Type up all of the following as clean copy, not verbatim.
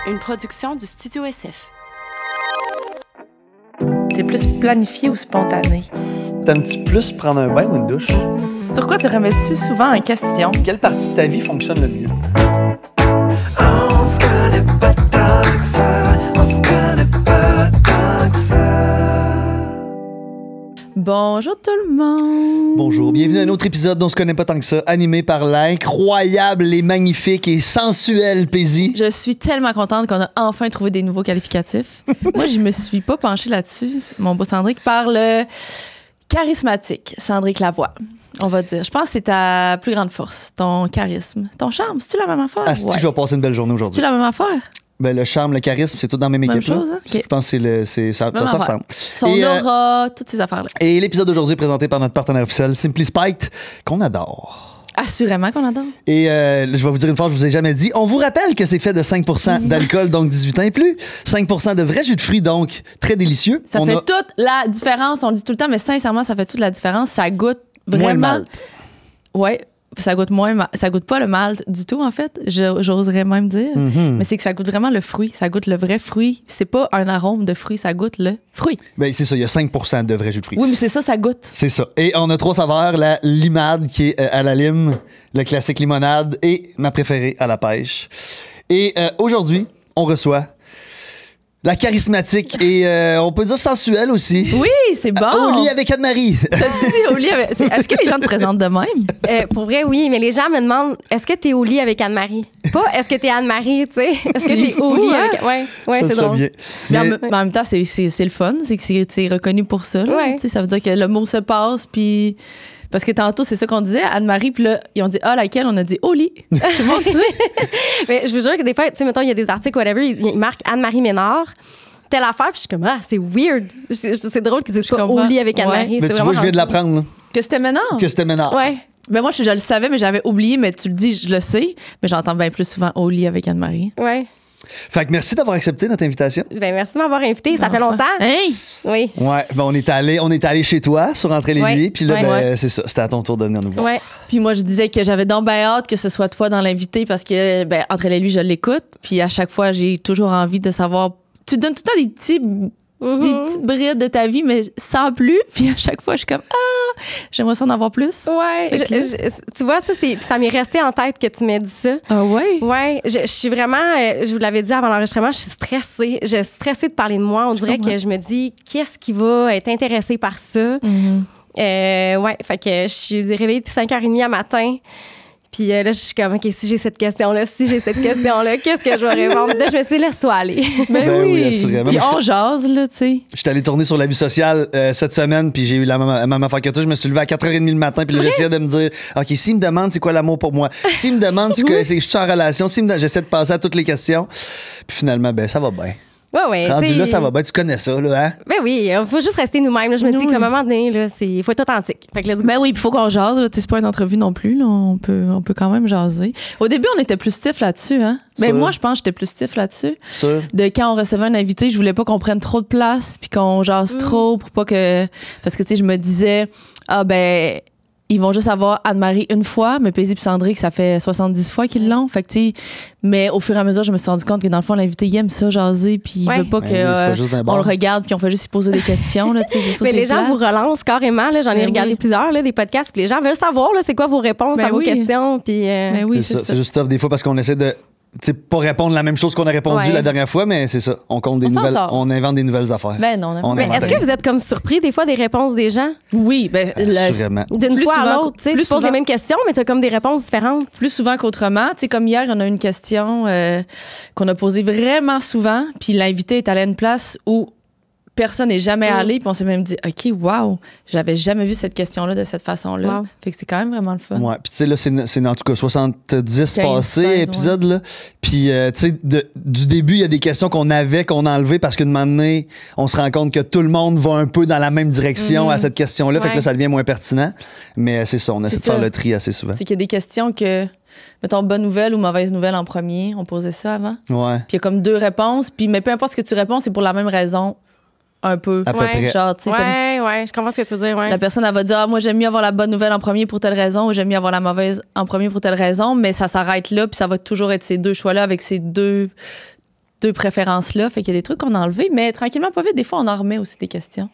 une production du Studio SF. T'es plus planifié ou spontané? T'aimes-tu plus prendre un bain ou une douche? Sur quoi te remets-tu souvent en question? Quelle partie de ta vie fonctionne le mieux? On se connaît pas tant que ça, on se connaît pas tant que ça. Bonjour tout le monde! Bonjour, bienvenue à un autre épisode dont on se connaît pas tant que ça, animé par l'incroyable et magnifique et sensuelle Paisy. Je suis tellement contente qu'on a enfin trouvé des nouveaux qualificatifs. Moi, je me suis pas penchée là-dessus, mon beau Cendric, par le charismatique, Cendric Lavoie. On va dire. Je pense que c'est ta plus grande force, ton charisme, ton charme. C'est-tu la même affaire? Asti, je vais passer une belle journée aujourd'hui. C'est-tu la même affaire? Ben, le charme, le charisme, c'est tout dans la même équipe. chose, hein? Je pense que ça Même ressemble. Son Et, aura, toutes ces affaires-là. Et l'épisode d'aujourd'hui est présenté par notre partenaire officiel, Simply Spiked, qu'on adore. Assurément qu'on adore. Et je vais vous dire une fois, je vous ai jamais dit. On vous rappelle que c'est fait de 5% d'alcool, donc 18 ans et plus. 5% de vrai jus de fruits, donc très délicieux. Ça fait toute la différence. On le dit tout le temps, mais sincèrement, ça fait toute la différence. Ça goûte vraiment. Moins malt. Ouais, ça goûte ça goûte pas le malt du tout, en fait. J'oserais même dire. Mais c'est que ça goûte vraiment le fruit. Ça goûte le vrai fruit. C'est pas un arôme de fruit, ça goûte le fruit. Ben, c'est ça, il y a 5% de vrai jus de fruits. Oui, mais c'est ça goûte. C'est ça. Et on a 3 saveurs, la limonade qui est à la lime, le classique limonade et ma préférée à la pêche. Et aujourd'hui, on reçoit la charismatique et on peut dire sensuelle aussi. Oui, c'est bon. Au lit avec Anne-Marie. T'as-tu dit au lit avec... Est-ce que les gens te présentent de même? Pour vrai, oui, mais les gens me demandent est-ce que t'es au lit avec Anne-Marie? Pas est-ce que t'es Anne-Marie, tu sais? Est-ce que t'es au lit avec. Ouais, Ça, c'est drôle. bien. Mais en Mais- même temps, c'est le fun. C'est que c'est reconnu pour ça. Là. Ouais. Tu sais, ça veut dire que le mot se passe, puis... Parce que tantôt, c'est ça qu'on disait, Anne-Marie, puis là, ils ont dit « Ah, laquelle? » On a dit « Au lit. » Tout le monde sait. Mais je vous jure que des fois, tu sais, mettons, il y a des articles, whatever, ils marquent Anne-Marie Ménard, telle affaire, puis je suis comme, ah, c'est weird. C'est drôle qu'ils disent Je pas comprends. au lit avec Anne-Marie. Mais C'est tu vois, vraiment je viens de gentil. l'apprendre, là, Que c'était maintenant. que c'était Ménard. Ouais. Ben moi, je le savais, mais j'avais oublié, mais tu le dis, je le sais. Mais j'entends bien plus souvent au lit avec Anne-Marie. Ouais. Fait que merci d'avoir accepté notre invitation. Ben, merci de m'avoir invité. Ça fait Enfin. longtemps. Hey! Oui. Ouais, ben on est allé chez toi sur Entrée les Ouais. Nuits, puis là, Ouais. ben, Ouais. c'est ça, c'était à ton tour de venir nous voir. Ouais. Puis moi, je disais que j'avais donc bien hâte que ce soit toi dans l'invité parce que, ben, entre elle et lui, je l'écoute. Puis à chaque fois, j'ai toujours envie de savoir. Tu donnes tout le temps des petites brides de ta vie, mais sans plus. Puis à chaque fois, je suis comme, ah, j'aimerais ça en avoir plus. Ouais. Fait que Tu vois, ça m'est resté en tête que tu m'aies dit ça. Ah ouais? Ouais, je suis vraiment, je vous l'avais dit avant l'enregistrement, je suis stressée. Je suis stressée de parler de moi. On dirait comprends. que je me dis, qu'est-ce qui va être intéressé par ça? Ouais, fait que je suis réveillée depuis 5h30 à matin. Puis là, je suis comme, OK, si j'ai cette question-là, qu'est-ce que je vais répondre? Là, je me suis dit, laisse-toi aller. Ben, oui, oui. assurément. Puis Mais on jase, là, tu sais. Je suis allé tourner sur la vie sociale cette semaine, puis j'ai eu la même affaire que toi. Je me suis levé à 4h30 le matin, puis là, j'essayais de me dire, OK, s'il me demande c'est quoi l'amour pour moi, s'il me demande si je suis en relation, j'essaie de passer à toutes les questions. Puis finalement, ben ça va bien. Ouais, Rendu t'sais, là, ça va bien. Tu connais ça, là, hein? Ben oui, il faut juste rester nous-mêmes. Là, je me dis qu'à un moment donné, il faut être authentique. Fait que là, Ben oui, il faut qu'on jase. Là. Tu sais, c'est pas une entrevue non plus. Là. On peut quand même jaser. Au début, on était plus stiff là-dessus. Hein? Mais Sûr. moi, je pense que j'étais plus stiff là-dessus. Sûr. De quand on recevait un invité, je voulais pas qu'on prenne trop de place puis qu'on jase trop pour pas que... Parce que, tu sais, je me disais, ah ben... Ils vont juste avoir Anne-Marie une fois, mais Paisy et Cendric, ça fait 70 fois qu'ils l'ont. Fait que, tu sais, mais au fur et à mesure, je me suis rendu compte que dans le fond, l'invité, il aime ça, jaser, puis il Ouais. veut pas Ben oui, c'est pas juste d'un on bord. le regarde, puis on fait juste y poser des questions. Là, tu sais, c'est ça, mais c'est les gens plate. vous relancent carrément. Là, j'en ai Ben regardé oui. plusieurs, là, des podcasts. Puis les gens veulent savoir, là, c'est quoi vos réponses Ben à vos oui. questions. Puis, Ben oui, c'est ça. C'est juste tough des fois parce qu'on essaie de. Tu sais, pas répondre la même chose qu'on a répondu Ouais. la dernière fois, mais c'est ça. On compte des On s'en nouvelles. sort. On invente des nouvelles affaires. Ben non, On Mais invente est-ce que rien. vous êtes comme surpris des fois des réponses des gens? Oui, ben, Assurément. D'une Plus fois à souvent- l'autre, tu sais, plus tu poses souvent- les mêmes questions, mais tu as comme des réponses différentes. plus souvent qu'autrement. Tu sais, comme hier, on a une question qu'on a posée vraiment souvent, puis l'invité est allé à une place où personne n'est jamais allé, puis on s'est même dit, OK, wow, j'avais jamais vu cette question-là de cette façon-là. Wow. Fait que c'est quand même vraiment le fun. Ouais, puis tu sais, là, c'est en tout cas 70 15, passés, 16, épisodes, là. Puis, tu sais, du début, il y a des questions qu'on a enlevées parce qu'une moment donné, on se rend compte que tout le monde va un peu dans la même direction à cette question-là. Fait que Ouais. là, ça devient moins pertinent. Mais c'est ça, on essaie de C'est faire ça. le tri assez souvent. C'est qu'il y a des questions que, mettons, bonne nouvelle ou mauvaise nouvelle en premier, on posait ça avant. Ouais. Puis il y a comme 2 réponses, puis mais peu importe ce que tu réponds, c'est pour la même raison, un peu. À peu Ouais. près. Genre, tu sais, t'as une Ouais, je comprends ce que tu veux dire. Ouais. La personne, elle va dire, ah, moi, j'aime mieux avoir la bonne nouvelle en premier pour telle raison ou j'aime mieux avoir la mauvaise en premier pour telle raison, mais ça s'arrête là, puis ça va toujours être ces 2 choix-là avec ces 2 deux préférences-là. Fait qu'il y a des trucs qu'on a enlevés, mais tranquillement, pas vite, des fois, on en remet aussi des questions.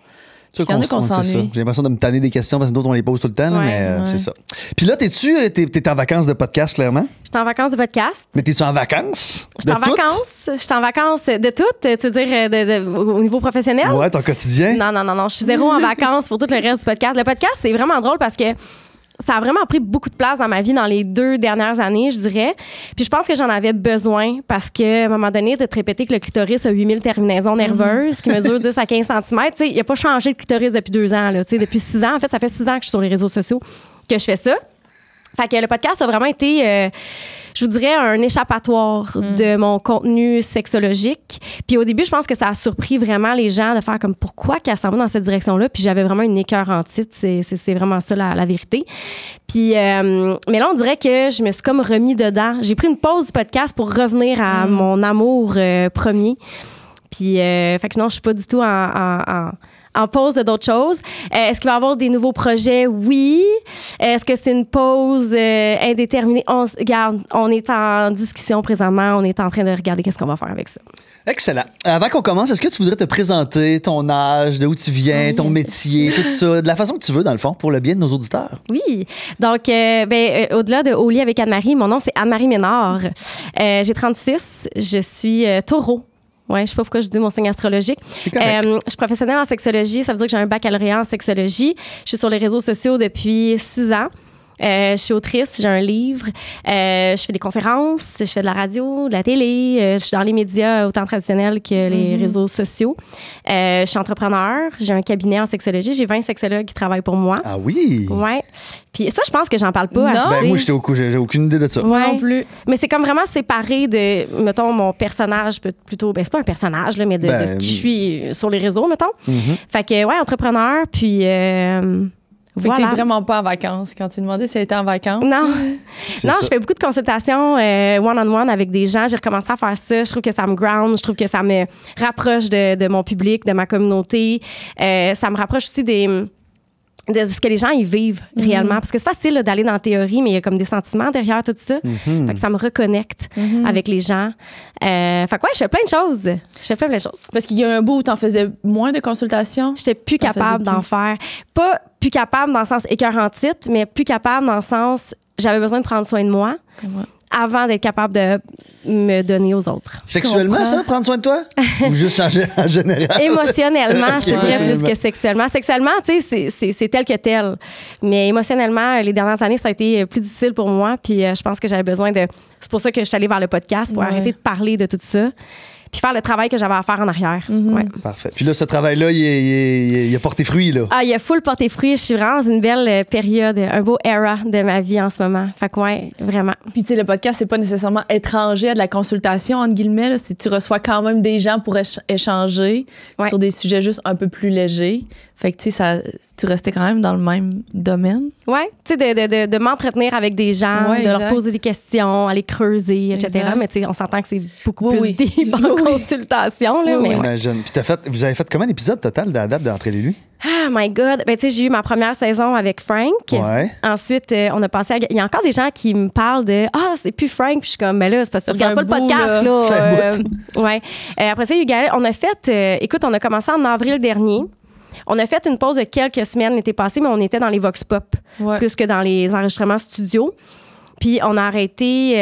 Il y en a qu'on c'est ça. s'ennuie. J'ai l'impression de me tanner des questions parce que d'autres, on les pose tout le temps, là, Ouais. mais Ouais. c'est ça. Puis là, t'es en vacances de podcast, clairement? J'étais en vacances de podcast. Mais t'es-tu en vacances? J'étais en vacances. J'étais en vacances de toutes. Tu veux dire au niveau professionnel? Ouais, ton quotidien? Non. Je suis zéro en vacances pour tout le reste du podcast. Le podcast, c'est vraiment drôle parce que ça a vraiment pris beaucoup de place dans ma vie dans les 2 dernières années, je dirais. Puis je pense que j'en avais besoin parce qu'à un moment donné, de te répéter que le clitoris a 8000 terminaisons nerveuses qui mesurent 10 à 15 cm, tu sais, il n'a pas changé le clitoris depuis 2 ans, là, tu sais, depuis 6 ans. En fait, ça fait 6 ans que je suis sur les réseaux sociaux que je fais ça. Fait que le podcast a vraiment été, je vous dirais, un échappatoire de mon contenu sexologique. Puis au début, je pense que ça a surpris vraiment les gens de faire comme pourquoi qu'elle s'en va dans cette direction-là. Puis j'avais vraiment une écœur en titre. C'est vraiment ça la vérité. Puis, mais là, on dirait que je me suis comme remis dedans. J'ai pris une pause du podcast pour revenir à mon amour premier. Puis, fait que non, je suis pas du tout en pause de d'autres choses. Est-ce qu'il va y avoir des nouveaux projets? Oui. Est-ce que c'est une pause indéterminée? Regarde, on est en discussion présentement. On est en train de regarder qu'est-ce qu'on va faire avec ça. Excellent. Avant qu'on commence, est-ce que tu voudrais te présenter ton âge, d'où tu viens, ton métier, tout ça, de la façon que tu veux, dans le fond, pour le bien de nos auditeurs? Oui. Donc, au-delà de Au lit avec Anne-Marie, mon nom, c'est Anne-Marie Ménard. J'ai 36. Je suis taureau. Oui, je sais pas pourquoi je dis mon signe astrologique. Je suis professionnelle en sexologie. Ça veut dire que j'ai un baccalauréat en sexologie. Je suis sur les réseaux sociaux depuis 6 ans. Je suis autrice, j'ai un livre, je fais des conférences, je fais de la radio, de la télé, je suis dans les médias autant traditionnels que les réseaux sociaux. Je suis entrepreneur, j'ai un cabinet en sexologie, j'ai 20 sexologues qui travaillent pour moi. Ah oui? Ouais. Puis ça, je pense que j'en parle pas Non. assez. Ben moi, j'ai aucune idée de ça. Ouais. Non plus. Mais c'est comme vraiment séparé de, mettons, mon personnage, plutôt, ben c'est pas un personnage, là, mais de ce qui je suis sur les réseaux, mettons. Fait que, ouais, entrepreneur, puis Fait que voilà. t'es vraiment pas en vacances. Quand tu demandais si elle était en vacances. Non, C'est non, ça. je fais beaucoup de consultations one-on-one avec des gens. J'ai recommencé à faire ça. Je trouve que ça me ground. Je trouve que ça me rapproche de mon public, de ma communauté. Ça me rapproche aussi de ce que les gens y vivent réellement. Parce que c'est facile là, d'aller dans la théorie, mais il y a comme des sentiments derrière tout ça. Fait que ça me reconnecte avec les gens. Fait que ouais, je fais plein de choses. Je fais plein de choses. Parce qu'il y a un bout où t'en faisais moins de consultations. J'étais plus T'en capable faisais d'en faire. Pas plus capable dans le sens écœurantite, mais plus capable dans le sens j'avais besoin de prendre soin de moi Ouais. avant d'être capable de me donner aux autres. Sexuellement, ça, prendre soin de toi? Ou juste en général? Émotionnellement, je te Ok, dirais plus émotionnellement. que sexuellement. Sexuellement, tu sais, c'est tel que tel. Mais émotionnellement, les dernières années, ça a été plus difficile pour moi. Puis je pense que j'avais besoin de... C'est pour ça que je suis allée vers le podcast, pour Ouais. arrêter de parler de tout ça. Puis faire le travail que j'avais à faire en arrière. Ouais. Parfait. Puis là, ce travail-là, il a porté fruit, là. Ah, il a full porté fruit. Je suis vraiment dans une belle période, un beau era de ma vie en ce moment. Fait que ouais, vraiment. Puis, tu sais, le podcast, c'est pas nécessairement étranger à de la consultation, entre guillemets. Là. Tu reçois quand même des gens pour échanger Ouais. sur des sujets juste un peu plus légers. Fait que, tu sais, tu restais quand même dans le même domaine. Ouais, tu sais, de m'entretenir avec des gens, Ouais, de leur exact. poser des questions, aller creuser, etc. Exact. Mais tu sais, on s'entend que c'est beaucoup Oui, plus oui. deep en Oui. consultation, là, Oui, mais oui. ouais. J'imagine. Puis vous avez fait combien d'épisodes total à la date d'Entre les lui? Ah, my God! Ben, tu sais, j'ai eu ma première saison avec Frank. Ouais. Ensuite, on a passé à... Il y a encore des gens qui me parlent de « Ah, c'est plus Frank. » Puis je suis comme « Ben là, c'est parce que tu Ça regardes fait pas le un bout, podcast, là. là. Ça fait un Ouais. Après ça, il y a eu Gaël. On a fait... écoute, on a commencé en avril dernier. On a fait une pause de quelques semaines l'été passé, mais on était dans les Vox Pop Ouais. plus que dans les enregistrements studio. Puis on a arrêté,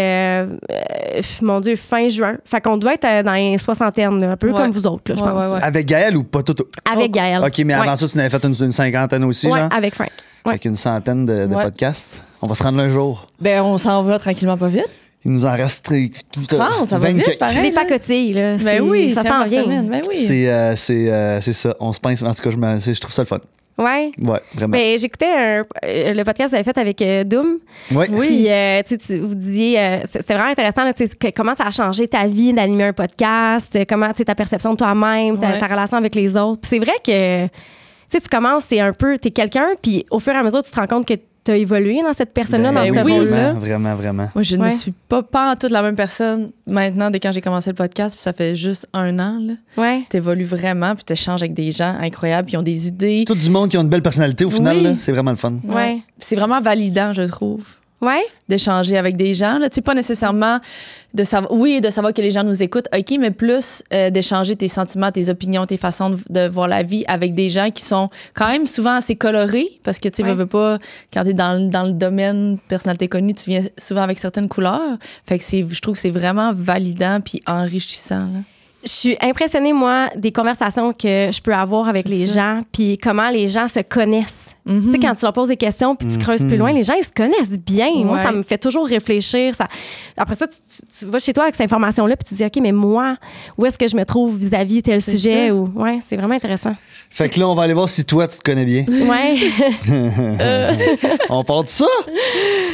mon Dieu, fin juin. Fait qu'on doit être dans les soixantaines, là, un peu Ouais. comme vous autres, là, je Ouais, pense. ouais, ouais. Avec Gaël ou pas tout? Avec Gaël. OK, mais avant Ouais. ça, tu en avais fait une cinquantaine aussi, Ouais, genre? avec Frank. Ouais. Fait qu'une centaine de Ouais. podcasts. On va se rendre un jour. Ben, on s'en va tranquillement pas vite. Il nous en reste... Ça va vite, pareil. Des là. pacotilles, là. Ben oui, ça c'est s'en par vient. semaine. Ben oui. C'est ça. On se pince. En tout cas, je trouve ça le fun. Ouais. Ouais, vraiment. Ben, j'écoutais le podcast que vous avez fait avec Doom. Ouais. Oui. Puis, tu sais, vous disiez, c'était vraiment intéressant, là, tu sais, comment ça a changé ta vie d'animer un podcast, comment, tu sais, ta perception de toi-même, Ouais. ta relation avec les autres. Puis c'est vrai que, tu sais, tu commences, t'es quelqu'un, puis au fur et à mesure, tu te rends compte que tu as évolué dans cette personne-là, Ben dans ce oui. rôle-là. Vraiment. Moi, je ne Ouais. suis pas en toute la même personne maintenant dès quand j'ai commencé le podcast, puis ça fait juste 1 an. Là. Ouais. T'évolues vraiment, puis t'échanges avec des gens incroyables, qui ont des idées. Tout du monde qui a une belle personnalité, au final, Oui. là, c'est vraiment le fun. Ouais. C'est vraiment validant, je trouve. Ouais. d'échanger avec des gens. Là. Tu sais, pas nécessairement de savoir que les gens nous écoutent, OK, mais plus d'échanger tes sentiments, tes opinions, tes façons de voir la vie avec des gens qui sont quand même souvent assez colorés, parce que tu sais, veux pas, quand t'es dans le domaine personnalité connue, tu viens souvent avec certaines couleurs. Fait que je trouve que c'est vraiment validant puis enrichissant, là. Je suis impressionnée, moi, des conversations que je peux avoir avec les gens, puis comment les gens se connaissent. Tu sais, quand tu leur poses des questions, puis tu creuses plus loin, les gens, ils se connaissent bien. Moi, ça me fait toujours réfléchir. Après ça, tu vas chez toi avec cette information-là, puis tu te dis, OK, mais moi, où est-ce que je me trouve vis-à-vis tel sujet? Ouais, c'est vraiment intéressant. Fait que là, on va aller voir si toi, tu te connais bien. Ouais. On part de ça?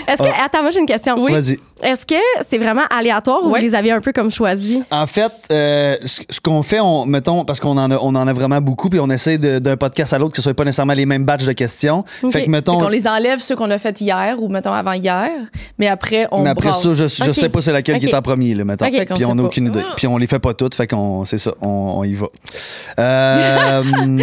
Est-ce que... Attends, moi, j'ai une question. Oui. Vas-y. Est-ce que c'est vraiment aléatoire ou vous les avez un peu comme choisis? En fait, ce qu'on fait, mettons, parce qu'on en a vraiment beaucoup, puis on essaie d'un podcast à l'autre que ce soit pas nécessairement les mêmes batchs de questions. Okay. Fait que, mettons... Fait qu'on les enlève, ceux qu'on a fait hier ou, mettons, avant-hier, mais après, on brasse. Ça, je sais pas c'est laquelle qui est en premier, là, mettons. Okay. Puis on n'a aucune idée. Puis on les fait pas toutes, fait qu'on... C'est ça, on y va.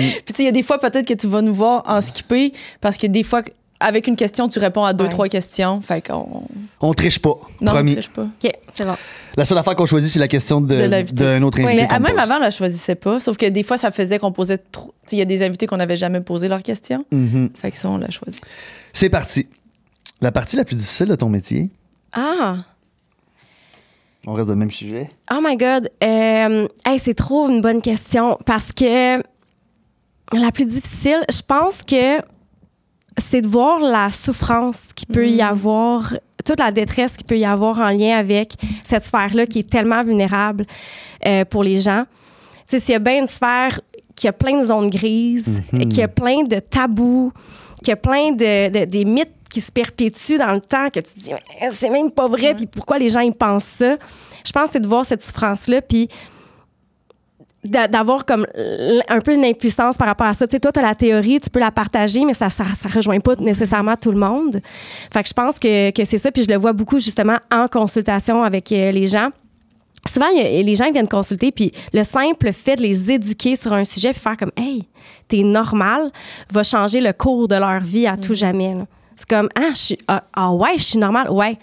Puis tu sais, il y a des fois, peut-être que tu vas nous voir en skipper, parce que des fois... Avec une question, tu réponds à 2-3 questions. Fait qu'on... On triche pas, non, promis. on triche pas. OK, c'est bon. La seule affaire qu'on choisit, c'est la question d'un autre invité. Mais qu'on même pose. avant, là, je choisissais pas. Sauf que des fois, ça faisait qu'on posait trop... Il y a des invités qu'on n'avait jamais posé leurs questions. Fait que ça, on l'a choisi. C'est parti. La partie la plus difficile de ton métier. Ah! On reste dans le même sujet. Oh my God! C'est trop une bonne question parce que la plus difficile, je pense que c'est de voir la souffrance qu'il peut y avoir, toute la détresse qu'il peut y avoir en lien avec cette sphère-là qui est tellement vulnérable pour les gens. Tu sais, s'il y a bien une sphère qui a plein de zones grises, qui a plein de tabous, qui a plein des mythes qui se perpétuent dans le temps, que tu te dis, c'est même pas vrai, puis pourquoi les gens ils pensent ça? Je pense que c'est de voir cette souffrance-là, puis d'avoir comme un peu une impuissance par rapport à ça. Tu sais, toi, tu as la théorie, tu peux la partager, mais ça rejoint pas nécessairement tout le monde. Fait que je pense que c'est ça, puis je le vois beaucoup justement en consultation avec les gens. Souvent, les gens viennent consulter, puis le simple fait de les éduquer sur un sujet, puis faire comme « Hey, t'es normal », va changer le cours de leur vie à tout jamais. Là. C'est comme ouais, je suis normale, ouais.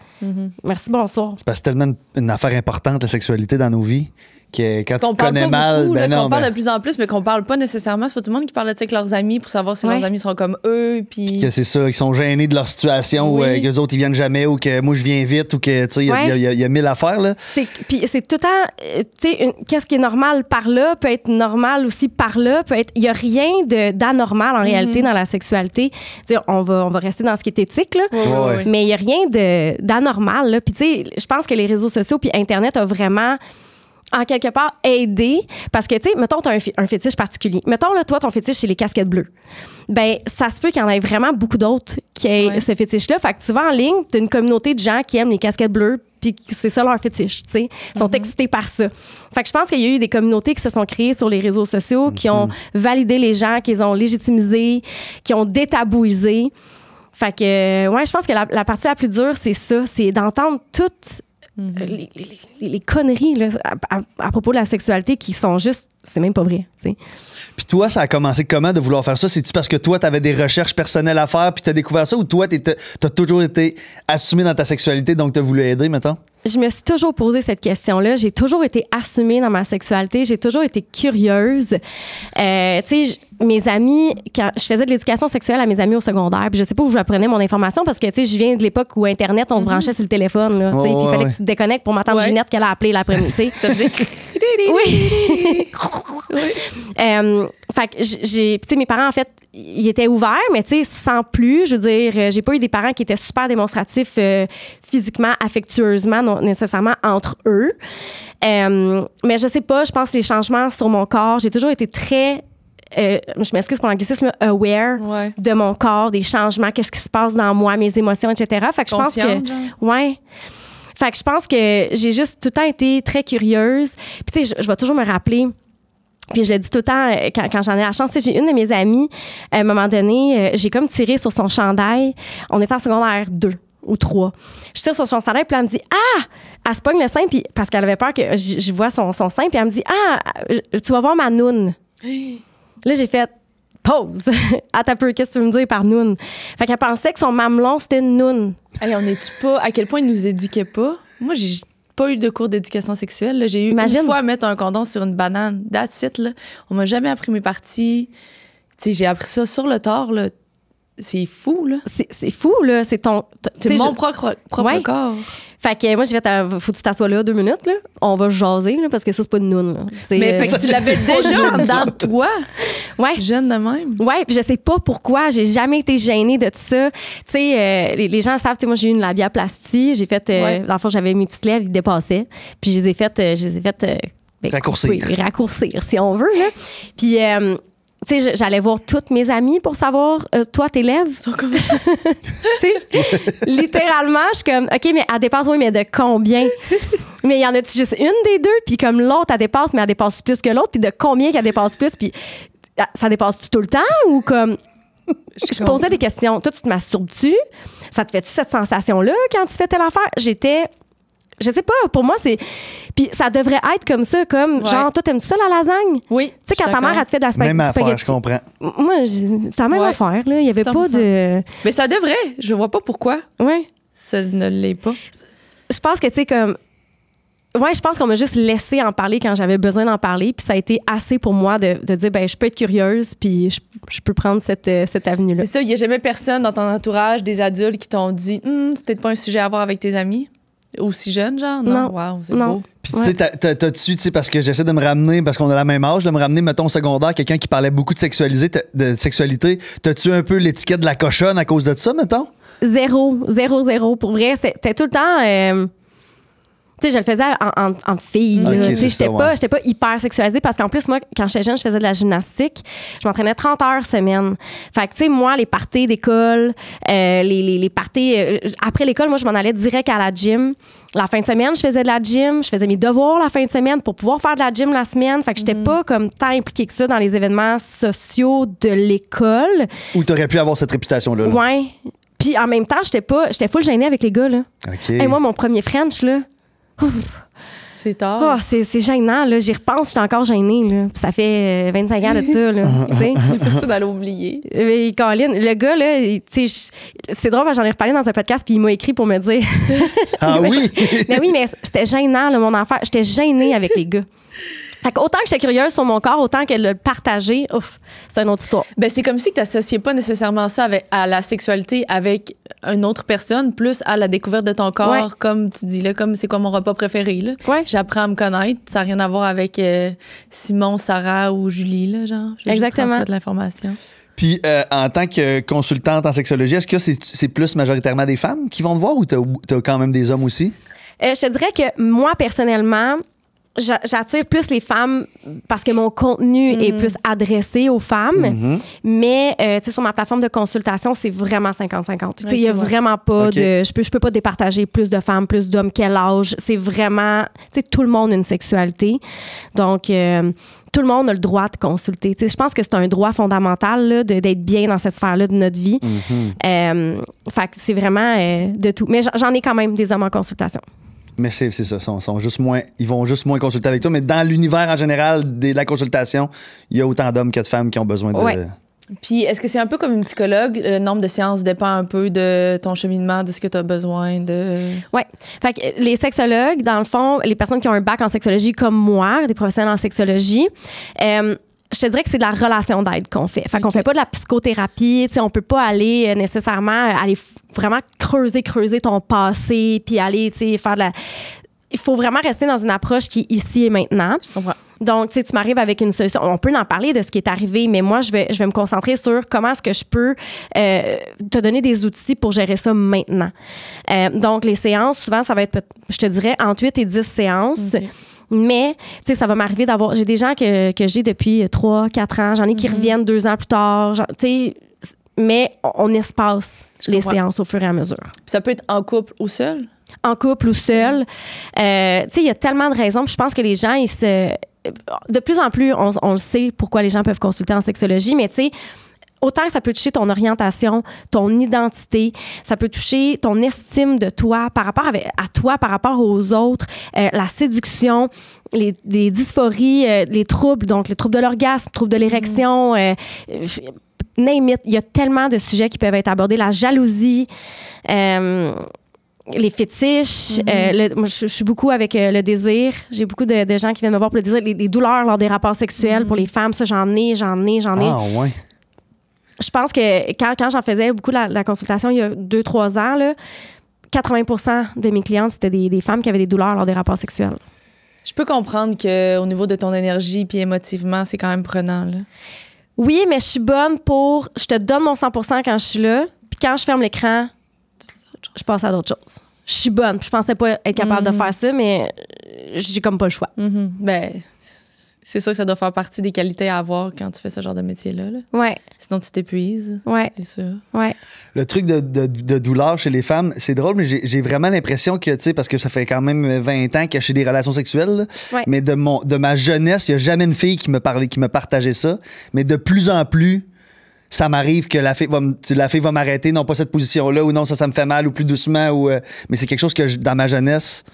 Merci, bonsoir. C'est parce que c'est tellement une affaire importante, la sexualité, dans nos vies, que quand tu te connais mal, beaucoup, qu'on parle de plus en plus, mais qu'on parle pas nécessairement. C'est pas tout le monde qui parle de ça avec leurs amis pour savoir si leurs amis sont comme eux. Puis que c'est ça, qu'ils sont gênés de leur situation, ou qu'eux autres, ils viennent jamais, ou que moi, je viens vite, ou que, tu sais, il y a 1000 affaires, là. Puis c'est tout le temps, tu sais, qu'est-ce qui est normal par là peut être normal aussi par là, il y a rien d'anormal en réalité dans la sexualité. Tu sais, on va rester dans ce qui est éthique, là, mais il y a rien d'anormal, là. Puis tu sais, je pense que les réseaux sociaux puis Internet a vraiment en quelque part aidé, parce que, tu sais, mettons, tu as un fétiche particulier. Mettons, là, toi, ton fétiche, c'est les casquettes bleues. Ben, ça se peut qu'il y en ait vraiment beaucoup d'autres qui aient ce fétiche-là. Fait que tu vas en ligne, tu as une communauté de gens qui aiment les casquettes bleues, puis c'est ça leur fétiche, tu sais. Ils sont excités par ça. Fait que je pense qu'il y a eu des communautés qui se sont créées sur les réseaux sociaux, qui ont validé les gens, qui les ont légitimisés, qui ont détabouisé. Fait que, ouais, je pense que la partie la plus dure, c'est ça, c'est d'entendre toutes les conneries là, à propos de la sexualité qui sont juste, c'est même pas vrai, tu sais. Puis toi, ça a commencé comment de vouloir faire ça? C'est-tu parce que toi, t'avais des recherches personnelles à faire puis t'as découvert ça, ou toi, t'as toujours été assumé dans ta sexualité, donc t'as voulu aider, mettons? Je me suis toujours posé cette question-là. J'ai toujours été assumée dans ma sexualité. J'ai toujours été curieuse. Tu sais, mes amis, quand je faisais de l'éducation sexuelle à mes amis au secondaire, puis je sais pas où je apprenais mon information parce que, tu sais, je viens de l'époque où Internet, on se branchait sur le téléphone, là, tu sais, puis il fallait que tu te déconnectes pour ma tante Ginette qu'elle a appelé l'après-midi, tu sais. ça faisait... Oui. Fait que tu sais, mes parents, en fait, ils étaient ouverts, mais tu sais, sans plus. Je veux dire, j'ai pas eu des parents qui étaient super démonstratifs physiquement, affectueusement, non nécessairement entre eux. Mais je sais pas, je pense que les changements sur mon corps, j'ai toujours été très... je m'excuse pour l'anglicisme, aware de mon corps, des changements, qu'est-ce qui se passe dans moi, mes émotions, etc. Fait que je pense que... Ouais. Fait que je pense que j'ai juste tout le temps été très curieuse. Puis tu sais, je vais toujours me rappeler, puis je le dis tout le temps quand j'en ai la chance. Tu sais, j'ai une de mes amies, à un moment donné, j'ai comme tiré sur son chandail. On était en secondaire 2 ou 3. Je tire sur son chandail, puis elle me dit « Ah! » Elle se pogne le sein, puis, parce qu'elle avait peur que je vois son sein, puis elle me dit « Ah! Tu vas voir ma noune. » Là, j'ai fait pause. Attends un peu, qu'est-ce que tu veux me dire par noun? Fait qu'elle pensait que son mamelon, c'était une noun. Hey, on est-tu pas... À quel point ils nous éduquaient pas? Moi, j'ai pas eu de cours d'éducation sexuelle. Là. J'ai eu Imagine. une fois à mettre un condom sur une banane. That's it, là. On m'a jamais appris mes parties. Tu sais, j'ai appris ça sur le tard, là. C'est fou, là. C'est fou, là. C'est ton... C'est t'sais, mon je- propre Ouais. corps. Fait que moi, j'ai fait, faut que tu t'assoies là 2 minutes, là. On va jaser, là, parce que ça, c'est pas une noune, là. T'sais, Mais fait que tu l'avais déjà en dedans de toi, ouais. jeune de même. Ouais, puis je sais pas pourquoi, j'ai jamais été gênée de tout ça. Tu sais, les gens savent, tu sais, moi j'ai eu une labiaplastie, j'ai fait, Ouais. dans le fond, j'avais mes petites lèvres, ils dépassaient, puis je les ai fait, ben, Raccourcir. oui, raccourcir, si on veut, là. Puis, tu sais, j'allais voir toutes mes amies pour savoir, toi, tes lèvres. Ils sont comme... Tu sais, littéralement, je suis comme, OK, mais elle dépasse, oui, mais de combien? Mais il y en a juste une des deux, puis comme l'autre, elle dépasse, mais elle dépasse plus que l'autre, puis de combien qu'elle dépasse plus, puis ça dépasse-tu tout le temps ou comme. Je posais des questions. Toi, tu te masturbes-tu? Ça te fait-tu cette sensation-là quand tu fais telle affaire? Je sais pas, pour moi, c'est. Puis ça devrait être comme ça, comme Ouais. genre, toi, t'aimes-tu ça la lasagne? Oui. Tu sais, quand ta mère, elle te fait de la Même affaire, spaghetti. je comprends. Moi, c'est la même Ouais. affaire, là. Il y avait pas 100%. de. Mais ça devrait. Je vois pas pourquoi Ouais. ça ne l'est pas. Je pense que, tu sais, comme. Ouais, je pense qu'on m'a juste laissé en parler quand j'avais besoin d'en parler. Puis ça a été assez pour moi de dire, ben je peux être curieuse, puis je peux prendre cette avenue-là. C'est ça, il y a jamais personne dans ton entourage, des adultes, qui t'ont dit c'est peut-être pas un sujet à avoir avec tes amis. Aussi jeune, genre? Non. Wow, c'est Non. beau. Puis tu sais, t'as-tu, tu sais, parce que j'essaie de me ramener, parce qu'on a la même âge, de me ramener, mettons, au secondaire, quelqu'un qui parlait beaucoup de sexualité. T'as-tu un peu l'étiquette de la cochonne à cause de ça, mettons? Zéro. Pour vrai, c'était tout le temps. Tu sais, je le faisais en fille. Ok, là. Tu sais, c'est j'étais ça, pas hyper sexualisée parce qu'en plus, moi, quand j'étais jeune, je faisais de la gymnastique. Je m'entraînais 30 heures semaine. Fait que, tu sais, moi, les parties d'école, les parties. Après l'école, moi, je m'en allais direct à la gym. La fin de semaine, je faisais de la gym. Je faisais mes devoirs la fin de semaine pour pouvoir faire de la gym la semaine. Fait que j'étais pas comme tant impliquée que ça dans les événements sociaux de l'école. Ou t'aurais pu avoir cette réputation-là? Là? Ouais. Puis en même temps, j'étais full gênée avec les gars, là. OK. Hey, moi, mon premier French, là. C'est tard. Oh, c'est gênant, là. J'y repense, j'étais encore gênée, là. Puis ça fait 25 ans de ça, là. Tu sais. Personne d'aller oublier. Mais Colin, le gars, là, tu sais, c'est drôle, j'en ai reparlé dans un podcast, puis il m'a écrit pour me dire. Ah oui? Mais oui, mais c'était gênant, là, mon affaire. J'étais gênée avec les gars. Fait qu'autant que j'étais curieuse sur mon corps, autant que le partager, ouf, c'est une autre histoire. Ben, c'est comme si tu n'associais pas nécessairement ça à la sexualité avec une autre personne, plus à la découverte de ton corps, Ouais. comme tu dis, là, comme c'est quoi mon repas préféré. Là. Ouais. J'apprends à me connaître. Ça n'a rien à voir avec Simon, Sarah ou Julie, là, genre. Je vais juste Exactement. transmettre l'information. Puis, en tant que consultante en sexologie, est-ce que c'est plus majoritairement des femmes qui vont te voir ou t'as quand même des hommes aussi? Je te dirais que moi, personnellement, j'attire plus les femmes parce que mon contenu est plus adressé aux femmes. Mais, tu sais, sur ma plateforme de consultation, c'est vraiment 50-50. Tu sais, il y a Ok, ouais. vraiment pas Ok. de... Je peux pas départager plus de femmes, plus d'hommes, quel âge. C'est vraiment... Tu sais, tout le monde a une sexualité. Donc, tout le monde a le droit de consulter. Tu sais, je pense que c'est un droit fondamental là, d'être bien dans cette sphère-là de notre vie. Fait que c'est vraiment de tout. Mais j'en ai quand même des hommes en consultation. Mais c'est ça, ils vont juste moins consulter avec toi. Mais dans l'univers en général de la consultation, il y a autant d'hommes que de femmes qui ont besoin de... Ouais. Puis, est-ce que c'est un peu comme une psychologue? Le nombre de séances dépend un peu de ton cheminement, de ce que tu as besoin de. Oui. Fait que les sexologues, dans le fond, les personnes qui ont un bac en sexologie comme moi, des professionnels en sexologie, je te dirais que c'est de la relation d'aide qu'on fait. Fait qu'on fait pas de la psychothérapie, tu sais, on peut pas aller nécessairement aller vraiment creuser ton passé puis aller, tu sais, faire de la... Il faut vraiment rester dans une approche qui est ici et maintenant. Je comprends. Donc, tu sais, tu m'arrives avec une solution. On peut en parler de ce qui est arrivé, mais moi, je vais me concentrer sur comment est-ce que je peux te donner des outils pour gérer ça maintenant. Donc, les séances, souvent, ça va être, je te dirais, entre 8 et 10 séances. Ok. Mais, tu sais, ça va m'arriver d'avoir... J'ai des gens que j'ai depuis 3, 4 ans. J'en ai qui reviennent 2 ans plus tard. Tu sais, mais on espace les comprends. séances au fur et à mesure. Puis ça peut être en couple ou seul? En couple ou seul. Tu sais, il y a tellement de raisons. Puis je pense que les gens, de plus en plus, on le sait pourquoi les gens peuvent consulter en sexologie, mais tu sais, autant que ça peut toucher ton orientation, ton identité, ça peut toucher ton estime de toi par rapport à toi, par rapport aux autres, la séduction, les dysphories, les troubles, donc les troubles de l'orgasme, troubles de l'érection, name it. Il y a tellement de sujets qui peuvent être abordés. La jalousie, les fétiches. Moi, je suis beaucoup avec le désir. J'ai beaucoup de gens qui viennent me voir pour le désir. Les douleurs lors des rapports sexuels pour les femmes, ça, j'en ai. Ah, ouais. Je pense que quand j'en faisais beaucoup la consultation il y a 2-3 ans, là, 80% de mes clientes, c'était des femmes qui avaient des douleurs lors des rapports sexuels. Je peux comprendre qu'au niveau de ton énergie puis émotivement, c'est quand même prenant, là. Oui, mais je suis bonne pour... Je te donne mon 100% quand je suis là, puis quand je ferme l'écran, je passe à d'autres choses. Je suis bonne. Je pensais pas être capable de faire ça, mais j'ai comme pas le choix. Ben, c'est sûr que ça doit faire partie des qualités à avoir quand tu fais ce genre de métier-là, là. Ouais, Sinon, tu t'épuises. ouais, C'est sûr. ouais. Le truc de douleur chez les femmes, c'est drôle, mais j'ai vraiment l'impression que, tu sais, parce que ça fait quand même 20 ans que j'ai des relations sexuelles, là, Ouais. mais de ma jeunesse, il n'y a jamais une fille qui me partageait ça. Mais de plus en plus, ça m'arrive que la fille va m'arrêter, non pas cette position-là, ou non, ça me fait mal, ou plus doucement, ou mais c'est quelque chose que dans ma jeunesse,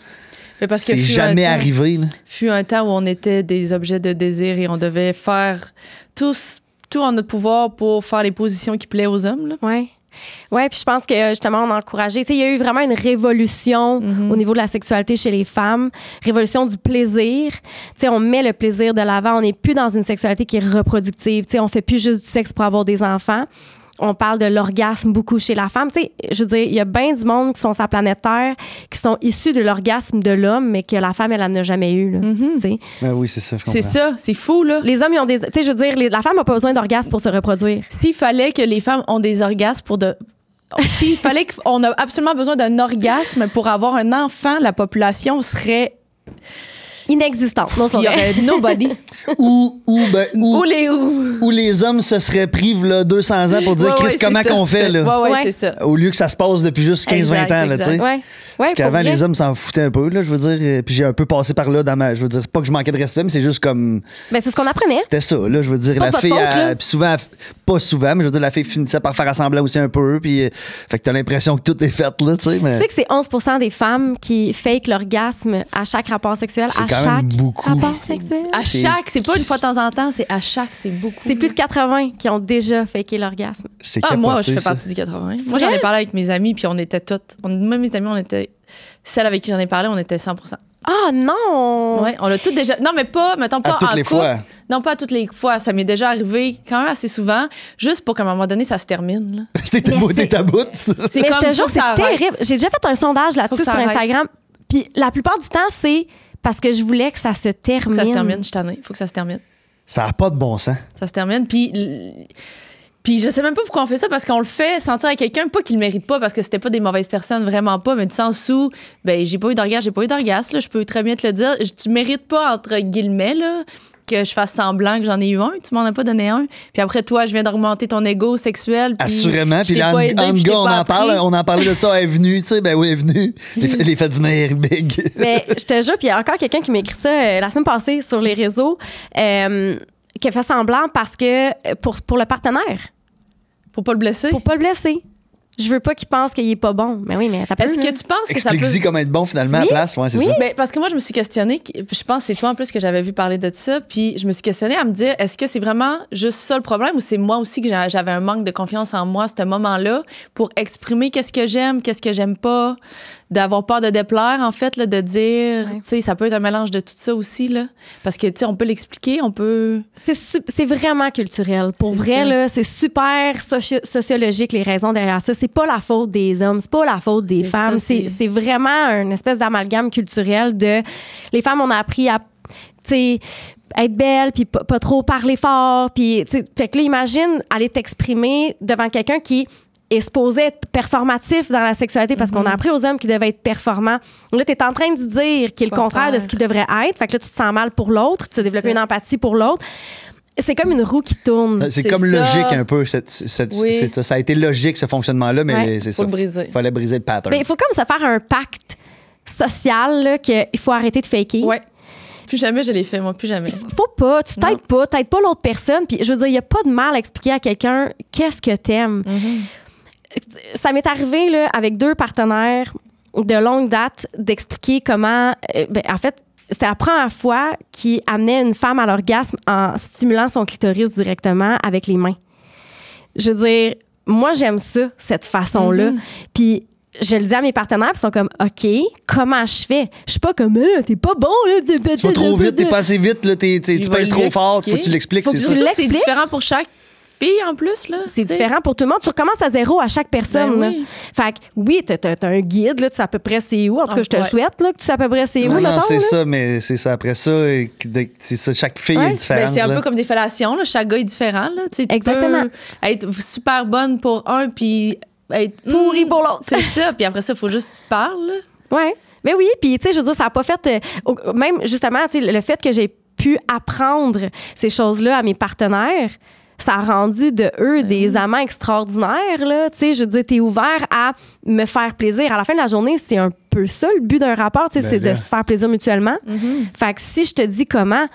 Mais parce que c'est fut jamais un temps- arrivé. Là. Fut un temps où on était des objets de désir et on devait faire tout en notre pouvoir pour faire les positions qui plaisent aux hommes, là. Ouais. Oui, puis je pense que justement, on a encouragé. Tu sais, il y a eu vraiment une révolution au niveau de la sexualité chez les femmes, révolution du plaisir. Tu sais, on met le plaisir de l'avant. On n'est plus dans une sexualité qui est reproductive. Tu sais, on fait plus juste du sexe pour avoir des enfants. On parle de l'orgasme beaucoup chez la femme. Tu sais, je veux dire, il y a bien du monde qui sont sur la planète Terre qui sont issus de l'orgasme de l'homme, mais que la femme, elle n'a jamais eu. Là, tu sais. Ben oui, c'est ça, je comprends. C'est ça, c'est fou, là. Les hommes, ils ont des. Tu sais, je veux dire, la femme n'a pas besoin d'orgasme pour se reproduire. S'il fallait que les femmes ont des orgasmes S'il fallait qu'on a absolument besoin d'un orgasme pour avoir un enfant, la population serait... Inexistante. Non, c'est Il y vrai. aurait nobody. Ou Ou les... les hommes se seraient pris là, 200 ans pour dire Ouais, Chris, ouais, comment c'est ça. qu'on fait là? Ouais, Ouais. c'est ça. Au lieu que ça se passe depuis juste 15-20 Exact, ans, là, tu sais. exact. Ouais. Parce Ouais, qu'avant, pour vrai. les hommes s'en foutaient un peu, là, je veux dire. Puis j'ai un peu passé par là dans ma. Je veux dire, c'est pas que je manquais de respect, mais c'est juste comme. Ben, c'est ce qu'on apprenait. C'était ça, là, je veux dire. pas La de votre fille, faute, là. puis souvent, pas souvent, mais je veux dire, la fille finissait par faire semblant aussi un peu. Puis, fait que t'as l'impression que tout est fait, là, tu sais. Tu Mais sais que c'est 11% des femmes qui fake l'orgasme à chaque rapport sexuel, C'est à quand chaque même beaucoup. rapport sexuel. À C'est- chaque, c'est pas une fois de temps en temps, c'est à chaque, c'est beaucoup. C'est plus de 80 qui ont déjà faké l'orgasme. c'est Ah, moi, capoté, je fais ça. partie du 80. C'est Moi, j'en ai vrai? parlé avec mes amis, puis on était toutes... Moi, mes amis, on était... Celle avec qui j'en ai parlé, on était 100%. Ah non! Ouais, on l'a toutes déjà... Non, mais pas, mettons pas À toutes en les couple. fois. Non, pas à toutes les fois. Ça m'est déjà arrivé quand même assez souvent, juste pour qu'à un moment donné, ça se termine, là. T'es Mais beau, c'est- t'es à bout, ça. C'est Mais je comme, te faut jure, que ça c'est arrête. terrible. J'ai déjà fait un sondage là-dessus Faut que sur ça arrête. Instagram. Puis la plupart du temps, c'est parce que je voulais que ça se Faut termine. que ça se termine, je suis tannée. Faut que ça se termine. Ça n'a pas de bon sens. Ça se termine, puis je sais même pas pourquoi on fait ça, parce qu'on le fait sentir à quelqu'un, pas qu'il le mérite pas, parce que c'était pas des mauvaises personnes, vraiment pas, mais du sens où, ben, j'ai pas eu d'orgasme, là, je peux très bien te le dire. Tu mérites pas, entre guillemets, là, que je fasse semblant que j'en ai eu un, tu m'en as pas donné un. Puis après, toi, je viens d'augmenter ton ego sexuel. Puis Assurément. je Puis t'ai là, pas aidé, en puis je t'ai gars, on pas en appris. parle. On en parlait de ça. Elle est venue, tu sais. Ben oui, elle est venue. Les fait venir big. Mais je te jure, puis il y a encore quelqu'un qui m'a écrit ça la semaine passée sur les réseaux, qui a fait semblant parce que pour le partenaire, Pour pas le blesser. pour pas le blesser. Je veux pas qu'il pense qu'il est pas bon. Mais oui, mais t'as pas Est-ce que tu penses que ça peut... Explique-y comment être bon finalement à Oui. la place. Ouais, c'est Oui. ça. Ben, parce que moi, je me suis questionnée, je pense que c'est toi en plus que j'avais vu parler de ça, puis je me suis questionnée à me dire, est-ce que c'est vraiment juste ça le problème ou c'est moi aussi que j'avais un manque de confiance en moi à ce moment-là pour exprimer qu'est-ce que j'aime pas, d'avoir peur de déplaire, en fait, là, de dire, Ouais. tu sais, ça peut être un mélange de tout ça aussi, là. Parce que, tu sais, on peut l'expliquer, on peut... C'est vraiment culturel. Pour C'est vrai, ça. là, c'est super sociologique, les raisons derrière ça. C'est pas la faute des hommes, c'est pas la faute des C'est femmes. ça, c'est- C'est vraiment une espèce d'amalgame culturel de... Les femmes, on a appris à, tu sais, être belle, puis pas trop parler fort, puis, tu sais, fait que là, imagine aller t'exprimer devant quelqu'un qui est supposé être performatif dans la sexualité parce qu'on a appris aux hommes qui devaient être performants. Là, tu es en train de dire qu'il est le Quoi contraire de faire. ce qu'il devrait être. Fait que là, tu te sens mal pour l'autre, tu as développé ça. une empathie pour l'autre. C'est comme une roue qui tourne. C'est C'est comme ça. logique un peu. Oui. Ça a été logique, ce fonctionnement-là, mais Ouais, c'est faut ça. le briser. Il fallait briser le pattern. Mais il faut comme se faire un pacte social là, qu'il faut arrêter de faker. Ouais. Plus jamais je l'ai fait, moi, plus jamais. Faut pas, tu t'aides pas l'autre personne. Puis je veux dire, il n'y a pas de mal à expliquer à quelqu'un qu'est-ce que t'aimes. Ça m'est arrivé là, avec 2 partenaires de longue date d'expliquer comment... en fait, c'était la première fois qu'ils amenaient une femme à l'orgasme en stimulant son clitoris directement avec les mains. Je veux dire, moi, j'aime ça, cette façon-là. Puis je le dis à mes partenaires, puis ils sont comme, OK, comment je fais? Je suis pas comme, t'es pas bon, là. Tu vas trop vite, t'es pas assez vite, là, tu vas pèses lui trop fort, expliquer. faut que tu l'expliques, c'est ça. C'est différent pour chaque fille, en plus, là. C'est différent pour tout le monde. Tu recommences à zéro à chaque personne. Ben là. oui. Fait que oui, t'as un guide, là, tu sais à peu près c'est où. En tout cas, je te souhaite là, que tu sais à peu près c'est où, Non, mettons, c'est là. ça, mais c'est ça. Après ça, c'est ça, chaque fille Ouais. est différente. Ben, c'est un là. peu comme des fellations, là. Chaque gars est différent, là. Tu sais, tu Exactement. peux être super bonne pour un, puis être Pourri pour l'autre. C'est ça. Puis après ça, il faut juste que tu parles, là. Ouais. Ben oui, puis tu sais, je veux dire, ça n'a pas fait. Même justement, tu sais, le fait que j'ai pu apprendre ces choses-là à mes partenaires, ça a rendu de eux des amants extraordinaires, là. Tu sais, je veux dire, t'es ouvert à me faire plaisir. À la fin de la journée, c'est un peu ça le but d'un rapport, tu sais, c'est de se faire plaisir mutuellement. Fait que si je te dis comment,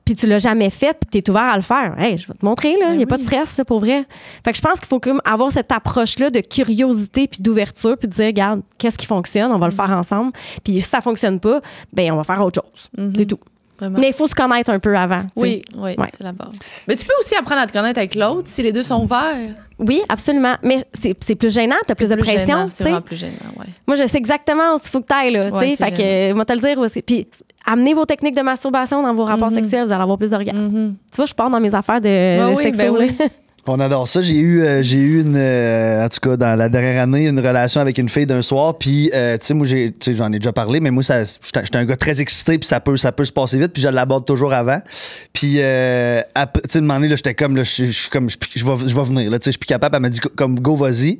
puis tu l'as jamais fait, puis t'es ouvert à le faire, hey, je vais te montrer, là. Il n'y a pas de stress, ça, pour vrai. Fait que je pense qu'il faut quand même avoir cette approche-là de curiosité puis d'ouverture, puis de dire, regarde, qu'est-ce qui fonctionne, on va le faire ensemble. Puis si ça fonctionne pas, ben on va faire autre chose. C'est tout. Vraiment. Mais il faut se connaître un peu avant. tu sais. Oui, Ouais. c'est la base. Mais tu peux aussi apprendre à te connaître avec l'autre si les deux sont ouverts. Oui, absolument. Mais c'est plus gênant, t'as plus de pression. Gênant, tu c'est sais. vraiment plus gênant, ouais. Moi, je sais exactement où il faut que t'ailles, là. tu Ouais, sais. c'est Fait que, moi, te le dire aussi. Puis, amenez vos techniques de masturbation dans vos rapports sexuels, vous allez avoir plus d'orgasme. Tu vois, je pars dans mes affaires de oui, sexo, ben là. oui. On adore ça. J'ai eu une, en tout cas, dans la dernière année, une relation avec une fille d'un soir. Puis, tu sais, moi, j'en ai déjà parlé, mais moi, j'étais un gars très excité, puis ça peut se passer vite, puis je l'aborde toujours avant. Puis, tu sais, une moment donné, là, j'étais comme, là, je vais venir, là, tu sais, je suis plus capable. Elle m'a dit, comme, go, vas-y.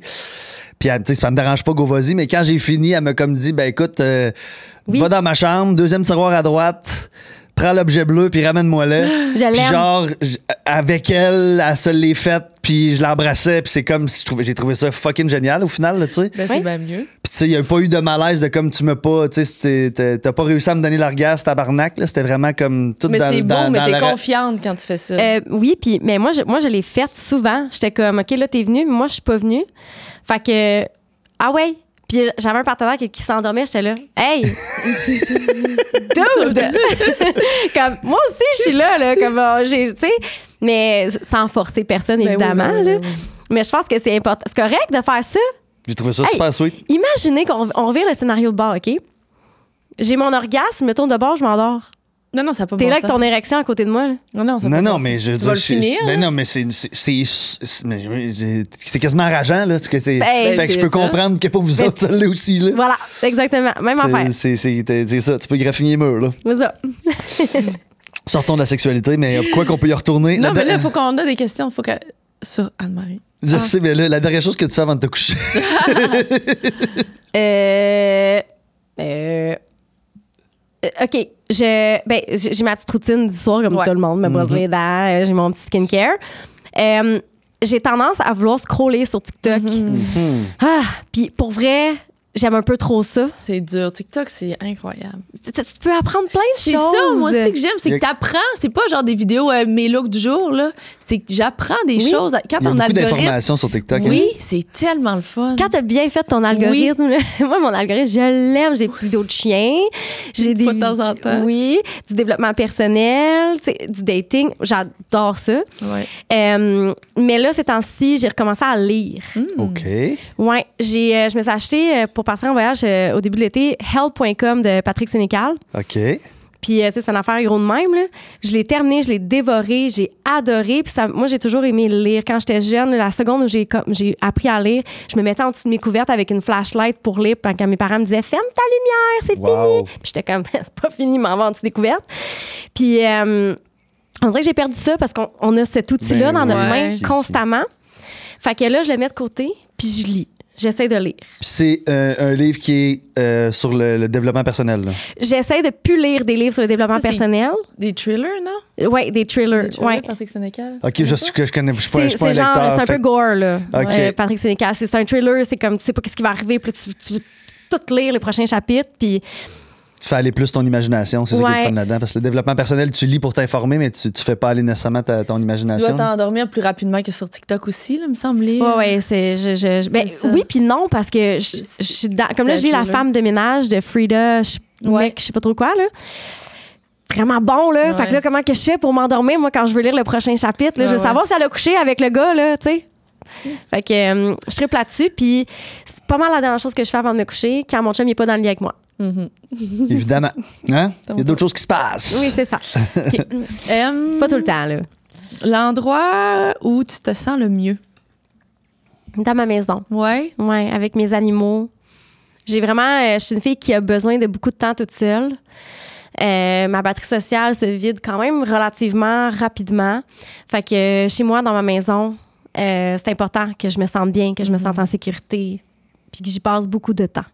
Puis, tu sais, ça me dérange pas, go, vas-y. Mais quand j'ai fini, elle m'a comme dit, ben, écoute, va dans ma chambre, 2e tiroir à droite. Prends l'objet bleu, puis ramène-moi là. Je Puis l'aime. genre, avec elle se l'est faite, puis je l'embrassais, puis c'est comme si j'ai trouvé ça fucking génial au final, là, tu sais. Ben, c'est bien mieux. Puis tu sais, il n'y a pas eu de malaise de comme tu m'as pas, tu sais, t'as pas réussi à me donner l'orgasme, tabarnak, là. C'était vraiment comme tout Mais dans c'est beau, dans- mais dans t'es la- confiante quand tu fais ça. Oui, puis mais moi, je l'ai faite souvent. J'étais comme, OK, là, t'es venu, mais moi, je suis pas venue. Fait que, ah ouais. Puis j'avais un partenaire qui s'endormait, j'étais là. Hey! Dude! Comme, moi aussi, je suis là, comme, tu sais, mais sans forcer personne, Ben oui, évidemment, ben oui, là. ben oui. Mais je pense que c'est important. C'est correct de faire ça. J'ai trouvé ça Hey, super sweet. Imaginez qu'on revire le scénario de bord, OK? J'ai mon orgasme, je me tourne de bord, je m'endors. Non, ça n'a pas T'es bon là avec sens. ton érection à côté de moi, là. Non, ça a pas Non, bon mais sens. je veux Tu vas le finir, ben là? non, mais c'est quasiment rageant, là. Fait que je c'est peux ça. comprendre que pour vous Ben, autres, ça l'est aussi, là. Voilà, exactement. Même affaire. C'est ça, tu peux graffiner mur, là. C'est ça. Sortons de la sexualité, mais quoi qu'on peut y retourner. Non, mais là, il faut qu'on ait des questions. Faut que... Sur Anne-Marie. Je sais, mais là, la dernière chose que tu fais avant de te coucher. OK. J'ai ma petite routine du soir, comme Ouais. tout le monde. Me brosse les dents, j'ai mon petit skincare. J'ai tendance à vouloir scroller sur TikTok. Ah, puis pour vrai, j'aime un peu trop ça. C'est dur. TikTok, c'est incroyable. Tu peux apprendre plein de C'est choses. ça, moi aussi, que j'aime. C'est Il y a- que t'apprends. C'est pas genre des vidéos mes looks du jour, là. C'est que j'apprends des choses. Quand Il y a ton beaucoup algorithme. d'informations sur TikTok. hein. Oui, c'est tellement le fun. Quand t'as bien fait ton algorithme, là, moi, mon algorithme, je l'aime. J'ai des petites vidéos de chiens. J'ai des fois de temps en temps. Oui, du développement personnel, tu sais, du dating. J'adore ça. Ouais. Mais là, ces temps-ci, j'ai recommencé à lire. OK. Ouais, je me suis acheté pour passer en voyage au début de l'été Help.com de Patrick Sénécal. OK. Puis, tu sais, c'est une affaire gros de même, là. Je l'ai terminé, je l'ai dévoré, j'ai adoré. Puis, moi, j'ai toujours aimé lire. Quand j'étais jeune, la seconde où j'ai appris à lire, je me mettais en dessous de mes couvertes avec une flashlight pour lire. Puis, quand mes parents me disaient, ferme ta lumière, c'est Wow. fini. Puis, j'étais comme, c'est pas fini, m'en va en dessous des couvertes. Puis, on dirait que j'ai perdu ça parce qu'on a cet outil-là Ben dans notre ouais. main constamment. Fait que là, je le mets de côté, puis je lis. J'essaie de lire. Puis c'est un livre qui est sur le développement personnel. Là. J'essaie de plus lire des livres sur le développement Ça, c'est- personnel. Des thrillers, non? Ouais, des thrillers. Ouais. Patrick Sénécal. OK, je suis pas un C'est lecteur. genre, c'est un fait peu gore, là. OK. Patrick Sénécal. C'est un thriller, c'est comme, tu sais pas qu'est-ce qui va arriver, puis là, tu veux tout lire, le prochain chapitre, puis Tu fais aller plus ton imagination, c'est ça qui est le Ouais. fun là-dedans. Parce que le développement personnel, tu lis pour t'informer, mais tu fais pas aller nécessairement ton Tu imagination. dois t'endormir plus rapidement que sur TikTok aussi, là, me semble. Ouais, ben, ça. oui, puis non, parce que je suis dans. Comme là, C'est j'ai la true, là. femme de ménage de Frida, Ouais. je sais pas trop quoi, là. Vraiment bon, là. Ouais. Fait que là, comment que je fais pour m'endormir, moi, quand je veux lire le prochain chapitre? Là, je veux Ouais. savoir si elle a couché avec le gars, là, tu sais. Fait que je tripe là-dessus, puis c'est pas mal la dernière chose que je fais avant de me coucher quand mon chum n'est pas dans le lit avec moi. Évidemment. Hein? Il y a d'autres choses qui se passent. Oui, c'est ça. Pas tout le temps, là. L'endroit où tu te sens le mieux. Dans ma maison. Ouais. Ouais, avec mes animaux. J'ai vraiment. Je suis une fille qui a besoin de beaucoup de temps toute seule. Ma batterie sociale se vide quand même relativement rapidement. Fait que chez moi, dans ma maison, c'est important que je me sente bien, que je me sente en sécurité, puis que j'y passe beaucoup de temps.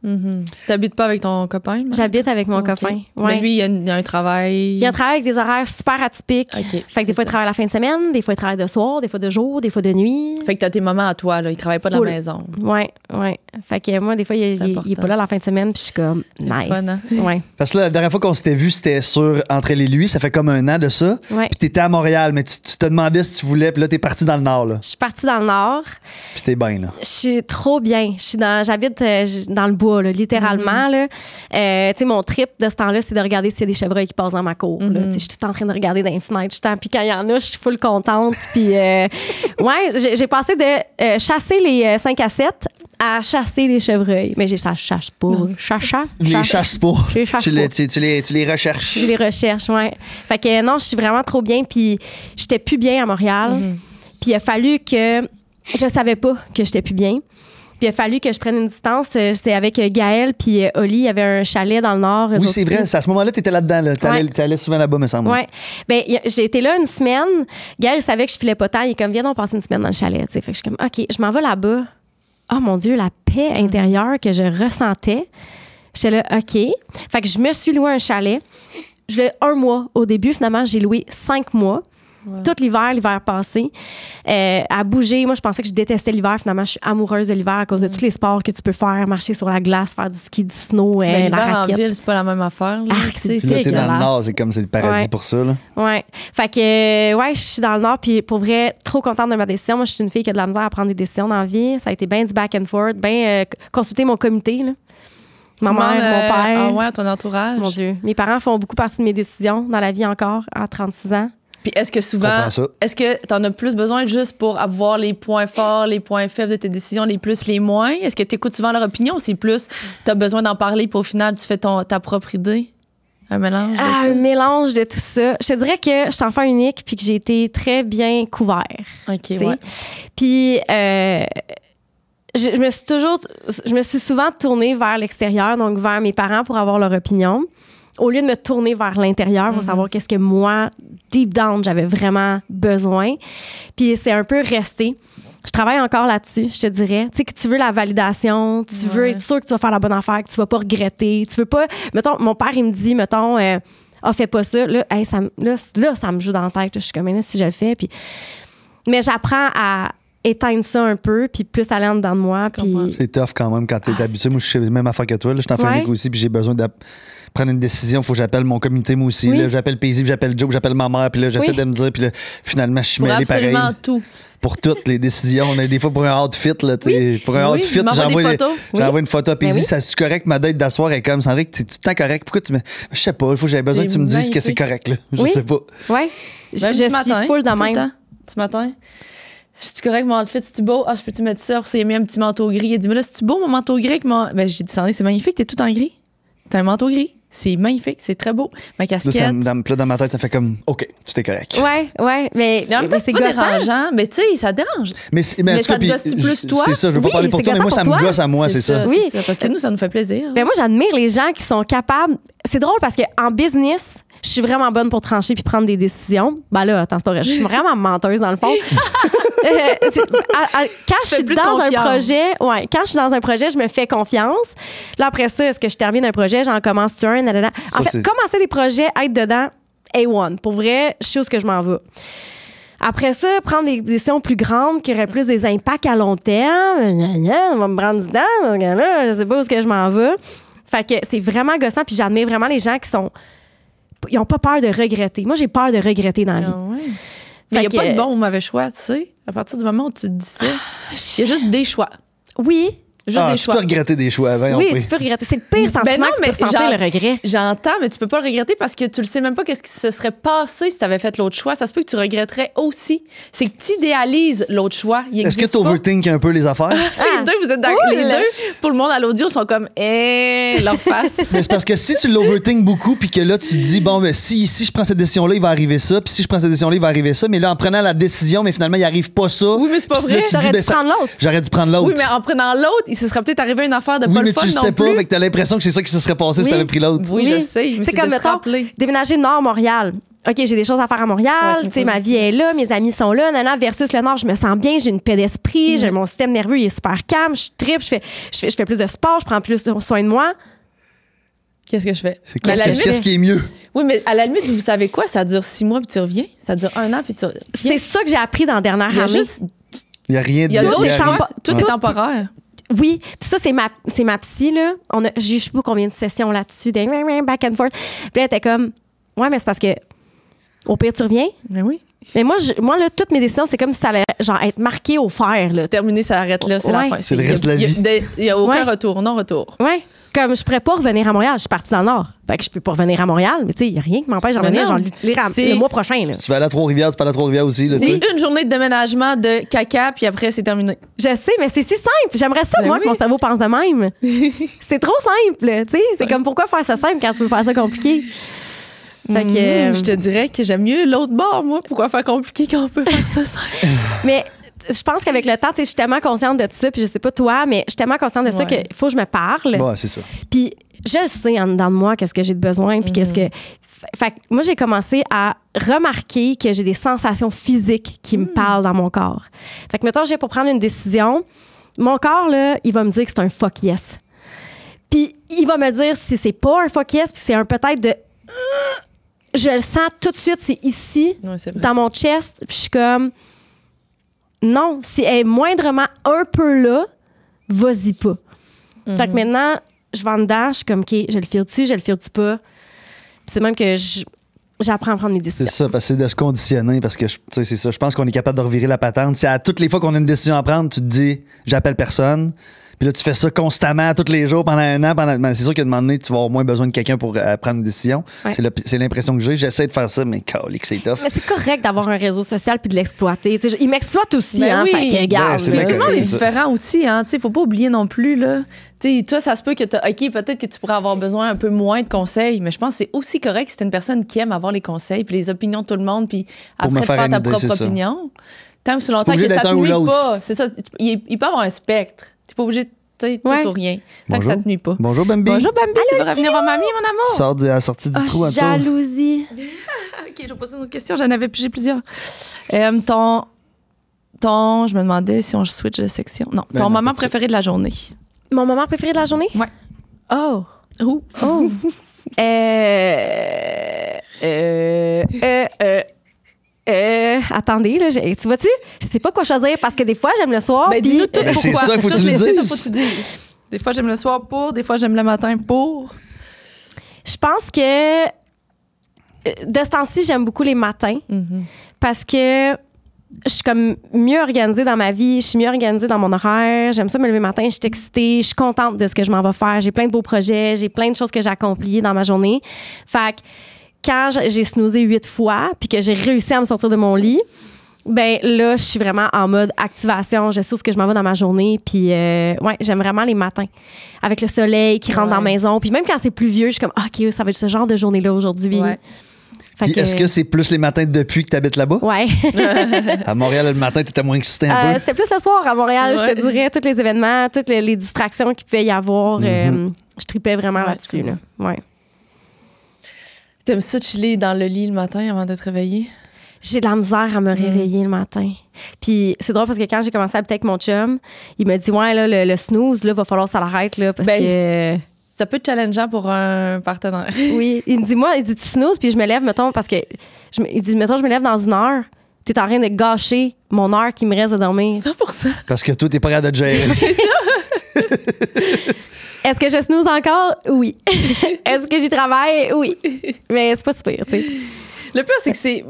T'habites pas avec ton copain? là? J'habite avec mon Ok. copain. Mais Ouais. lui, il a un travail. Il y a un travail avec des horaires super atypiques. Ok, Fait que c'est des fois, il ça. travaille la fin de semaine, des fois, il travaille de soir, des fois de jour, des fois de nuit. Fait que t'as tes moments à toi, là. Il travaille pas de la Full. maison. Ouais. Fait que moi, des fois, il C'est est important. pas là la fin de semaine, puis je suis comme, nice. fun, hein? Ouais. Parce que là, la dernière fois qu'on s'était vu, c'était sur Entre elle et lui. Ça fait comme 1 an de ça. Ouais. Puis t'étais à Montréal, mais tu te demandais si tu voulais. Puis là, t'es parti dans le Nord, là. Je suis partie dans le Nord. Puis t'es bien, là. Je suis trop bien. J'habite dans le bois, là, littéralement. Là. Tu sais, mon trip de ce temps-là, c'est de regarder s'il y a des chevreuils qui passent dans ma cour. là. Tu sais, je suis tout en train de regarder dans les fenêtres. Puis quand il y en a, je suis full contente. Puis, ouais, j'ai passé de chasser les 5 à 7 à chasser les chevreuils. Mais ça chasse pas. Chacha? Les chasses pas. Je les chasse Tu pas. les recherches. Je les recherche, ouais. Fait que non, je suis vraiment trop bien. Puis j'étais plus bien à Montréal. Puis il a fallu que... Je savais pas que j'étais plus bien. Puis il a fallu que je prenne une distance. C'est avec Gaël puis Oli. Il y avait un chalet dans le Nord. eux Oui, autres c'est aussi. vrai. C'est à ce moment-là, t'étais là-dedans. Là. T'allais souvent là-bas, me semble. Ouais. Ben, j'ai été là une semaine. Gaël savait que je filais pas tant. Il est comme, viens donc passer une semaine dans le chalet. Tu sais. Fait que je suis comme, OK, je m'en vais là-bas. Oh mon Dieu, la paix intérieure que je ressentais. J'étais là, OK. Fait que je me suis loué un chalet. Je l'ai 1 mois au début. Finalement, j'ai loué 5 mois. Tout l'hiver passé. À bouger. Moi, je pensais que je détestais l'hiver. Finalement, je suis amoureuse de l'hiver à cause de tous les sports que tu peux faire. Marcher sur la glace, faire du ski, du snow, Ben, la l'hiver en raquette. ville, c'est pas la même affaire. Là. Arc, c'est Puis là, t'es dans le dégueulasse. Nord. C'est comme c'est le paradis Ouais. pour ça, là. Ouais. Fait que, ouais, je suis dans le Nord, puis pour vrai, trop contente de ma décision. Moi, je suis une fille qui a de la misère à prendre des décisions dans la vie. Ça a été bien du back and forth, bien consulter mon comité, là. Ma Tu mère, demandes, mon père. Ah ouais, à ton entourage. Mon Dieu. Mes parents font beaucoup partie de mes décisions dans la vie encore, à 36 ans. Puis est-ce que souvent, Comprends ça. est-ce que t'en as plus besoin juste pour avoir les points forts, les points faibles de tes décisions, les plus, les moins? Est-ce que tu écoutes souvent leur opinion ou c'est plus, t'as besoin d'en parler puis au final, tu fais ta propre idée? Un mélange de Un tout? mélange de tout ça. Je te dirais que je suis enfant unique, puis que j'ai été très bien couvert. OK, Tu sais. ouais. Puis, je me suis souvent tournée vers l'extérieur, donc vers mes parents pour avoir leur opinion, au lieu de me tourner vers l'intérieur pour savoir qu'est-ce que moi, deep down, j'avais vraiment besoin. Puis c'est un peu resté. Je travaille encore là-dessus, je te dirais. Tu sais, que tu veux la validation, tu veux être sûr que tu vas faire la bonne affaire, que tu vas pas regretter. Tu veux pas... Mettons, mon père, il me dit, mettons... fais pas ça. Là, hey, ça me joue dans la tête. Je suis comme, si je le fais. Puis... Mais j'apprends à éteindre ça un peu, puis plus aller en dedans de moi. Puis... C'est tough quand même quand t'es habitué. Moi, je suis la même affaire que toi. Là. Je suis en famille Ouais. aussi, puis j'ai besoin de prendre une décision. Il faut que j'appelle mon comité, moi aussi. Oui. Là, j'appelle Paisy, puis j'appelle Joe, puis j'appelle ma mère, puis là, j'essaie Oui. de me dire, puis là, finalement, je suis Pour mêlé pareil. absolument tout. Pour toutes les décisions. On a des fois pour un outfit, là, tu sais. Pour un Oui, outfit, il m'envoie des photos. j'envoie une photo à Paisy. oui. Ça, c'est correct, ma date d'asseoir est comme, Sandrine, tu es tout le temps correct. Pourquoi tu me. Je sais pas, il faut que j'aie besoin que tu me dises que c'est magnifique. correct, là. Je Oui. sais pas. Ouais. Je Même suis ce matin, full de tout le même. temps. Ce matin. C'est correct, mon outfit, c'est-tu beau? Ah, je peux-tu mettre ça? C'est mis un petit manteau gris. Il a dit, mais là, c'est-tu beau, mon manteau gris? Avec mon... Ben, j'ai dit, Sandrine, c'est magnifique, t'es tout en gris. T'as un manteau gris. C'est magnifique, c'est très beau. Ma Là, casquette. dans ma tête, ça fait comme, OK, tu es correct. Ouais. Mais Mais en même temps, c'est pas gossant. dérangeant. Mais tu sais, ça dérange. Mais Mais en tout ça cas, te puis, gosse-tu plus, toi? C'est ça, je veux Oui, pas parler pour c'est toi, mais moi, gossant ça pour me toi. gosse à moi, c'est ça. Oui. c'est ça. Parce que nous, ça nous fait plaisir. Ben moi, j'admire les gens qui sont capables. C'est drôle parce qu'en business, je suis vraiment bonne pour trancher puis prendre des décisions. Ben là, attends, c'est pas vrai. Je suis vraiment menteuse dans le fond. Quand je suis plus dans un confiance. projet, quand je suis dans un projet, je me fais confiance. Là, après ça, est-ce que je termine un projet, j'en commence un, nanana. En fait, c'est- commencer des projets, être dedans, A1. Pour vrai, je sais où ce que je m'en vais. Après ça, prendre des décisions plus grandes qui auraient plus des impacts à long terme. On va me prendre du temps, parce que là, je sais pas où est-ce que je m'en vais. Fait que c'est vraiment gossant, puis j'admire vraiment les gens qui sont... Ils ont pas peur de regretter. Moi, j'ai peur de regretter dans la vie. Ah ouais. Mais il n'y a pas de bon ou mauvais choix, tu sais. À partir du moment où tu te dis ça, il y a juste des choix. Oui. Juste des tu choix. peux regretter des choix avant. Oui, tu peux regretter. C'est le pire sentiment Ben non, que tu peux mais sentir, genre- le regret. J'entends, mais tu peux pas le regretter parce que tu le sais même pas qu'est-ce qui se serait passé si tu avais fait l'autre choix. Ça se peut que tu regretterais aussi. C'est que tu idéalises l'autre choix. Il Est-ce que existe tu pas. overthink un peu les affaires? Les deux, vous êtes d'accord. Les deux, pour le monde à l'audio, sont comme, leur face. Mais c'est parce que si tu l'overthink beaucoup, puis que là, tu te dis, bon, ben, si je prends cette décision-là, il va arriver ça, puis si je prends cette décision-là, il va arriver ça, mais là, en prenant la décision, mais finalement, il arrive pas ça. Oui, mais c'est pas Puis là, vrai. tu dis, T'aurais dû ça- prendre l'autre. J'aurais dû prendre l'autre. Oui, mais en prenant l'autre, il se serait peut-être arrivé une affaire de Oui, pas mais le fun tu le non sais pas, plus. fait que t'as l'impression que c'est ça qui se serait passé si Oui. t'avais pris l'autre. Oui, je sais, mais C'est c'est comme, de se mettons, rappeler. déménager Nord-Montréal. OK, j'ai des choses à faire à Montréal. Ouais, c'est tu sais, ma positif. vie est là, mes amis sont là. Nana, versus le Nord, je me sens bien, j'ai une paix d'esprit, j'ai mon système nerveux, il est super calme, je tripe, je fais plus de sport, je prends plus soin de moi. Qu'est-ce que je fais? C'est Mais à la limite- Qu'est-ce qui est mieux? Oui, mais à la limite, vous savez quoi? Ça dure 6 mois puis tu reviens. Ça dure 1 an puis tu reviens. C'est ça que j'ai appris dans la dernière Il y a année. juste. Il y a rien de. Il y a d'autres est choix. tempo- Tout est temporaire. Oui, puis ça, c'est ma psy, là. J'ai je sais pas combien de sessions là-dessus, des back and forth. Puis elle était comme, ouais, mais c'est parce que, au pire, tu reviens. Mais oui. Mais moi, là, toutes mes décisions, c'est comme si ça allait genre, être marqué au fer, là. C'est terminé, ça arrête là, c'est Ouais. la fin. C'est le reste de la vie. Il n'y a aucun Ouais. retour, non-retour. Ouais. Comme je pourrais pas revenir à Montréal, je suis partie dans le Nord. Fait que je peux pas revenir à Montréal, mais tu sais, il y a rien qui m'empêche de Mais revenir, non. genre, C'est- le mois prochain, là. Si tu vas aller à Trois-Rivières, tu peux aller à Trois-Rivières aussi. Là, tu sais. C'est une journée de déménagement de caca, puis après, c'est terminé. Je sais, mais c'est si simple. J'aimerais ça, Ben moi, oui. que mon cerveau pense de même. C'est trop simple, tu sais. C'est comme pourquoi faire ça simple quand tu veux faire ça compliqué. Fait que, Je te dirais que j'aime mieux l'autre bord, moi. Pourquoi faire compliqué quand on peut faire ça simple? mais je pense qu'avec le temps, tu sais, je suis tellement consciente de ça, puis je sais pas toi, mais je suis tellement consciente de ça Ouais. qu'il faut que je me parle. Ouais, c'est ça. Puis je sais en dedans de moi qu'est-ce que j'ai de besoin, puis qu'est-ce que. Fait que moi, j'ai commencé à remarquer que j'ai des sensations physiques qui me parlent dans mon corps. Fait que, mettons, j'ai pour prendre une décision, mon corps, là, il va me dire que c'est un fuck yes. Puis il va me dire si c'est pas un fuck yes, puis c'est un peut-être de. Je le sens tout de suite, c'est ici, Ouais, c'est vrai. dans mon chest, puis je suis comme. Non, si elle est moindrement un peu là, vas-y pas. Fait que maintenant, je vais en dedans, je suis comme, OK, je le file-tu, je le file-tu pas. Puis c'est même que j'apprends à prendre mes décisions. C'est ça, parce que c'est de se conditionner, parce que tu sais, c'est ça. Je pense qu'on est capable de revirer la patente. C'est à toutes les fois qu'on a une décision à prendre, tu te dis, j'appelle personne. Puis là, tu fais ça constamment, tous les jours, pendant un an. Ben, c'est sûr qu'à un moment donné, tu vas avoir moins besoin de quelqu'un pour prendre une décision. Ouais. C'est l'impression que j'ai. J'essaie de faire ça, mais calique, c'est tough. Mais c'est correct d'avoir un réseau social puis de l'exploiter. Tu sais, il m'exploite aussi, Ben hein. oui. Fait que, regarde, Ben, c'est là, vrai Tout le monde est c'est ça. différent aussi, hein. Tu sais, faut pas oublier non plus, là. Tu sais, toi, ça se peut que OK, peut-être que tu pourrais avoir besoin un peu moins de conseils, mais je pense que c'est aussi correct si t'es une personne qui aime avoir les conseils puis les opinions de tout le monde, puis après me de faire faire une ta idée, propre c'est ça. opinion. Tant aussi longtemps obligé que ça d'être te un ou nuit l'autre. pas. C'est ça. Il peut avoir un spectre. T'es pas obligé de, tu sais, tout Ouais. ou rien. Tant Bonjour. que ça te nuit pas. Bonjour, Bambi. Bonjour, Bambi. Tu veux revenir voir mamie, mon Tu amour? sors de la sortie du Ah, trou en dessous. jalousie. OK, je vais poser une autre question. J'ai plusieurs. Je me demandais si on switch de section. Non, Ben ton non, moment pas de ça. préféré de la journée. Mon moment préféré de la journée? Ouais. Oh. Ouh. Oh. Attendez, là, tu vois-tu? Je sais pas quoi choisir parce que des fois, j'aime le soir. Ben, puis- dis-nous tout Ben, c'est pourquoi. ça, faut que Toutes tu le les- c'est ça, dises. faut que tu dises. Des fois, j'aime le soir pour, des fois, j'aime le matin pour. Je pense que de ce temps-ci, j'aime beaucoup les matins parce que je suis comme mieux organisée dans ma vie, je suis mieux organisée dans mon horaire, j'aime ça me lever le matin, je suis excitée, je suis contente de ce que je m'en vais faire, j'ai plein de beaux projets, j'ai plein de choses que j'ai accomplies dans ma journée. Fait que quand j'ai snoozé 8 fois puis que j'ai réussi à me sortir de mon lit, ben là, je suis vraiment en mode activation. Je sais où ce que je m'en vais dans ma journée. Puis, ouais, j'aime vraiment les matins. Avec le soleil qui rentre dans la maison. Puis même quand c'est pluvieux, je suis comme, OK, ça va être ce genre de journée-là aujourd'hui. Ouais. Fait Puis est-ce que c'est plus les matins depuis que tu habites là-bas? Ouais. À Montréal, le matin, tu étais moins excité un peu? C'était plus le soir à Montréal, je Ouais. te dirais. Tous les événements, toutes les distractions qu'il pouvait y avoir. Je tripais vraiment là-dessus. Là. Ouais. T'aimes ça chiller dans le lit le matin avant de te réveiller? J'ai de la misère à me réveiller le matin. Puis c'est drôle parce que quand j'ai commencé à habiter avec mon chum, il m'a dit, ouais, là, le snooze, là, va falloir que ça l'arrête, là, parce Ben, que... Ça peut être challengeant pour un partenaire. Oui, il me dit, moi, il dit, tu snoozes, puis je me lève, mettons, parce que, il dit, mettons, je me lève dans 1 heure, t'es en train de gâcher mon heure qui me reste de dormir. 100%. Parce que toi, t'es pas capable de te gérer. Est-ce que je snooze encore? Oui. Est-ce que j'y travaille? Oui. Mais c'est pas super, tu sais. Le pire, c'est que c'est.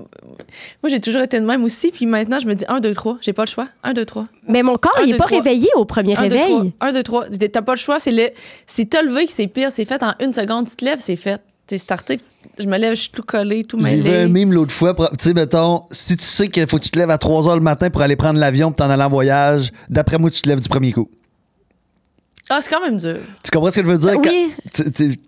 Moi, j'ai toujours été de même aussi, puis maintenant, je me dis 1, 2, 3. J'ai pas le choix. 1, 2, 3. Mais mon corps, 1, il est 2, pas 3. réveillé au premier 1, 2, réveil. 3. 1, 2, 3. T'as pas le choix. C'est t'as levé que c'est pire. C'est fait en 1 seconde. Tu te lèves, c'est fait. T'es starté. Je me lève, je suis tout collé, tout J'ai vu mêlé. un mime l'autre fois. Tu sais, mettons, si tu sais qu'il faut que tu te lèves à 3 h le matin pour aller prendre l'avion pour t'en aller en voyage, d'après moi, tu te lèves du premier coup. Ah, c'est quand même dur. Tu comprends ce que je veux dire? Oui.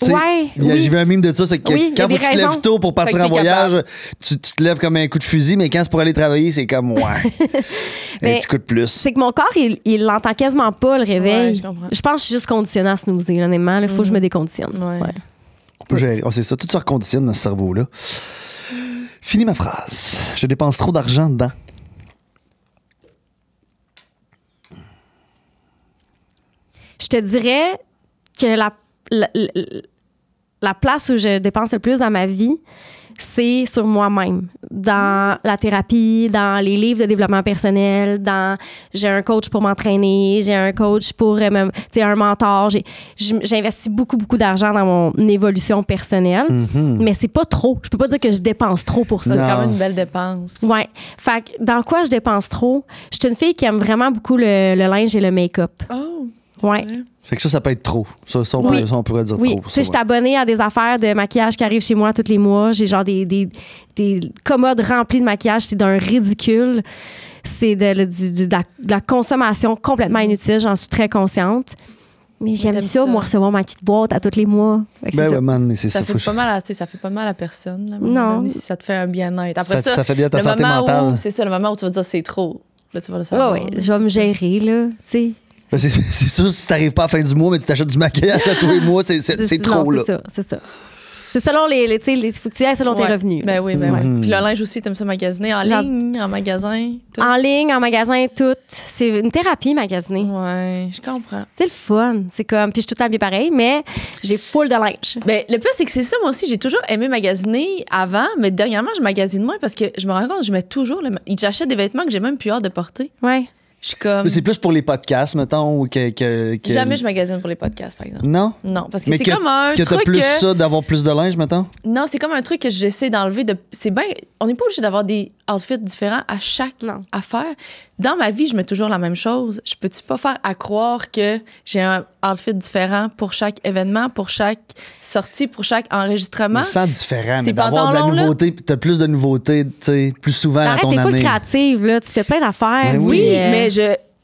Ouais, oui. J'ai vu un mime de ça, c'est que Oui, il y a quand faut des que tu te lèves raisons. tôt pour partir Fait que en t'es voyage, capable. tu te lèves comme un coup de fusil, mais quand c'est pour aller travailler, c'est comme, ouais. Un Mais petit coup de plus. C'est que mon corps, il l'entend quasiment pas, le réveil. Ouais, je comprends. Je pense que je suis juste conditionnée à snoozer, honnêtement. Il faut que je me déconditionne. Ouais. Ouais. On peut gérer. Oh, c'est ça, tout se reconditionne dans ce cerveau-là. Finis ma phrase. Je dépense trop d'argent dedans. Je te dirais que la place où je dépense le plus dans ma vie, c'est sur moi-même. Dans la thérapie, dans les livres de développement personnel, j'ai un coach pour m'entraîner, j'ai un coach pour un mentor. J'investis beaucoup, beaucoup d'argent dans mon évolution personnelle, mais c'est pas trop. Je peux pas dire que je dépense trop pour ça. Ça, c'est quand Non. même une belle dépense. Ouais. Fait que dans quoi je dépense trop? Je suis une fille qui aime vraiment beaucoup le linge et le make-up. Oh. Ouais. Fait que ça peut être trop. Ça, Oui. on pourrait dire Oui, trop. tu sais, je suis abonnée à des affaires de maquillage qui arrivent chez moi tous les mois. J'ai genre des commodes remplies de maquillage. C'est d'un ridicule. C'est de la consommation complètement inutile. J'en suis très consciente. Mais j'aime t'aimes ça, ça. moi, recevoir ma petite boîte à tous les mois. Fait que c'est Ben ça. ouais, man, c'est Ça ça. fait pas mal à, tu sais, ça fait pas mal à personne. Là, à un moment Non. donné, si ça te fait un bien-être. Après Ça- ça, ça fait bien ta le santé moment mentale. où- C'est ça, le moment où tu vas dire c'est trop. Là, tu vas le Ouais, savoir. ouais, là, je vais me c'est ça. gérer, là. Tu sais. Ben, c'est sûr, si t'arrives pas à la fin du mois, mais tu t'achètes du maquillage à tous les mois, c'est Non, trop, là. C'est ça. C'est selon les tu sais, faut que tu ailles selon tes Ouais. revenus. Ben oui, ben oui. Puis le linge aussi, t'aimes ça magasiner en J'ad- ligne, en magasin. Tout. En ligne, en magasin, tout. C'est une thérapie magasiner. Ouais, je comprends. C'est le fun. C'est comme. Puis je suis tout le temps bien pareil, mais j'ai full de linge. Ben, le plus, c'est que c'est ça, moi aussi. J'ai toujours aimé magasiner avant, mais dernièrement, je magasine moins parce que je me rends compte que je mets toujours. J'achète des vêtements que j'ai même plus hâte de porter. Ouais. Je suis comme. Mais c'est plus pour les podcasts, mettons, ou que- Jamais je magasine pour les podcasts, par exemple. Non? Non, parce que Mais c'est que, comme un que t'as truc plus que... ça d'avoir plus de linge, mettons? Non, c'est comme un truc que j'essaie d'enlever. C'est bien... On n'est pas obligé d'avoir des outfits différents à chaque Non. affaire. Dans ma vie, je mets toujours la même chose. Je peux-tu pas faire à croire que j'ai un outfit différent pour chaque événement, pour chaque sortie, pour chaque enregistrement? Mais sans différent, Ces mais d'avoir de la pantalons-là? nouveauté, puis t'as plus de nouveautés, tu sais, plus souvent dans Arrête, ton t'es full année. créative, là. Tu fais plein d'affaires. Ben Oui, puis, mais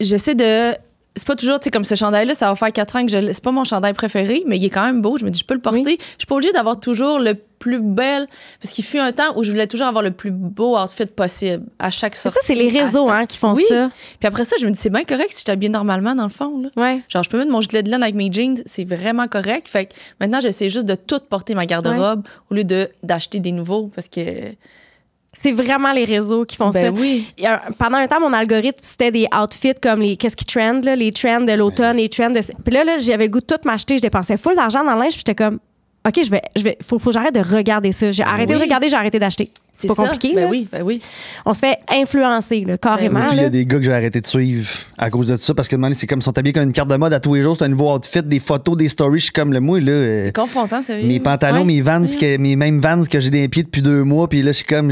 j'essaie de... C'est pas toujours, tu sais, comme ce chandail-là, ça va faire 4 ans que c'est pas mon chandail préféré, mais il est quand même beau. Je me dis, je peux le porter. Oui. Je suis pas obligée d'avoir toujours le plus belle, parce qu'il fut un temps où je voulais toujours avoir le plus beau outfit possible à chaque Mais sortie. ça, c'est les réseaux à hein, qui font Oui. ça. Puis après ça, je me dis, c'est bien correct si je t'habille normalement, dans le fond. Là. Ouais. Genre, je peux mettre mon gilet de laine avec mes jeans, c'est vraiment correct. Fait que maintenant, j'essaie juste de tout porter ma garde-robe au lieu d'acheter des nouveaux, parce que... C'est vraiment les réseaux qui font ça. Ben oui. Pendant un temps, mon algorithme, c'était des outfits comme qu'est-ce qui trend, là, les trends de l'automne, les trends de. Puis là, j'avais le goût de tout m'acheter. Je dépensais full d'argent dans le linge, puis j'étais comme, OK, faut que j'arrête de regarder ça. J'ai arrêté de oui. regarder, j'ai arrêté d'acheter. C'est pas ça. compliqué, Ben là. oui, ben oui. On se fait influencer, là, carrément. Moi, il y là. a des gars que j'ai arrêté de suivre à cause de ça parce que demain, c'est comme ils sont habillés comme une carte de mode à tous les jours. C'est un nouveau outfit, des photos, des stories. Je suis comme le moi, là. C'est confrontant, sérieux. Mes pantalons, Ouais. mes mêmes Vans que j'ai dans les pieds depuis 2 mois, puis là, je suis comme,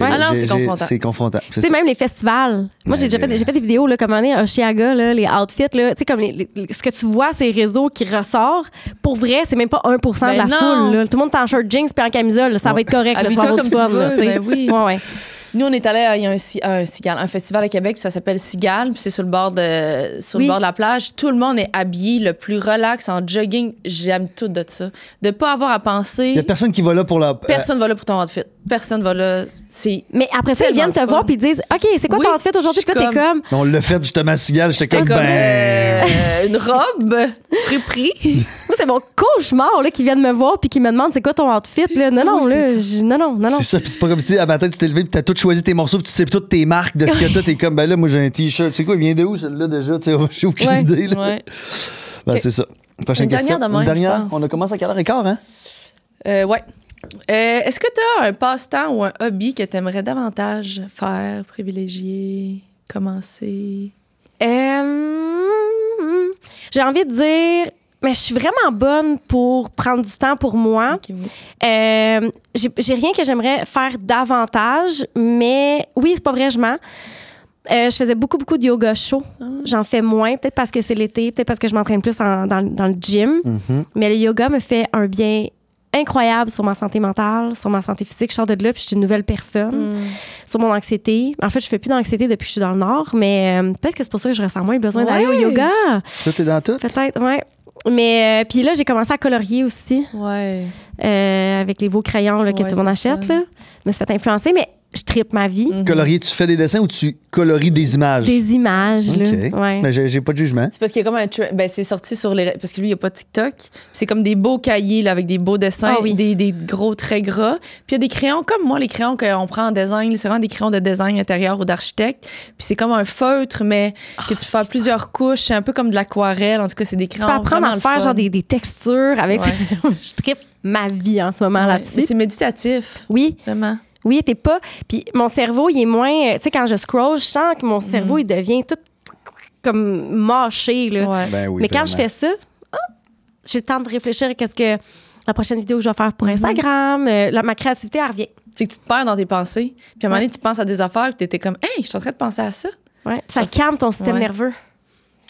Ah non, c'est confrontant. C'est confrontant. Tu sais, même les festivals. Moi, j'ai Ouais, déjà fait des vidéos, là, comme on est à Oshiaga, là, les outfits, là. Tu sais, comme ce que tu vois, ces réseaux qui ressort. Pour vrai, c'est même pas 1% de la Ben non. foule, là. Tout le monde est en shirt jeans puis en camisole, là. Ça va être correct, là. Tu vas Habille-toi avoir du comme fun, tu veux, là, tu sais. ben oui. Ouais, ouais. Nous, on est allé, il y a un festival à Québec, puis ça s'appelle Cigale, puis c'est sur le bord Oui. de la plage. Tout le monde est habillé le plus relax, en jogging. J'aime tout de ça. De pas avoir à penser. Il y a personne qui va là pour la. Personne va là pour ton outfit. Personne va là. C'est. Mais après ça, ils viennent te Tellement voir fun. puis ils disent OK, c'est quoi Oui, ton outfit aujourd'hui? je Puis là, suis t'es comme. On l'a fait justement à Cigale. J'étais comme, Comme ben. une robe, friperie. Moi, c'est mon cauchemar là, qui viennent me voir puis qui me demandent c'est quoi ton outfit. Là. Non, non, Oui, là. Non. C'est ça, puis c'est pas comme si à matin tu t'es levé puis t'as tout choisi tes morceaux puis tu sais toutes tes marques de ce que t'as. T'es comme, ben là, moi j'ai un t-shirt. Tu sais quoi, il vient de où celui-là déjà? Tu sais, j'ai aucune Ouais. idée. Là. Ouais. Ben, Ok. c'est ça. Prochaine Une question. dernière de même, Une dernière. je pense. On a commencé à quelle heure et quart, hein? Ouais. Est-ce que tu as un passe-temps ou un hobby que tu aimerais davantage faire, privilégier, commencer? J'ai envie de dire, mais je suis vraiment bonne pour prendre du temps pour moi. Ok, oui. J'ai rien que j'aimerais faire davantage, mais oui, c'est pas vrai, je mens. Je faisais beaucoup de yoga chaud. J'en fais moins, peut-être parce que c'est l'été, peut-être parce que je m'entraîne plus dans le gym. Mais le yoga me fait un bien incroyable sur ma santé mentale, sur ma santé physique. Je sors de là, puis je suis une nouvelle personne. Sur mon anxiété. En fait, je fais plus d'anxiété depuis que je suis dans le Nord, mais peut-être que c'est pour ça que je ressens moins besoin d'aller au yoga. Tout est dans tout. Peut-être, ouais. Mais puis là, j'ai commencé à colorier aussi. Ouais. Avec les beaux crayons là, que Ouais, tout le monde c'est achète. fun. Là. Je me suis fait influencer, mais je trippe ma vie. Colorier, tu fais des dessins ou tu colories des images? Des images, OK. là. Ouais. Mais j'ai pas de jugement. C'est parce qu'il y a comme un ben c'est sorti sur les parce que lui il y a pas TikTok. C'est comme des beaux cahiers là, avec des beaux dessins, Ah oui. des gros traits gras. Puis il y a des crayons comme moi les crayons qu'on prend en design, c'est vraiment des crayons de design intérieur ou d'architecte. Puis c'est comme un feutre mais que tu peux faire plusieurs couches, c'est un peu comme de l'aquarelle. En tout cas, c'est des Tu crayons peux apprendre vraiment à le faire fun. genre des textures avec Ouais. ça. Je trippe ma vie en ce moment Ouais. là-dessus. Mais c'est méditatif, Oui, vraiment. oui, t'es pas. Puis mon cerveau, il est moins. Tu sais, quand je scroll, je sens que mon cerveau, il devient tout comme mâché, là. Ouais. Ben oui, Mais quand je vraiment. fais ça, j'ai le temps de réfléchir à qu'est-ce que la prochaine vidéo que je vais faire pour Instagram. Ma créativité, elle revient. C'est que tu te perds dans tes pensées. Puis à un moment donné, tu penses à des affaires, puis t'étais comme hey, je suis en train de penser à ça. Ouais. Ça Ah, calme ton système ouais. nerveux.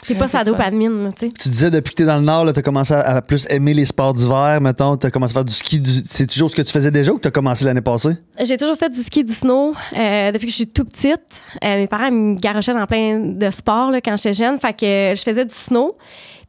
T'es Ouais, pas c'est sa fun. dopamine, là, tu sais. Tu disais depuis que t'es dans le Nord, t'as commencé à plus aimer les sports d'hiver, mettons, t'as commencé à faire du ski. C'est toujours ce que tu faisais déjà ou que t'as commencé l'année passée? J'ai toujours fait du ski, du snow depuis que je suis tout petite. Mes parents me garochaient dans plein de sports là, quand j'étais jeune. Fait que je faisais du snow.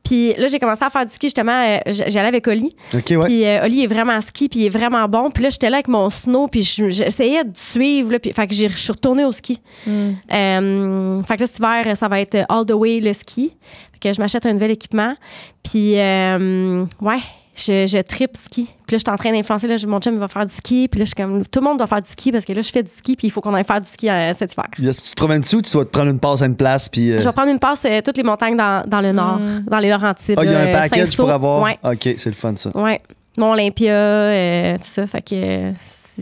Puis là, j'ai commencé à faire du ski, justement. J'allais avec Oli. OK, ouais. Puis Oli est vraiment ski, puis il est vraiment bon. Puis là, j'étais là avec mon snow, puis j'essayais de suivre. Là, puis, fait que je suis retournée au ski. Fait que là, cet hiver, ça va être all the way le ski. Fait que je m'achète un nouvel équipement. Puis, ouais, je tripe ski. Puis là, je suis en train d'influencer. Là, mon chum il va faire du ski. Puis là, je suis comme, tout le monde doit faire du ski parce que là, je fais du ski, puis il faut qu'on aille faire du ski cet hiver. Est-ce que tu te promènes dessus ou tu dois te prendre une passe à une place? Puis, Je vais prendre une passe toutes les montagnes dans le nord, dans les Laurentides. il y a un là, package Saint-Saul. pour avoir? Ouais. OK, c'est le fun, ça. Ouais. Mont-Olympia, tout ça. Fait que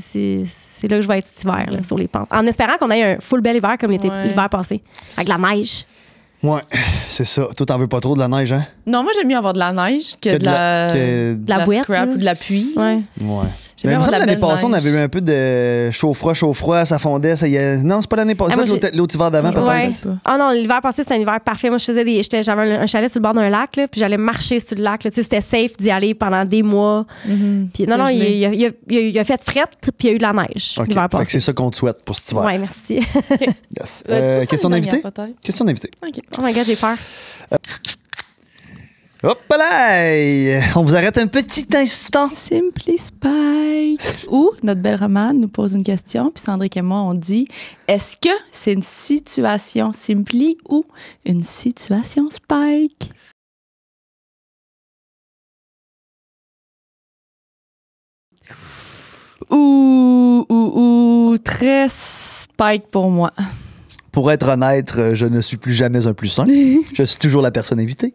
c'est là que je vais être cet hiver, là, sur les pentes. En espérant qu'on ait un full bel hiver comme l'hiver passé. Avec la neige. Ouais, c'est ça. Toi, t'en veux pas trop de la neige, hein? Non, moi j'aime mieux avoir de la neige que de que- la bouette, scrap là. ou de la pluie. Ouais. Ouais. J'aime Mais il bien me avoir semble de la l'année belle passée, on neige. avait eu un peu de chaud-froid, ça fondait. Non, c'est pas l'année passée. Ah, moi, Peut-être l'autre hiver d'avant, peut-être. Ouais. pas. Ah non, l'hiver passé, c'était un hiver parfait. Moi, j'avais un chalet sur le bord d'un lac, là, puis j'allais marcher sur le lac. Là. Tu sais, c'était safe d'y aller pendant des mois. Puis non, il a fait frette, puis il y a eu de la neige OK. l'hiver Fait que passé. c'est ça qu'on te souhaite pour cet hiver. Ouais, merci. Yes. Tu peux prendre Question une d'invité? dernière, peut-être? Question d'invité. OK. Oh my God, j'ai peur. Hop là! On vous arrête un petit instant. Simply Spike. Ou notre belle Romane nous pose une question, puis Sandrick et moi, on dit est-ce que c'est une situation Simply ou une situation Spike? Très Spike pour moi. Pour être honnête, je ne suis plus jamais un plus un. Je suis toujours la personne invitée.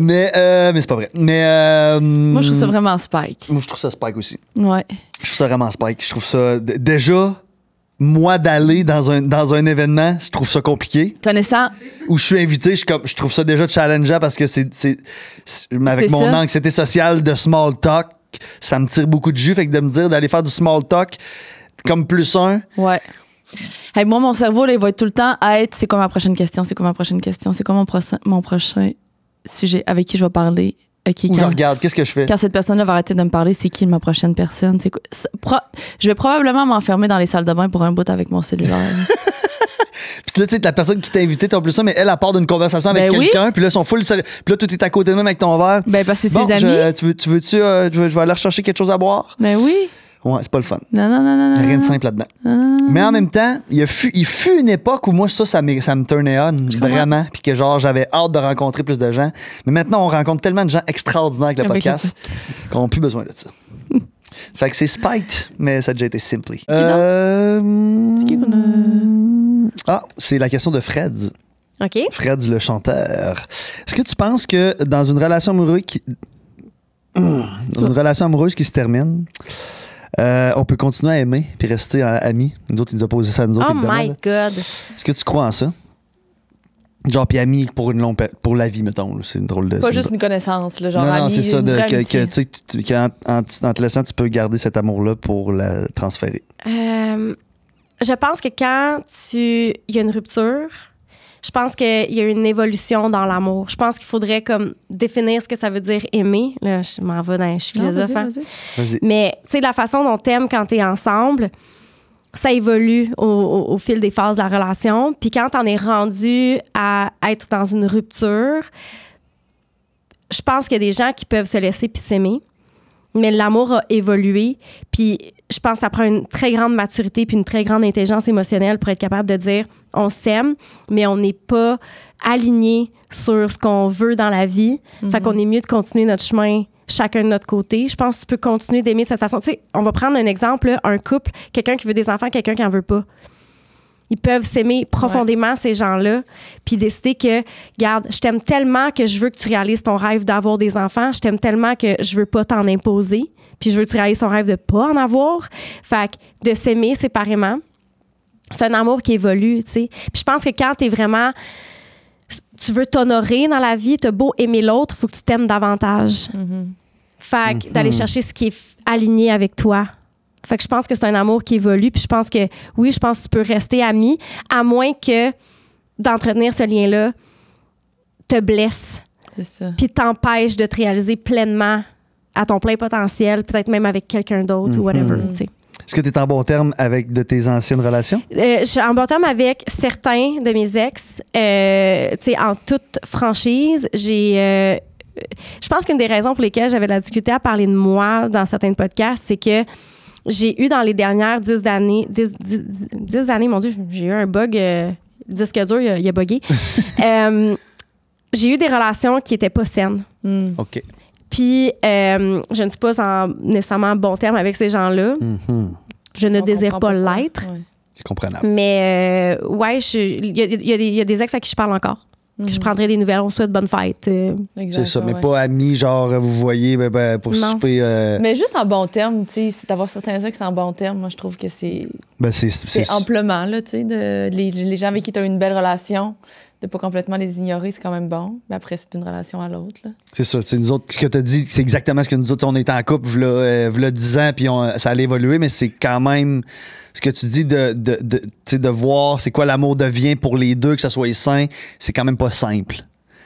Mais c'est pas vrai. Moi, je trouve ça vraiment Spike. Moi, je trouve ça Spike aussi. Ouais. Je trouve ça vraiment Spike. Je trouve ça. Déjà, moi, d'aller dans un événement, je trouve ça compliqué. Connaissant, Où je suis invité, je trouve ça déjà challengeant parce que avec C'est mon ça. anxiété sociale de small talk, ça me tire beaucoup de jus. Fait que de me dire d'aller faire du small talk comme plus un, ouais. Hey, moi, mon cerveau, là, il va être tout le temps à être c'est quoi ma prochaine question, c'est quoi ma prochaine question, c'est quoi mon prochain sujet, avec qui je vais parler. OK, où je regarde, qu'est-ce que je fais? quand cette personne-là va arrêter de me parler, c'est qui ma prochaine personne? C'est quoi? Je vais probablement m'enfermer dans les salles de bain pour un bout avec mon cellulaire. Puis là, tu sais, la personne qui t'a invité, t'as plus ça, mais elle part d'une conversation avec Ben oui. quelqu'un, puis là, ils sont full sérieux. Puis là, tout est à côté de même avec ton verre. Ben, parce que c'est Bon, ses amis. tu veux-tu, je vais aller rechercher quelque chose à boire? Ben oui. Ouais, c'est pas le fun. Non. Il y a rien de simple là-dedans. Mais en même temps, il fut une époque où moi, ça me turnait on, vraiment. Puis que genre, j'avais hâte de rencontrer plus de gens. Mais maintenant, on rencontre tellement de gens extraordinaires avec le Avec le podcast qu'on n'a plus besoin de ça. Fait que c'est Spiked, mais ça a déjà été Simply. C'est qui qu'on C'est la question de Fred. OK. Fred, le chanteur. Est-ce que tu penses que dans une relation amoureuse qui se termine, on peut continuer à aimer puis rester amis? Nous autres, ils nous ont posé ça à nous autres, Oh évidemment. my là. God. Est-ce que tu crois en ça? Genre, puis amis pour la vie, mettons. Là. C'est une drôle de... Pas juste une connaissance, là, genre non, ami, c'est ça, une vraie amitié. en te laissant, tu peux garder cet amour-là pour la transférer. Je pense que quand il y a une rupture, je pense qu'il y a une évolution dans l'amour. Je pense qu'il faudrait comme définir ce que ça veut dire aimer. Là, je m'en vais je suis Non, philosophe. vas-y. Vas-y. Mais tu sais, la façon dont t'aimes quand t'es ensemble, ça évolue au fil des phases de la relation. Puis quand t'en es rendu à être dans une rupture, je pense qu'il y a des gens qui peuvent se laisser puis s'aimer. Mais l'amour a évolué. Puis je pense que ça prend une très grande maturité puis une très grande intelligence émotionnelle pour être capable de dire on s'aime, mais on n'est pas aligné sur ce qu'on veut dans la vie. Fait qu'on est mieux de continuer notre chemin chacun de notre côté. Je pense que tu peux continuer d'aimer de cette façon. Tu sais, on va prendre un exemple, là, un couple, quelqu'un qui veut des enfants, quelqu'un qui n'en veut pas. Ils peuvent s'aimer profondément, ces gens-là, puis décider que, regarde, je t'aime tellement que je veux que tu réalises ton rêve d'avoir des enfants. Je t'aime tellement que je veux pas t'en imposer, puis je veux que tu réalises ton rêve de pas en avoir. Fait que de s'aimer séparément, c'est un amour qui évolue, tu sais. Puis je pense que quand t'es vraiment... Tu veux t'honorer dans la vie, t'as beau aimer l'autre, il faut que tu t'aimes davantage. Fait que d'aller chercher ce qui est aligné avec toi. Fait que je pense que c'est un amour qui évolue. Puis je pense que, oui, je pense que tu peux rester ami, à moins que d'entretenir ce lien-là te blesse. C'est ça. Puis t'empêche de te réaliser pleinement à ton plein potentiel, peut-être même avec quelqu'un d'autre ou whatever, tu sais. Est-ce que tu es en bon terme avec de tes anciennes relations? Je suis en bon terme avec certains de mes ex. Tu sais, en toute franchise, je pense qu'une des raisons pour lesquelles j'avais de la difficulté à parler de moi dans certains podcasts, c'est que j'ai eu dans les dernières 10 années, mon Dieu, j'ai eu un bug, disque dur, il a bugué. J'ai eu des relations qui n'étaient pas saines. OK. Puis, je ne suis pas nécessairement en bon terme avec ces gens-là. Je ne désire pas l'être. Ouais. C'est comprenable. Mais, ouais, il y a des ex à qui je parle encore. Que je prendrai des nouvelles, on souhaite bonne fête. C'est ça, mais pas amis, genre, vous voyez, pour Non. souper. Mais juste en bon terme, tu sais, c'est d'avoir certains ex en bon terme, moi, je trouve que c'est C'est amplement, là, tu sais, les gens avec qui tu as eu une belle relation, de pas complètement les ignorer, c'est quand même bon. Mais après, c'est d'une relation à l'autre, là. C'est ça. C'est nous autres, ce que tu as dit, c'est exactement ce que nous autres, on était en couple, v'là 10 ans, puis ça allait évoluer, mais c'est quand même ce que tu dis de voir c'est quoi l'amour devient pour les deux, que ça soit sain, c'est quand même pas simple.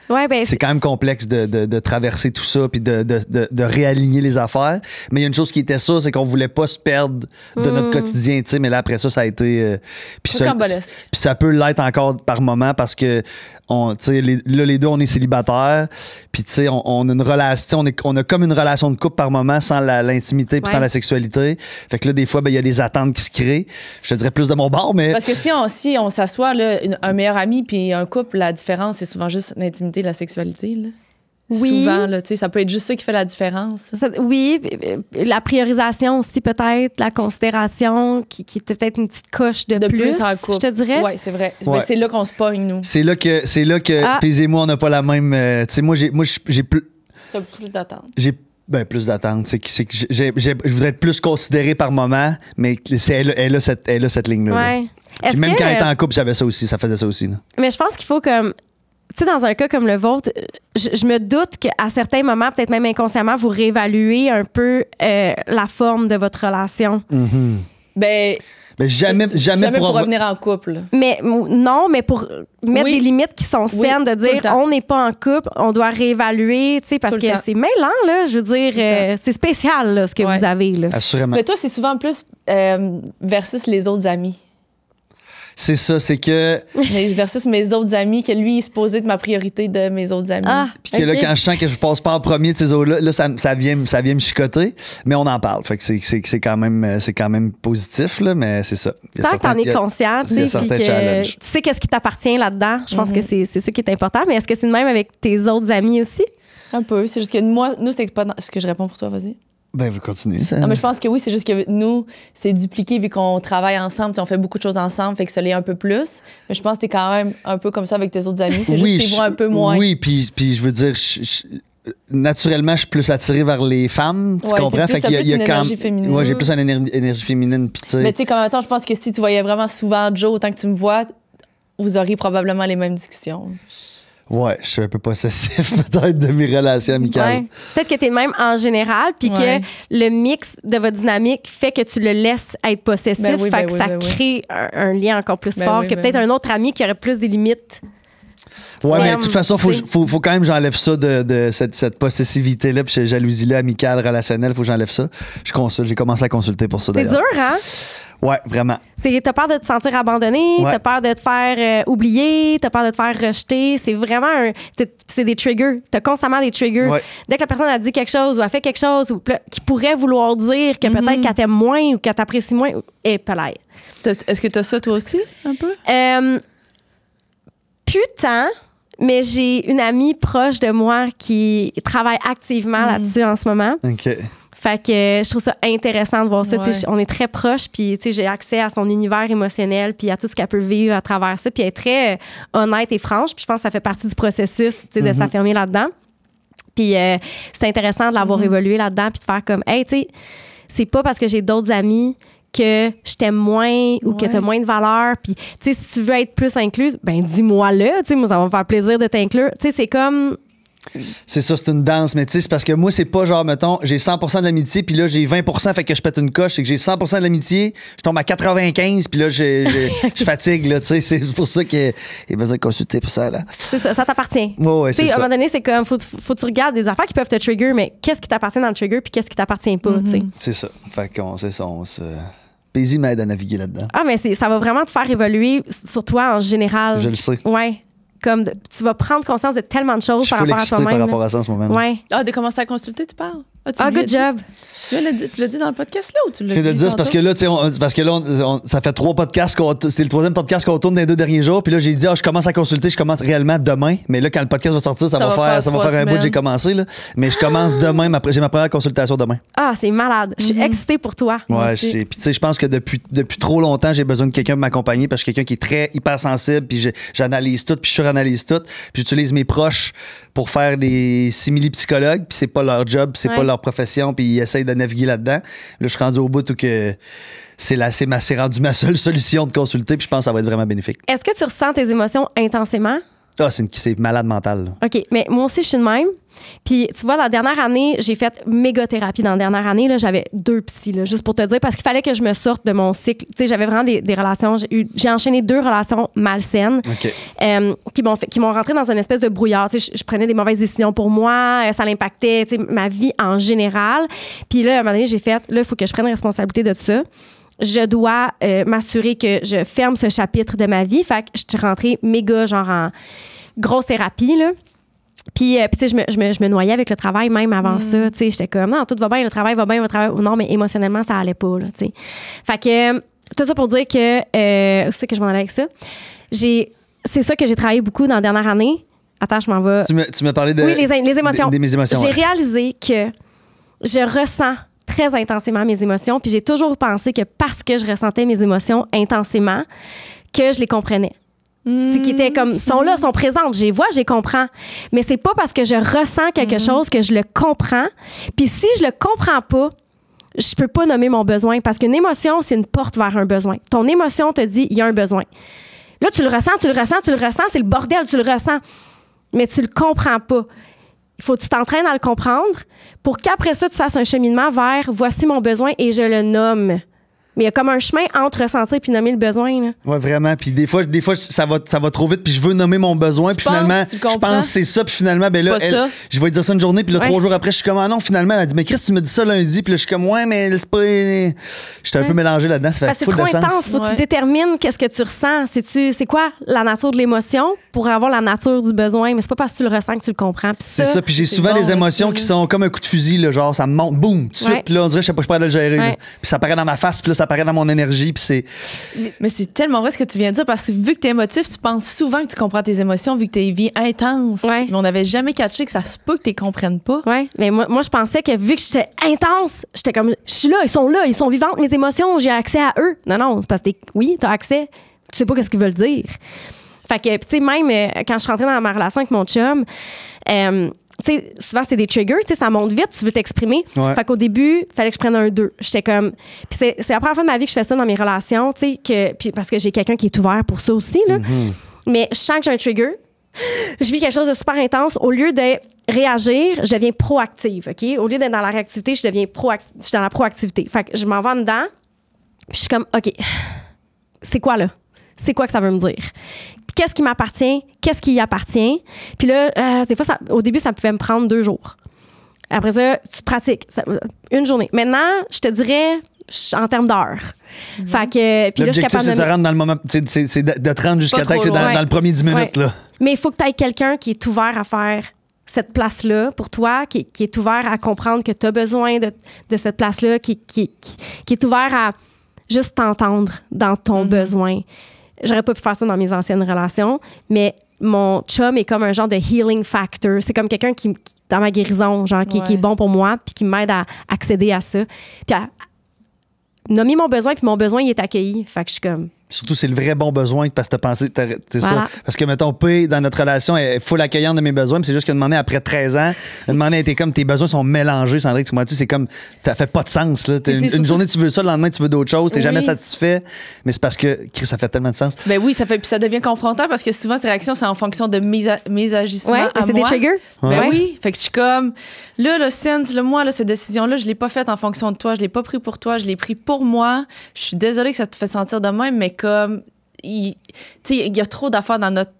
Ouais, ben, C'est quand même complexe de traverser tout ça puis de réaligner les affaires. Mais il y a une chose qui était sûre, c'est qu'on voulait pas se perdre de notre quotidien, tu sais. Mais là, après ça a été... puis ça peut l'être encore par moment parce que, tu sais, les deux, on est célibataires. Puis, tu sais, on a une relation... On a comme une relation de couple par moment sans l'intimité puis sans la sexualité. Fait que là, des fois, il y a des attentes qui se créent. Je te dirais plus de mon bord, mais... Parce que si on s'assoit, là, un meilleur ami puis un couple, la différence, c'est souvent juste l'intimité, la sexualité, là. Oui. Souvent, là, tu sais, ça peut être juste ça qui fait la différence. Oui, la priorisation aussi peut-être, la considération qui était peut-être une petite coche de plus, en couple. je te dirais. Oui, c'est vrai. Ouais. Mais c'est là qu'on se pogne, nous. C'est là que Pez et moi, on n'a pas la même... tu sais, moi, j'ai plus... T'as plus d'attente. J'ai plus d'attente. C'est que je voudrais être plus considéré par moment, mais elle a cette ligne-là. là. Ouais. Puis même quand elle était en couple, j'avais ça aussi. Ça faisait ça aussi. Là. Mais je pense qu'il faut comme... Tu sais, dans un cas comme le vôtre, je me doute qu'à certains moments, peut-être même inconsciemment, vous réévaluez un peu la forme de votre relation. Ben, Mais jamais pour revenir en couple. Mais non, mais pour mettre Oui. des limites qui sont saines, de tout le dire temps. on n'est pas en couple, on doit réévaluer, tu sais, parce Tout le que temps. c'est mêlant, là. Je veux dire, le c'est spécial, là, ce que Ouais. vous avez, là. Assurément. Mais toi, c'est souvent plus versus les autres amis. C'est ça, c'est que... Mais versus mes autres amis, que lui, il est supposé être ma priorité de mes autres amis. Ah, Puis que là, ok. quand je sens que je passe pas en premier de ces eaux-là, là, ça vient me chicoter. Mais on en parle. Fait que c'est quand même positif, là, mais c'est ça. Il y a Tant que t'en certains- es conscient, tu il y a sais, puis certains que challenges. tu sais qu'est-ce qui t'appartient là-dedans, je pense que c'est ça qui est important. Mais est-ce que c'est de même avec tes autres amis aussi? Un peu. C'est juste que nous, c'est pas ce que je réponds pour toi, vas-y. Ben, vous continuez. Ça. Non, mais je pense que oui, c'est juste que nous, c'est dupliqué vu qu'on travaille ensemble, tu sais, on fait beaucoup de choses ensemble, fait que ça l'est un peu plus. Mais je pense que t'es quand même un peu comme ça avec tes autres amis. C'est juste que t'es vois un peu moins. Oui, puis je veux dire, naturellement, je suis plus attiré vers les femmes, tu Ouais, comprends? t'as plus une énergie féminine. Ouais, j'ai plus une énergie féminine, puis tu sais. Mais tu sais, comme en même temps, je pense que si tu voyais vraiment souvent Joe autant que tu me vois, vous auriez probablement les mêmes discussions. Ouais, je suis un peu possessif peut-être de mes relations amicales. Ouais. Peut-être que t'es le même en général, puis Ouais. que le mix de votre dynamique fait que tu le laisses être possessif, Ben oui, fait ben que oui, ça ben oui. crée un lien encore plus Ben fort oui, que ben peut-être oui. un autre ami qui aurait plus des limites. Ouais, mais de Ferme, toute façon, tu sais. faut quand même que j'enlève ça de cette possessivité-là, puis cette jalousie-là amicale, relationnelle, faut que j'enlève ça. J'ai commencé à consulter pour ça C'est d'ailleurs. dur, hein? Ouais, vraiment. T'as peur de te sentir abandonné, Ouais. t'as peur de te faire oublier, t'as peur de te faire rejeter. C'est vraiment c'est des triggers. T'as constamment des triggers. Ouais. Dès que la personne a dit quelque chose ou a fait quelque chose ou qui pourrait vouloir dire que Mm-hmm. peut-être qu'elle t'aime moins ou qu'elle t'apprécie moins, et pelaille. Est-ce que t'as ça toi aussi, un peu? Plus tant, mais j'ai une amie proche de moi qui travaille activement là-dessus en ce moment. OK. Fait que je trouve ça intéressant de voir ça. Ouais. Tu sais, on est très proches, puis tu sais, j'ai accès à son univers émotionnel, puis à tout ce qu'elle peut vivre à travers ça, puis elle est très honnête et franche. Puis je pense que ça fait partie du processus, tu sais, de s'affirmer là-dedans. Puis c'est intéressant de l'avoir évolué là-dedans, puis de faire comme, hey, tu sais, c'est pas parce que j'ai d'autres amis que je t'aime moins ou que Ouais. t'as moins de valeur. Puis, tu sais, si tu veux être plus incluse, ben dis-moi-le. Tu sais, moi, ça va me faire plaisir de t'inclure. Tu sais, c'est comme... C'est ça, c'est une danse, mais tu sais, c'est parce que moi, c'est pas genre, mettons, j'ai 100% de l'amitié, puis là, j'ai 20%, fait que je pète une coche. C'est que j'ai 100% de l'amitié, je tombe à 95, puis là, je fatigue, là, tu sais. C'est pour ça qu'il y a besoin de consulter pour ça, là. C'est ça t'appartient. Ouais, Tu c'est sais, à un ça. moment donné, c'est comme, faut que tu regardes des affaires qui peuvent te trigger, mais qu'est-ce qui t'appartient dans le trigger, puis qu'est-ce qui t'appartient pas, tu sais. C'est ça. Fait qu'on, c'est ça, on se. Paisy m'aide à naviguer là-dedans. Ah, mais ça va vraiment te faire évoluer sur toi en général. Je le sais. Ouais. Comme tu vas prendre conscience de tellement de choses Je suis par full rapport à excité toi-même. par rapport à ça en ce moment. là. Ouais. Ah, de commencer à consulter, tu parles? Tu Ah, lui as good dit? job. Tu l'as dit dans le podcast, là, ou tu l'as Je viens de le dire, c'est parce que là, tu sais, parce que là, ça fait 3 podcasts c'est le 3e podcast qu'on tourne dans les 2 derniers jours. Puis là, j'ai dit, je commence à consulter, je commence réellement demain. Mais là, quand le podcast va sortir, ça va faire 3 un bout que j'ai semaines. commencé, là. Mais je commence demain, j'ai ma première consultation demain. Ah, c'est malade. Je suis excitée pour toi. Moi Ouais, aussi. puis tu sais, je pense que depuis trop longtemps, j'ai besoin de quelqu'un pour m'accompagner parce que je suis quelqu'un qui est très hypersensible, puis j'analyse tout, puis je suranalyse tout, puis j'utilise mes proches pour faire des simili-psychologues, puis c'est pas leur job, c'est pas Ouais. leur profession, puis ils essayent de naviguer là-dedans. Là, je suis rendu au bout où que c'est rendu ma seule solution de consulter, puis je pense que ça va être vraiment bénéfique. Est-ce que tu ressens tes émotions intensément? Ah, c'est malade mental, là. OK, mais moi aussi, je suis de même. Puis, tu vois, la dernière année, j'ai fait méga thérapie. Dans la dernière année, là, j'avais 2 psys, là, juste pour te dire, parce qu'il fallait que je me sorte de mon cycle. Tu sais, j'avais vraiment des relations. J'ai enchaîné 2 relations malsaines OK. qui m'ont rentré dans une espèce de brouillard. Tu sais, je prenais des mauvaises décisions pour moi. Ça l'impactait, tu sais, ma vie en général. Puis là, à un moment donné, j'ai fait, là, il faut que je prenne responsabilité de ça. Je dois m'assurer que je ferme ce chapitre de ma vie. Fait que je suis rentrée méga, genre, en grosse thérapie, là. Puis tu sais, je me noyais avec le travail même avant ça. Tu sais, j'étais comme, non, tout va bien, le travail va bien, le travail... Non, mais émotionnellement, ça allait pas, là, tu sais. Fait que, tout ça pour dire que... où c'est que je m'en allais avec ça? C'est ça que j'ai travaillé beaucoup dans la dernière année. Attends, je m'en vais... Tu m'as parlé de... Oui, les émotions. De mes émotions, J'ai ouais. réalisé que je ressens très intensément mes émotions, puis j'ai toujours pensé que parce que je ressentais mes émotions intensément, que je les comprenais. Tu sais, qui étaient comme, sont là, sont présentes, je les vois, je les comprends. Mais c'est pas parce que je ressens quelque chose que je le comprends. Puis si je le comprends pas, je peux pas nommer mon besoin, parce qu'une émotion, c'est une porte vers un besoin. Ton émotion te dit, il y a un besoin. Là, tu le ressens, c'est le bordel, tu le ressens. Mais tu le comprends pas. Il faut que tu t'entraînes à le comprendre pour qu'après ça, tu fasses un cheminement vers voici mon besoin et je le nomme. Mais il y a comme un chemin entre ressentir puis nommer le besoin. Là. Ouais, vraiment. Puis des fois ça va trop vite, puis je veux nommer mon besoin, puis finalement, tu je comprends? pense que c'est ça, puis finalement, ben là, Pas ça. je vais lui dire ça une journée, puis là, Ouais. 3 jours après, je suis comme, ah non, finalement, elle m'a dit, mais Chris, tu me dis ça lundi, puis là, je suis comme, ouais, mais c'est pas. J'étais un peu mélangé là-dedans, ça Parce fait que c'est full trop de sens. intense. Faut que Ouais. tu détermines qu'est-ce que tu ressens. C'est quoi la nature de l'émotion pour avoir la nature du besoin. Mais c'est pas parce que tu le ressens que tu le comprends. Puis C'est ça, puis j'ai c'est souvent bon, des émotions ça, qui là. sont comme un coup de fusil, là, genre ça me monte, boum, tout de Ouais. suite, puis là, on dirait, je sais pas, je suis pas capable de le gérer. là. Ouais. Puis ça paraît dans ma face, puis là, ça paraît dans mon énergie, puis c'est. Mais c'est tellement vrai ce que tu viens de dire, parce que vu que t'es émotif, tu penses souvent que tu comprends tes émotions, vu que t'es vie intense. Ouais. Mais on n'avait jamais catché que ça se peut que tu comprennes pas. Ouais, mais moi je pensais que vu que j'étais intense, j'étais comme je suis là, ils sont vivantes mes émotions, j'ai accès à eux. Non, c'est parce que oui, t'as accès, tu sais pas qu'est-ce qu'ils veulent dire. Fait que tu sais même quand je suis rentrée dans ma relation avec mon chum, tu sais, souvent, c'est des triggers, tu sais, ça monte vite, tu veux t'exprimer. Ouais. Fait qu'au début, il fallait que je prenne un 2. J'étais comme. Puis c'est la première fois de ma vie que je fais ça dans mes relations, tu sais, puis parce que j'ai quelqu'un qui est ouvert pour ça aussi, là. Mais je sens que j'ai un trigger. Je vis quelque chose de super intense. Au lieu de réagir, je deviens proactive, OK? Au lieu d'être dans la réactivité, je suis dans la proactivité. Fait que je m'en vais en dedans, puis je suis comme, OK, c'est quoi, là? C'est quoi que ça veut me dire? Qu'est-ce qui m'appartient? Qu'est-ce qui y appartient? Puis là, des fois, au début, ça pouvait me prendre 2 jours. Après ça, tu pratiques. Une journée. Maintenant, je te dirais en termes d'heures. Fait que, puis là, je suis L'objectif, capable c'est de te rendre dans le moment, c'est de te rendre jusqu'à Pas temps que c'est trop loin. dans le premier 10 minutes. Ouais. Là. Mais il faut que tu aies quelqu'un qui est ouvert à faire cette place-là pour toi, qui est ouvert à comprendre que tu as besoin de cette place-là, qui est ouvert à juste t'entendre dans ton besoin. J'aurais pas pu faire ça dans mes anciennes relations, mais mon chum est comme un genre de healing factor. C'est comme quelqu'un qui dans ma guérison, genre qui est bon pour moi, puis qui m'aide à accéder à ça. Puis à nommer mon besoin, puis mon besoin, il est accueilli. Fait que je suis comme... Surtout, c'est le vrai bon besoin parce que t'as pensé, c'est Voilà. ça. Parce que, mettons, P, dans notre relation, elle est full accueillante de mes besoins, mais c'est juste que demander après 13 ans, demander était comme tes besoins sont mélangés, Sandrine, tu vois, c'est comme, ça fait pas de sens, là. c'est Une surtout- journée, tu veux ça, le lendemain, tu veux d'autres choses, t'es Oui. jamais satisfait, mais c'est parce que, Chris, ça fait tellement de sens. Ben oui, puis ça devient confrontant parce que souvent, ces réactions, c'est en fonction de mes agissements Ouais, à c'est des moi. triggers. Ben Ouais. oui, fait que je suis comme là, Sense, moi, cette décision-là, je l'ai pas faite en fonction de toi, je l'ai pas pris pour toi, je l'ai pris pour moi. Je suis désolée que ça te fait sentir de même, mais comme tu sais, il y a trop d'affaires dans notre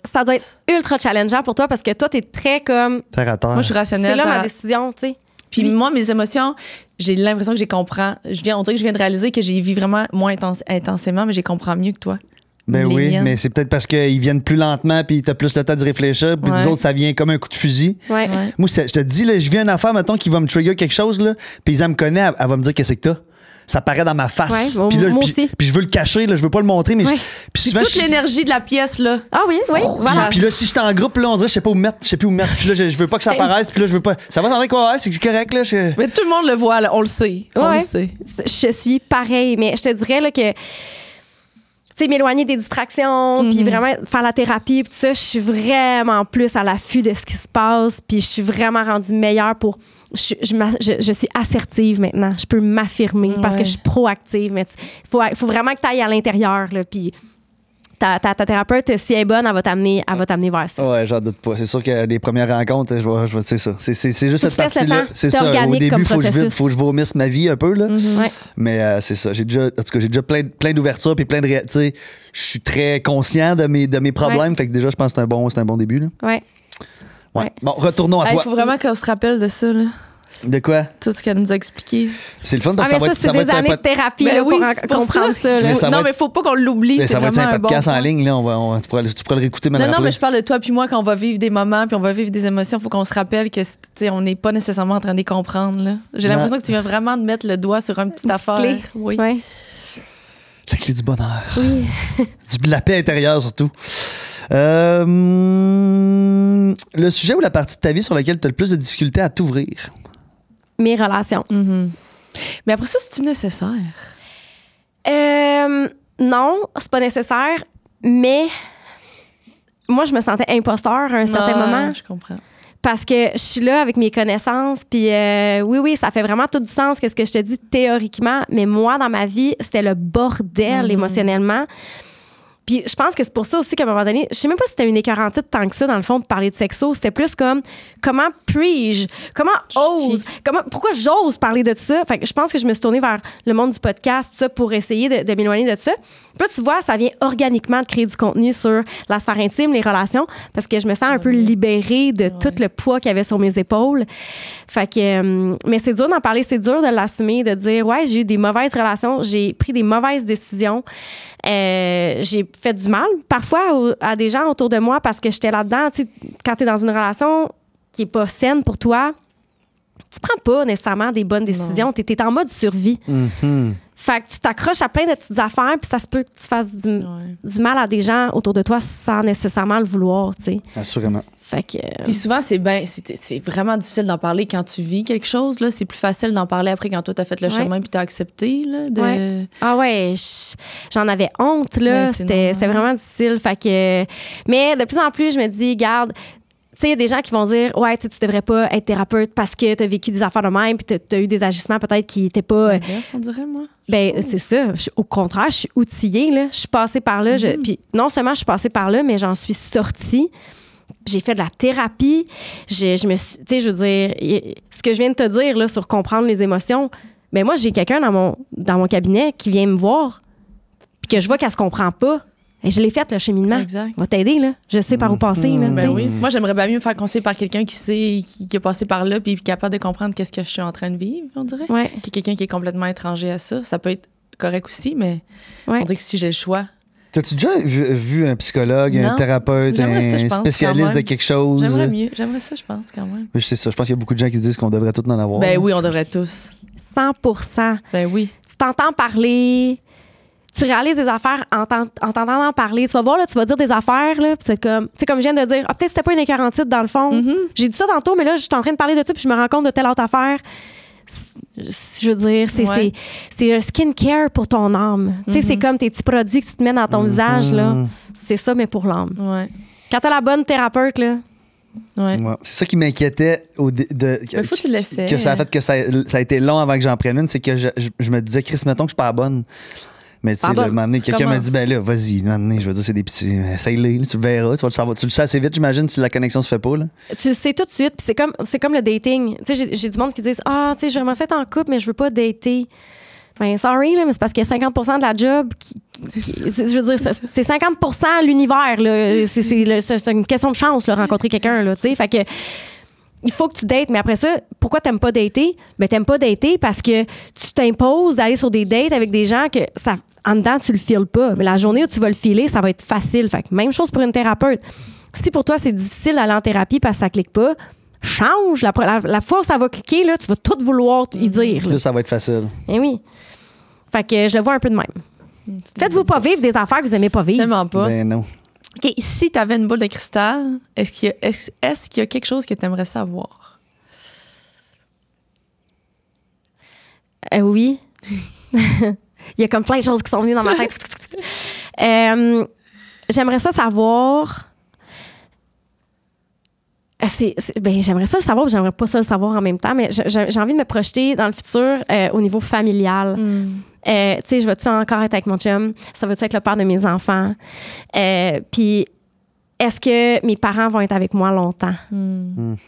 Ça doit être ultra challengeant pour toi parce que toi, t'es très comme... Terre à terre. moi, je suis rationnelle. C'est là ma ça- décision, tu sais. Puis moi, mes émotions, j'ai l'impression que je les comprends. On dirait que je viens de réaliser que j'ai vu vraiment moins intensément, mais je les comprends mieux que toi. Ben Les oui, miennes. mais c'est peut-être parce qu'ils viennent plus lentement puis t'as plus le temps d'y réfléchir. Puis nous Ouais. autres, ça vient comme un coup de fusil. Ouais. Ouais. Moi, je te dis, là, je vis une affaire, mettons, qui va me trigger quelque chose, là, puis elle me connaît, elle va me dire qu'est-ce que t'as. Ça paraît dans ma face. Ouais, Puis là, moi puis- aussi. puis je veux le cacher, là, je veux pas le montrer, mais Ouais. puis Puis souvent, toute l'énergie de la pièce, là. Ah oui, oui, voilà. Puis là, si je suis en groupe, là, on dirait je sais pas où me mettre, je sais plus où me mettre. Puis là, je veux pas que ça apparaisse, puis là, je veux pas. Ça va, Sandrine, quoi, ouais, c'est correct, là. Mais tout le monde le voit, là, on le sait. On Ouais. le sait. Je suis pareil, mais je te dirais là, que, tu sais, m'éloigner des distractions, puis vraiment faire la thérapie, puis tout ça, je suis vraiment plus à l'affût de ce qui se passe, puis je suis vraiment rendue meilleure pour... Je suis assertive maintenant. Je peux m'affirmer parce que je suis proactive. Mais il faut vraiment que tu ailles à l'intérieur, là, puis ta thérapeute, si elle est bonne, elle va t'amener vers ça. Ouais, j'en doute pas. C'est sûr que les premières rencontres, je vais c'est ça. C'est juste cette Faut que tu fasses le partie-là. temps. C'est C'est ça. Au organique début, comme faut que processus. faut que je vomisse ma vie un peu, là. Ouais. Mais c'est ça. En tout cas, j'ai déjà plein d'ouvertures puis plein de. Tu sais, je suis très conscient de mes problèmes. Fait que déjà, je pense que c'est un bon début, là. Ouais. Ouais. Ouais. Bon, retournons à Il toi. faut vraiment qu'on se rappelle de ça, là. De quoi? Tout ce qu'elle nous a expliqué. C'est le fun Ah, parce mais que ça, c'est des être années de thérapie Ben là, oui, pour c'est pour comprendre ça. là. Mais ça va non, être- mais faut pas qu'on l'oublie. Mais C'est ça va être un vraiment un bon podcast en point. ligne, là. Tu pourras le réécouter maintenant. Non, après. mais je parle de toi puis moi quand on va vivre des moments puis on va vivre des émotions. Il faut qu'on se rappelle que tu sais, on n'est pas nécessairement en train de les comprendre. Là. J'ai Non. l'impression que tu viens vraiment de mettre le doigt sur une petite affaire. clé. Oui. Ouais. La clé du bonheur. Oui. De la paix intérieure, surtout. Le sujet ou la partie de ta vie sur laquelle tu as le plus de difficultés à t'ouvrir? Mes relations. Mais après ça, c'est-tu nécessaire? Non, c'est pas nécessaire, mais moi, je me sentais imposteur à un certain moment Je comprends. parce que je suis là avec mes connaissances. Puis oui, ça fait vraiment tout du sens qu'est-ce que je te dis théoriquement, mais moi, dans ma vie, c'était le bordel émotionnellement. Puis je pense que c'est pour ça aussi qu'à un moment donné, je sais même pas si c'était une écœurantite tant que ça, dans le fond, de parler de sexo. C'était plus comme, comment puis-je? Pourquoi j'ose parler de ça? Fait que je pense que je me suis tournée vers le monde du podcast, tout ça, pour essayer de m'éloigner de ça. Puis là, tu vois, ça vient organiquement de créer du contenu sur la sphère intime, les relations, parce que je me sens un peu libérée de tout le poids qu'il y avait sur mes épaules. Fait que, mais c'est dur d'en parler, c'est dur de l'assumer, de dire, ouais, j'ai eu des mauvaises relations, j'ai pris des mauvaises décisions. J'ai fait du mal parfois à des gens autour de moi parce que j'étais là-dedans. Tu sais, quand tu es dans une relation qui est pas saine pour toi, tu prends pas nécessairement des bonnes décisions. Tu es en mode survie. Fait que tu t'accroches à plein de petites affaires puis ça se peut que tu fasses du mal à des gens autour de toi sans nécessairement le vouloir, tu sais. Assurément. Fait que... Puis souvent, c'est vraiment difficile d'en parler quand tu vis quelque chose. Là. C'est plus facile d'en parler après quand toi, t'as fait le chemin puis t'as accepté. Là, de... Ouais. Ah ouais, j'en avais honte, là. Ben, c'est C'était normal. vraiment difficile. Fait que... Mais de plus en plus, je me dis, garde, tu sais, il y a des gens qui vont dire, ouais, tu devrais pas être thérapeute parce que tu as vécu des affaires de même puis tu as eu des agissements peut-être qui n'étaient pas. L'inverse, on dirait, moi. Ben, c'est ça. Au contraire, je suis outillée, là. Je suis passée par là. Puis non seulement je suis passée par là, mais j'en suis sortie. J'ai fait de la thérapie. Je me suis. Tu sais, je veux dire, ce que je viens de te dire, là, sur comprendre les émotions, ben moi, j'ai quelqu'un dans mon cabinet qui vient me voir puis que je vois qu'elle se comprend pas. Et je l'ai fait, le cheminement. Exact. Va t'aider, là. Je sais par où passer, là. Ben tu sais. oui. Moi, j'aimerais bien mieux me faire conseiller par quelqu'un qui sait, qui a passé par là puis qui est capable de comprendre qu'est-ce que je suis en train de vivre, on dirait. Ouais. Que quelqu'un qui est complètement étranger à ça. Ça peut être correct aussi, mais Ouais. on dirait que si j'ai le choix. T'as-tu déjà vu un psychologue, un Non. thérapeute, J'aimerais ça, je un pense, spécialiste quand de même. quelque chose? J'aimerais mieux. J'aimerais ça, je pense, quand même. Je sais ça. Je pense qu'il y a beaucoup de gens qui disent qu'on devrait tous en avoir. Ben oui, on devrait tous. 100%. Ben oui. Tu t'entends parler, tu réalises des affaires en t'entendant parler. Tu vas voir, là, tu vas dire des affaires, là, puis tu vas être comme, tu sais, comme je viens de dire, peut-être c'était pas une écarantite dans le fond. J'ai dit ça tantôt, mais là, je suis en train de parler de ça, puis je me rends compte de telle autre affaire. Je veux dire, Ouais. c'est un skincare pour ton âme. Tu sais, c'est comme tes petits produits que tu te mets dans ton visage, là. C'est ça, mais pour l'âme. Ouais. Quand t'as la bonne thérapeute, là, Ouais. Ouais. C'est ça qui m'inquiétait Mais faut que tu l'essaies. que ça a fait que ça a été long avant que j'en prenne une, c'est que je me disais, Chris, mettons que je suis pas la bonne. Mais tu sais, Pas là, un bonne. moment donné, quelqu'un m'a Commence. dit, ben là, vas-y, un moment donné, je veux dire, c'est des petits. Essaye-les, là, tu le verras, tu vas le savoir. Tu le sais assez vite, j'imagine, si la connexion se fait pas, là. tu le sais tout de suite. Puis c'est comme le dating. Tu sais, j'ai du monde qui disent, ah, tu sais, j'aimerais ça être en couple, mais je veux pas dater. Ben, sorry, là, mais c'est parce qu'il y a 50 de la job je veux dire, c'est 50 l'univers, là. C'est une question de chance, là, rencontrer quelqu'un, là, tu sais. Fait que, il faut que tu dates, mais après ça, pourquoi t'aimes pas dater? Ben, t'aimes pas dater parce que tu t'imposes d'aller sur des dates avec des gens que ça, en dedans, tu le files pas. Mais la journée où tu vas le filer, ça va être facile. Fait que même chose pour une thérapeute. Si pour toi, c'est difficile d'aller en thérapie parce que ça clique pas, change. La fois où ça va cliquer, là, tu vas tout vouloir y dire. Là. Là, ça va être facile. Eh oui. Fait que je le vois un peu de même. Faites-vous pas vivre des affaires que vous aimez pas vivre. Tellement pas. Ben non. OK, si tu avais une boule de cristal, est-ce qu'il y a quelque chose que tu aimerais savoir? Oui. Il y a comme plein de choses qui sont venues dans ma tête. J'aimerais ça savoir. J'aimerais ça le savoir, mais j'aimerais pas ça le savoir en même temps, mais j'ai envie de me projeter dans le futur au niveau familial. Tu sais, je vais-tu encore être avec mon chum? Ça va-tu être le père de mes enfants? Puis, est-ce que mes parents vont être avec moi longtemps?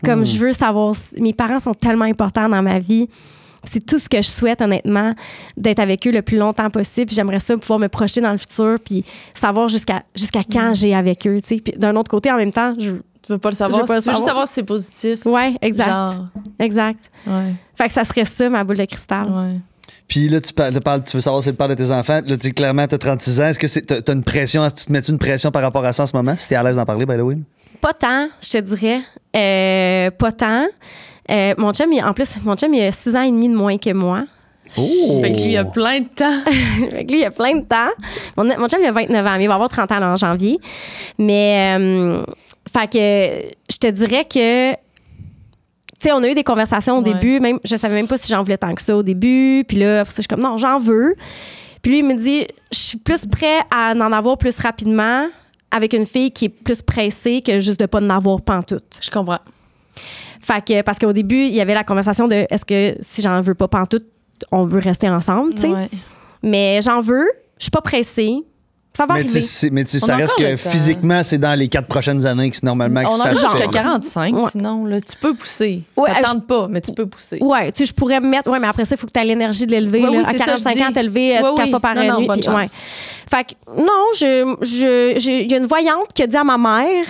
Comme je veux savoir, mes parents sont tellement importants dans ma vie. C'est tout ce que je souhaite, honnêtement, d'être avec eux le plus longtemps possible. Puis j'aimerais ça pouvoir me projeter dans le futur puis savoir jusqu'à quand j'ai avec eux. Tu sais. Puis d'un autre côté, en même temps, Tu veux pas le savoir? Je veux pas le Tu veux juste savoir. savoir si c'est positif. ouais, exact. Genre, Exact. ouais, Fait que ça serait ça, ma boule de cristal. ouais. Puis là, tu veux savoir si c'est le père de tes enfants. Là, tu dis clairement, tu as 36 ans. Est-ce que t'as une pression? Tu te mets une pression par rapport à ça en ce moment? Si t'es à l'aise d'en parler, by the way. Pas tant, je te dirais. Pas tant. Mon chum, il a 6 ans et demi de moins que moi. Oh! Fait que lui, il y a plein de temps. Fait que lui, il a plein de temps. Mon chum, il a 29 ans, mais il va avoir 30 ans en janvier. Mais, fait que je te dirais que, tu sais, on a eu des conversations au Ouais. début. Même, je savais même pas si j'en voulais tant que ça au début. Puis là, après ça, je suis comme, non, j'en veux. Puis lui, il me dit, je suis plus prêt à en avoir plus rapidement avec une fille qui est plus pressée que juste de pas en avoir pantoute. Je comprends. Fait que, parce qu'au début, il y avait la conversation de est-ce que si j'en veux pas pantoute, on veut rester ensemble, tu sais. Ouais. Mais j'en veux, je suis pas pressée. Ça va Mais arriver. ça On a reste encore que le temps. physiquement, c'est dans les 4 prochaines années que c'est normalement que On en ça a se jusqu'à fait. 45, Ouais. sinon, là, tu peux pousser. Ouais, ça tente pas, mais tu peux pousser. Ouais, tu sais, je pourrais me mettre. Ouais, mais après ça, il faut que tu aies l'énergie de l'élever. Ouais, là. oui, à c'est ça, 45 je dis. ans, t'élever Ouais, 4 oui. fois par Non, nuit. bonne puis- chance. ouais. Fait que, non, il y a une voyante qui a dit à ma mère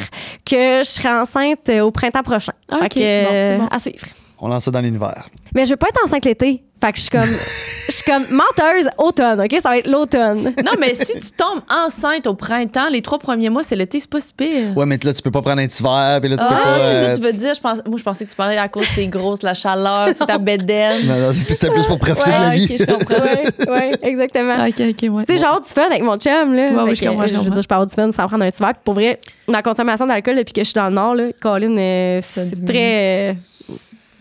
que je serais enceinte au printemps prochain. Ah, fait ok. que, Bon, c'est bon. à suivre. On lance ça dans l'univers. Mais je veux pas être enceinte l'été. Fait que je suis comme menteuse automne, OK? Ça va être l'automne. Non, mais si tu tombes enceinte au printemps, les 3 premiers mois, c'est l'été, c'est pas si pire. Ouais, mais là, tu peux pas prendre un petit verre, puis là, tu peux Ah, pas. c'est ça que tu veux dire. Moi, je pensais que tu parlais à cause de tes grosses, la chaleur, tu sais, ta bédaine. Non, c'était plus pour profiter de la Ouais, vie. ok, je comprends. ouais, exactement. Ah, OK, ouais. Tu sais, j'ai du fun avec mon chum, là. Ouais, oui, Fait je comprends, que, je veux comprends. dire, je peux avoir du fun sans prendre un petit verre. Puis pour vrai, ma consommation d'alcool depuis que je suis dans le Nord, là, Colin, c'est diminue. très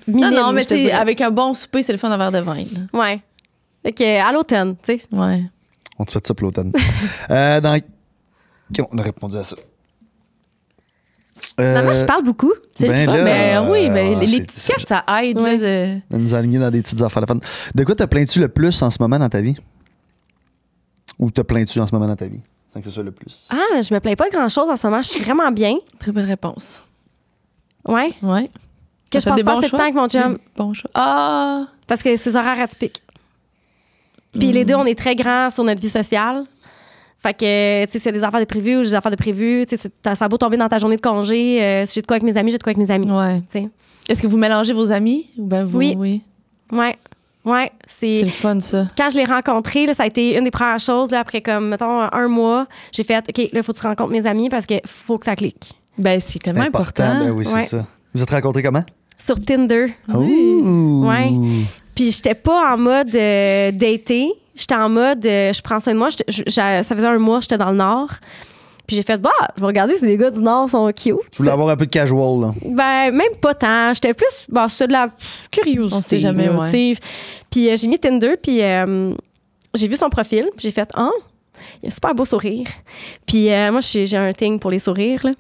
minime. Non, mais je te tu sais, dirais. avec un bon souper, c'est le fun d'un verre de vin. Là. Ouais. Fait que, à l'automne, tu sais. Ouais. On te fait ça pour l'automne. OK, on a répondu à ça. Maman, je parle beaucoup. C'est Ben le fun. là, Ben oui, mais les c'est- petites cartes, ça aide. Ouais. Là, De nous aligner dans des petites affaires de fun. De quoi te plains-tu le plus en ce moment dans ta vie? Ou te plains-tu en ce moment dans ta vie? Sans que ce soit le plus. Ah, je me plains pas de grand-chose en ce moment. Je suis vraiment bien. Très belle réponse. Ouais. Ouais. Que je T'as passe des pas bons assez de choix? temps avec mon chum. Des bons choix. Ah! Parce que c'est horaires atypiques. Puis les deux, on est très grands sur notre vie sociale. Fait que, tu sais, s'il y a des affaires de prévues ou j'ai des affaires de prévues, tu sais, ça a beau tomber dans ta journée de congé. Si j'ai de quoi avec mes amis, j'ai de quoi avec mes amis. Ouais. Tu sais. Est-ce que vous mélangez vos amis? Ou ben vous, Oui. Ouais. Ouais. C'est le fun, ça. Quand je l'ai rencontré, là, ça a été une des premières choses. Là, après, comme, mettons, un mois, j'ai fait, OK, là, il faut que tu rencontres mes amis parce qu'il faut que ça clique. Ben, c'est tellement important. Ben oui, c'est Ouais. ça. Vous êtes rencontrés comment? Sur Tinder. Ouh. Ouais. Puis j'étais pas en mode dater. J'étais en mode je prends soin de moi. Ça faisait un mois, j'étais dans le Nord. Puis j'ai fait, je vais regarder si les gars du Nord sont cute. Je voulais avoir un peu de casual, là. Ben, même pas tant. J'étais plus, c'était de la curiosité. On sait jamais, là, ouais. tu sais. Puis j'ai mis Tinder, puis j'ai vu son profil, puis j'ai fait, il a un super beau sourire. Puis moi, j'ai un thing pour les sourires, là.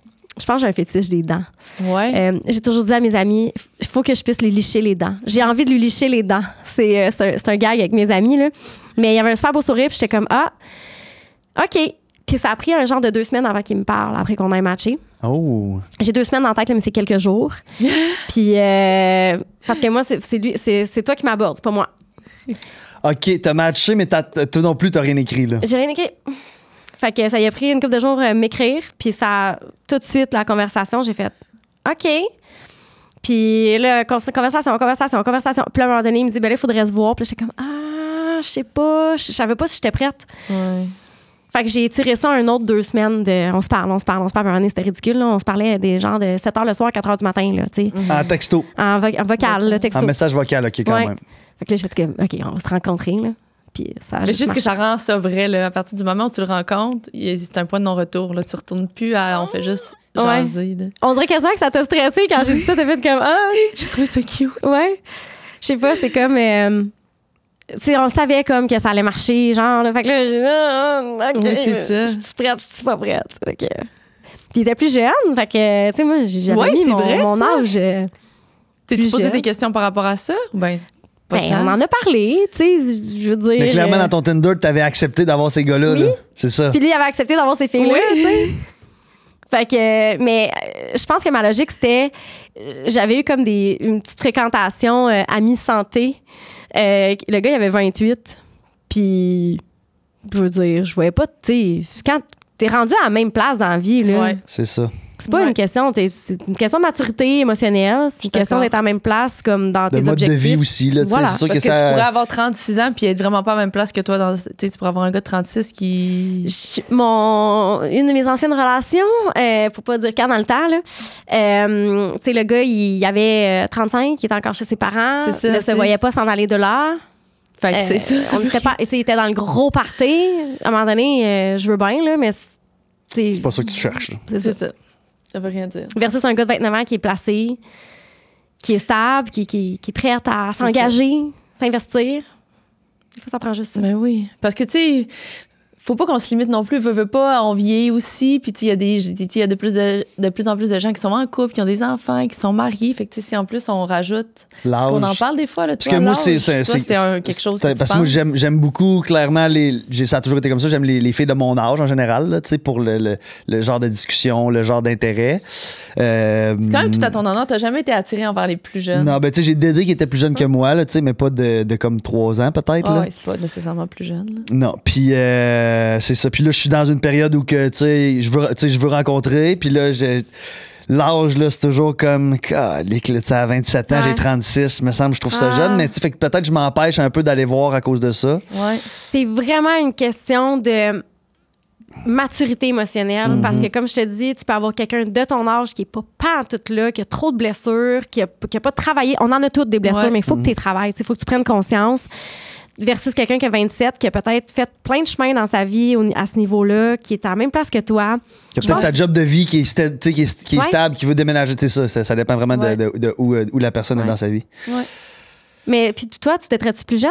Je pense que j'ai un fétiche des dents. Ouais. J'ai toujours dit à mes amis, il faut que je puisse lui licher les dents. J'ai envie de lui licher les dents. C'est un gag avec mes amis, là. Mais il y avait un super beau sourire, puis j'étais comme, OK. Puis ça a pris un genre de 2 semaines avant qu'il me parle, après qu'on ait matché. Oh. J'ai 2 semaines en tête, là, mais c'est quelques jours. Puis, parce que moi, c'est toi qui m'abordes, c'est pas moi. OK, t'as matché, mais toi non plus, t'as rien écrit, là. J'ai rien écrit. Fait que ça y a pris une couple de jours m'écrire. Puis ça, tout de suite, la conversation, j'ai fait OK. Puis là, conversation. Puis là, à un moment donné, il me dit, ben là, il faudrait se voir. Puis là, j'étais comme, je sais pas. Je savais pas si j'étais prête. Ouais. Fait que j'ai tiré ça un autre 2 semaines de on se parle. Puis à un moment donné, c'était ridicule. Là. On se parlait des gens de 7 h le soir à 4 h du matin, là, tu sais. En texto. En vocal, là, texto. En message vocal, OK, quand Ouais. même. Fait que là, j'ai fait comme, OK, on va se rencontrer, là. Puis ça a Mais juste que marché. ça rend ça vrai, là. À partir du moment où tu le rencontres, c'est un point de non-retour, là. Tu retournes plus à. On fait juste jaser, là. On dirait quasiment que ça t'a stressé quand j'ai dit ça. T'as fait comme, J'ai trouvé ça cute. ouais. Je sais pas, c'est comme. Tu sais, on savait comme que ça allait marcher, genre. Là. Fait que là, j'ai dit, OK. Oui, c'est ça. Je suis prête, je suis pas prête. Fait que. Puis il était plus jeune. Fait que, tu sais, moi, j'avais Ouais, mis c'est mon, vrai, mon ça. âge. T'es-tu posé jeune. des questions par rapport à ça? Ou ben, pas Ben, tant? on en a parlé, tu sais, je veux dire. Mais clairement, dans ton Tinder, t'avais accepté d'avoir ces gars-là, Oui. là. C'est ça. Puis lui, il avait accepté d'avoir ces filles-là, Oui. tu sais. Fait que, mais je pense que ma logique, c'était, j'avais eu comme une petite fréquentation amis santé. Le gars, il avait 28. Puis, je veux dire, je voyais pas, tu sais, quand t'es rendu à la même place dans la vie, là, Ouais. C'est ça. c'est pas Ouais. une question, c'est une question de maturité émotionnelle, c'est une question d'accord. d'être à la même place comme dans De tes mode objectifs. de vie aussi, là. tu sais, Voilà. C'est sûr Parce que que tu pourrais ça. avoir 36 ans puis être vraiment pas à la même place que toi. Tu sais, tu pourrais avoir un gars de 36 qui. Une de mes anciennes relations, pour pas dire quand dans le temps, là, tu sais, le gars, il avait 35, il était encore chez ses parents, C'est ça, ne tu se sais. voyait pas s'en aller de là. Fait que c'est ça. On était pas, il était dans le gros party. À un moment donné, je veux bien, là, mais C'est pas ça que tu cherches, là. c'est C'est ça. ça. Ça veut rien dire. Versus un gars de 29 ans qui est placé, qui est stable, qui est prêt à s'engager, s'investir. Des fois, ça prend juste ça. Mais oui. Parce que, tu sais, faut pas qu'on se limite non plus. Veut pas, on vieillit aussi. Puis, tu sais, il y a de plus en plus de gens qui sont en couple, qui ont des enfants, qui sont mariés. Fait que, tu sais, si en plus on rajoute. Parce qu'on en L'âge. parle des fois, là. Parce toi, que moi, l'âge, toi, c'était quelque chose que tu parce que moi, penses. j'aime beaucoup, clairement, ça a toujours été comme ça. J'aime les filles de mon âge, en général, là, tu sais, pour le genre de discussion, le genre d'intérêt. C'est quand même tout à ton honneur. T'as jamais été attiré envers les plus jeunes. Non, ben, tu sais, j'ai Dédé qui était plus jeune que moi, là, tu sais, mais pas de comme 3 ans, peut-être, Ah là. ouais, c'est pas nécessairement plus jeune. là. Non, puis c'est ça. Puis là, je suis dans une période où que, tu sais, je veux rencontrer. Puis là, l'âge, là, c'est toujours comme, calique, là, tu sais, à 27 ans, Ouais. j'ai 36, me semble, je trouve ça Ah. jeune. Mais tu sais, fait que peut-être je m'empêche un peu d'aller voir à cause de ça. Ouais. C'est vraiment une question de maturité émotionnelle parce que, comme je te dis, tu peux avoir quelqu'un de ton âge qui est pas tout là, qui a trop de blessures, qui a pas travaillé. On en a toutes des blessures, Ouais. mais il faut que tu les travailles. Il faut que tu prennes conscience. Versus quelqu'un qui a 27, qui a peut-être fait plein de chemin dans sa vie à ce niveau-là, qui est à la même place que toi. Qui a Je peut-être pense- sa job de vie qui est, tu sais, qui est Ouais. stable, qui veut déménager, tu sais, ça dépend vraiment Ouais. de où la personne est Ouais. dans sa vie. Ouais. Mais puis toi, tu t'aimerais-tu plus jeune?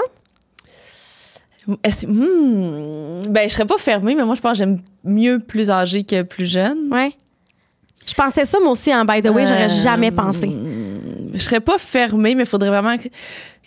Ben, je serais pas fermée, mais moi, je pense que j'aime mieux plus âgé que plus jeune. Ouais. Je pensais ça, moi aussi, en by the way, j'aurais jamais pensé. Je serais pas fermée, mais il faudrait vraiment que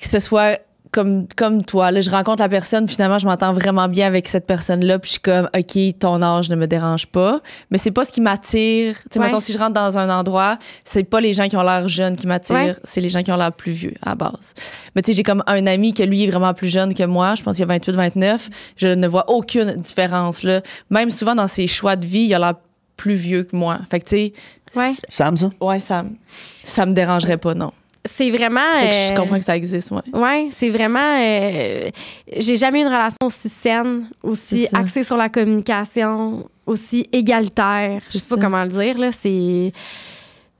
ce soit comme toi. Là, je rencontre la personne, finalement, je m'entends vraiment bien avec cette personne-là, puis je suis comme, OK, ton âge ne me dérange pas. Mais c'est pas ce qui m'attire. Tu sais, Ouais. mettons, si je rentre dans un endroit, c'est pas les gens qui ont l'air jeunes qui m'attirent, Ouais. c'est les gens qui ont l'air plus vieux, à la base. Mais tu sais, j'ai comme un ami que lui est vraiment plus jeune que moi. Je pense qu'il a 28, 29. Je ne vois aucune différence, là. Même souvent dans ses choix de vie, il a l'air plus vieux que moi. Fait que, tu sais, Ouais. Sam, ça? ouais, ça me dérangerait pas, non. C'est vraiment. Fait que je comprends que ça existe, ouais. Ouais, c'est vraiment. J'ai jamais eu une relation aussi saine, aussi C'est ça. axée sur la communication, aussi égalitaire. Je sais C'est pas ça. comment le dire, là. C'est.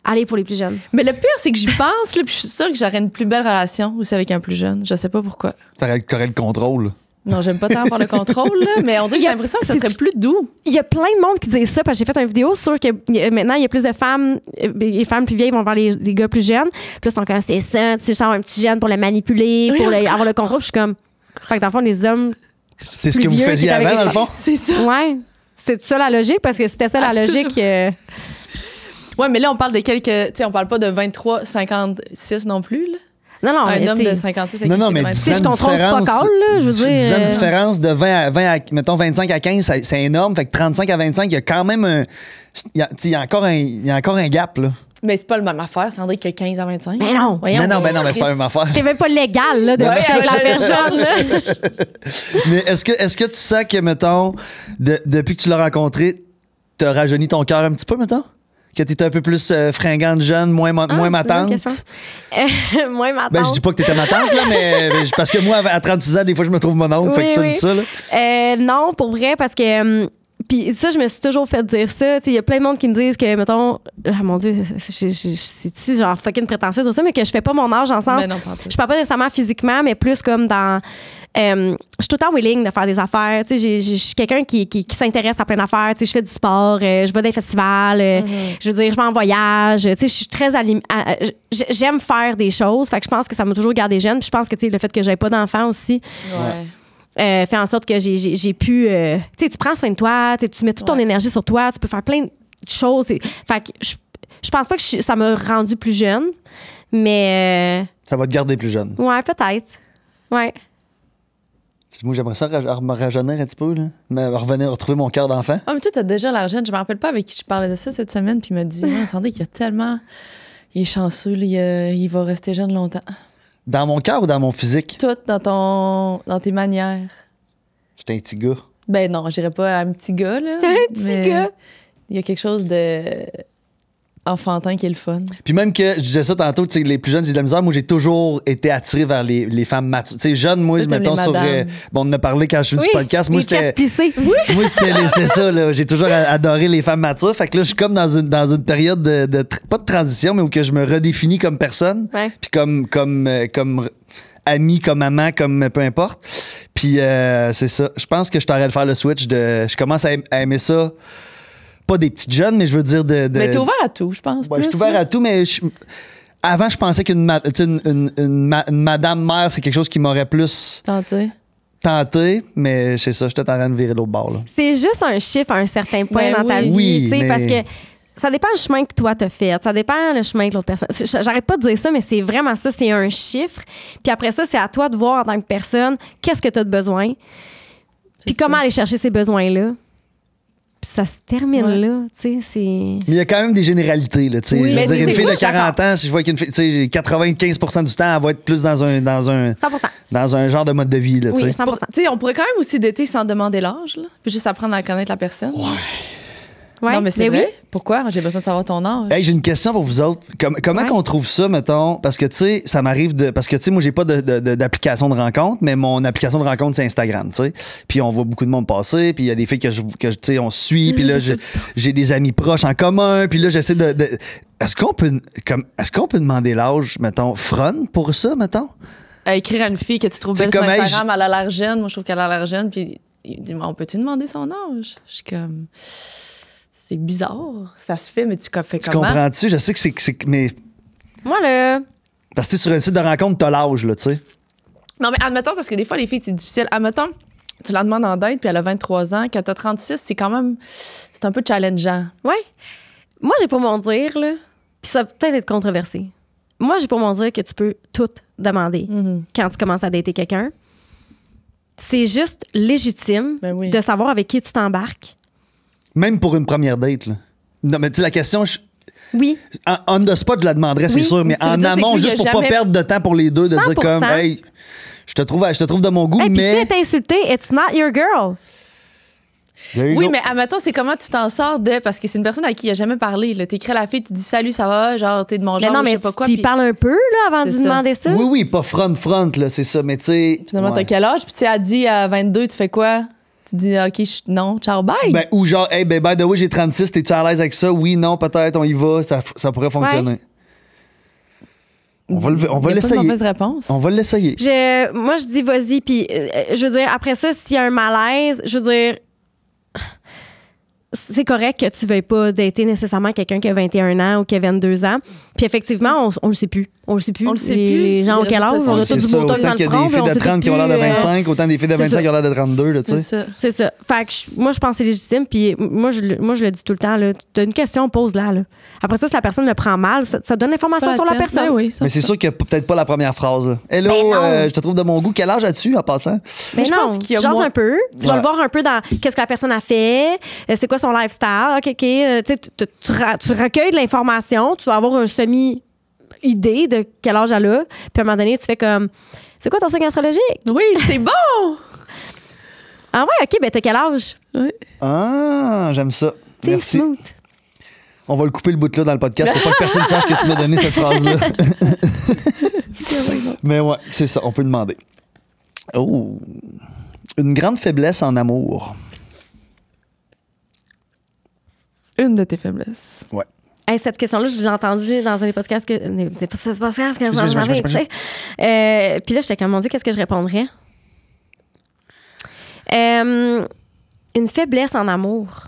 Aller pour les plus jeunes. Mais le pire, c'est que j'y pense, là, puis je suis sûre que j'aurais une plus belle relation aussi avec un plus jeune. Je sais pas pourquoi. T'aurais le contrôle. Non, j'aime pas tant avoir le contrôle, là, mais on dirait que j'ai l'impression que ça serait plus doux. Il y a plein de monde qui disent ça, parce que j'ai fait une vidéo sur que maintenant, il y a plus de femmes, les femmes plus vieilles vont voir les gars plus jeunes. Puis là, ils sont comme, c'est ça, tu sais, avoir un petit jeune pour le manipuler, Oui, pour on se avoir le contrôle. Puis je suis comme, fait que dans le fond, les hommes, C'est ce Plus que vous vieux faisiez qui est avec avant, les dans le fond? C'est ça. ouais, c'est ça la logique, parce que c'était ça la Assure. logique. Ouais, mais là, on parle de quelques. Tu sais, on parle pas de 23, 56 non plus, là. Non, non, Un mais homme tu sais, de 56 avec Non, non, mais 26. sais, je contrôle fuck all, là, je veux dire, 10 ans de différence de 20 à, mettons, 25 à 15, c'est énorme. Fait que 35 à 25, il y a quand même un. Il y a encore un gap, là. Mais c'est pas le même affaire, Sandrine, que 15 à 25. Mais non. Voyons. Non, mais c'est pas la même affaire. c'est même pas légal, là, de Ouais, coucher avec la ouais, personne, là. Mais est-ce que tu sens que, mettons, depuis que tu l'as rencontré, t'as rajeuni ton cœur un petit peu, mettons? Que t'étais un peu plus fringante, jeune, moins ma C'est une bonne tante? question. Moins ma Ben, je tante. dis pas que t'étais ma tante, là, mais parce que moi, à 36 ans, des fois, je me trouve mon oncle. Fait que tu Oui, dis ça, là. Non, pour vrai, parce que. Puis ça, je me suis toujours fait dire ça. Il y a plein de monde qui me disent que, mettons, ah mon Dieu, c'est-tu genre fucking prétentieux de dire ça, mais que je fais pas mon âge dans le sens. Mais non, pas en tout. Je parle pas nécessairement physiquement, mais plus comme dans. Je suis tout le temps willing de faire des affaires. Tu sais, je suis quelqu'un qui s'intéresse à plein d'affaires. Tu sais, je fais du sport, je vais dans des festivals, je veux dire, je vais en voyage. Tu sais, je suis très j'aime faire des choses. Fait que je pense que ça m'a toujours gardé jeune. Puis je pense que, tu sais, le fait que j'avais pas d'enfant aussi Ouais. fait en sorte que j'ai pu. Tu sais, tu prends soin de toi, tu mets toute ton Ouais. énergie sur toi, tu peux faire plein de choses. Fait que je pense pas que ça m'a rendu plus jeune, mais Ça va te garder plus jeune. ouais, peut-être. Ouais. Moi, j'aimerais ça me rajeunir un petit peu, là. Revenir retrouver mon cœur d'enfant. Ah, mais toi, t'as déjà l'air jeune. Je me rappelle pas avec qui je parlais de ça cette semaine, puis il m'a dit, ah, Sandrine, qu'il y a tellement. Il est chanceux, là, il va rester jeune longtemps. Dans mon cœur ou dans mon physique? Tout dans tes manières. J'étais un petit gars. Ben non, je dirais pas un petit gars, là. J'étais un petit mais gars. Il y a quelque chose de enfantin qui est le fun. Puis même que je disais ça tantôt, tu sais, les plus jeunes, j'ai de la misère. Moi, j'ai toujours été attiré vers les femmes matures. Tu sais, jeune, moi, Toi, t'aimes mettons les sur. madames. Bon, on en a parlé quand je suis Oui, du podcast. Moi, les chaises c'était. plissées. Oui. Moi, c'est ça, là. J'ai toujours adoré les femmes matures. Fait que là, je suis comme dans une période pas de transition, mais où que je me redéfinis comme personne. Ouais. Puis comme ami, comme maman, comme peu importe. Puis c'est ça. Je pense que je t'arrête de faire le switch je commence à aimer ça. Pas des petites jeunes, mais je veux dire Mais t'es ouvert à tout, je pense. Ouais, je suis plus, ouvert là. à tout, mais avant, je pensais qu'une madame mère, c'est quelque chose qui m'aurait plus tenté, mais c'est ça, je t'ai en train de virer l'autre bord. Là. C'est juste un chiffre à un certain point Ben dans ta oui. vie. Oui, tu sais, mais- parce que ça dépend du chemin que toi t'as fait. Ça dépend le chemin que l'autre personne. J'arrête pas de dire ça, mais c'est vraiment ça. C'est un chiffre. Puis après ça, c'est à toi de voir en tant que personne qu'est-ce que tu as de besoin. Puis comment aller chercher ces besoins-là. Puis ça se termine Ouais. là. Tu sais, c'est. Mais il y a quand même des généralités. Là, tu sais. Oui, Je veux mais dire, tu une sais fille quoi, de 40 ans, si je vois qu'une fille, tu sais, 95% du temps, elle va être plus dans un 100%. genre de mode de vie. Là, tu Oui, sais. 100%. Tu sais, on pourrait quand même aussi dater sans demander l'âge, là. Puis juste apprendre à connaître la personne. Ouais, Non, mais c'est vrai. oui. Pourquoi? J'ai besoin de savoir ton âge. Hey, j'ai une question pour vous autres. Comment Ouais. qu'on trouve ça, mettons? Parce que, tu sais, ça m'arrive de. Parce que, tu sais, moi, j'ai pas d'application de rencontre, mais mon application de rencontre, c'est Instagram, tu sais. Puis on voit beaucoup de monde passer, puis il y a des filles que tu sais, on suit, puis là, j'ai des amis proches en commun, puis là, j'essaie de. Est-ce qu'on peut demander l'âge, mettons, front pour ça, mettons? À écrire à une fille que tu trouves C'est belle sur comme, hey, Instagram, elle a l'air jeune. Moi, je trouve qu'elle a l'air jeune. Puis il dit, on peut-tu demander son âge? Je suis comme. C'est bizarre. Ça se fait, mais tu fais Tu comment? comprends-tu? Je sais que c'est. Mais. Moi, là. Parce que tu sais, sur un site de rencontre, t'as l'âge, là, tu sais. Non, mais admettons, parce que des fois, les filles, c'est difficile. Admettons, tu la demandes en date, puis elle a 23 ans. Quand t'as 36, c'est quand même. C'est un peu challengeant. Ouais. Moi, j'ai pour mon dire, là, puis ça va peut-être être controversé. Moi, j'ai pour mon dire que tu peux tout demander quand tu commences à dater quelqu'un. C'est juste légitime Ben oui. de savoir avec qui tu t'embarques. Même pour une première date, là. Non, mais tu sais, la question, Oui. on the spot, je la demanderais, c'est Oui. sûr, mais Tu veux en dire, c'est que amont, lui, juste il a pour pas jamais- perdre de temps pour les deux, de dire 100%. comme, hey, je te trouve de mon goût, Et puis si mais. elle t'a insulté, it's not your girl. There you Oui, go. mais admettons, c'est comment tu t'en sors de. Parce que c'est une personne à qui il a jamais parlé. T'écris à la fille, tu dis salut, ça va, genre, t'es de mon Mais genre, non, ou je mais sais pas quoi. tu y puis parles un peu là, avant de C'est lui ça. demander ça. Oui, pas front, là, c'est ça, mais tu sais. Finalement, ouais. t'as quel âge? Puis tu sais, elle dit à 22, tu fais quoi? Tu dis, OK, non, ciao, bye. Ben, ou genre, hey, ben, by the way, j'ai 36, t'es-tu à l'aise avec ça? Oui, non, peut-être, on y va, ça pourrait fonctionner. On va Il y a pas de l'essayer. mauvaise réponse. On va l'essayer. Moi, je dis vas-y, puis je veux dire, après ça, s'il y a un malaise, je veux dire, c'est correct que tu veuilles pas dater nécessairement quelqu'un qui a 21 ans ou qui a 22 ans. Puis effectivement, on le sait plus. On le sait plus. On le sait Les plus. gens ont Les quel âge? réseaux On a sociaux, tous C'est du ça, beau stock dans autant le qu'il y a front, des mais filles on de sait 30 qui ont plus, l'air de 25, autant des filles de c'est 25 ça. qui ont l'air de 32, là, tu C'est sais. ça. C'est ça. Fait que moi, je pense que c'est légitime. Puis moi, je le dis tout le temps. T'as une question, pose-la. Là. Après ça, si la personne le prend mal, ça donne l'information C'est sur pas la tienne. personne. Ben oui, ça, Mais c'est sûr qu'il n'y a peut-être pas la première phrase. Là. Hello, Ben non. je te trouve de mon goût. Quel âge as-tu en passant? Mais je non, pense qu'il y a tu jases moins- un peu. Tu vas Ouais. le voir un peu dans qu'est-ce que la personne a fait, c'est quoi son lifestyle. OK. Tu sais, tu recueilles de l'information, tu vas avoir un semi-idée de quel âge elle a. Puis à un moment donné, tu fais comme, c'est quoi ton signe astrologique? Oui, c'est bon! Ah ouais, OK, ben t'as quel âge? Ah, j'aime ça. T'sais, Merci. smooth. On va le couper le bout de là dans le podcast pour pas que personne sache que tu m'as donné cette phrase-là. Mais ouais, c'est ça, on peut demander. Oh, une grande faiblesse en amour. Une de tes faiblesses. Ouais. Hey, cette question-là, je l'ai entendue dans un des podcasts que J'imagine. puis là, j'étais comme, mon Dieu, qu'est-ce que je répondrais? Une faiblesse en amour.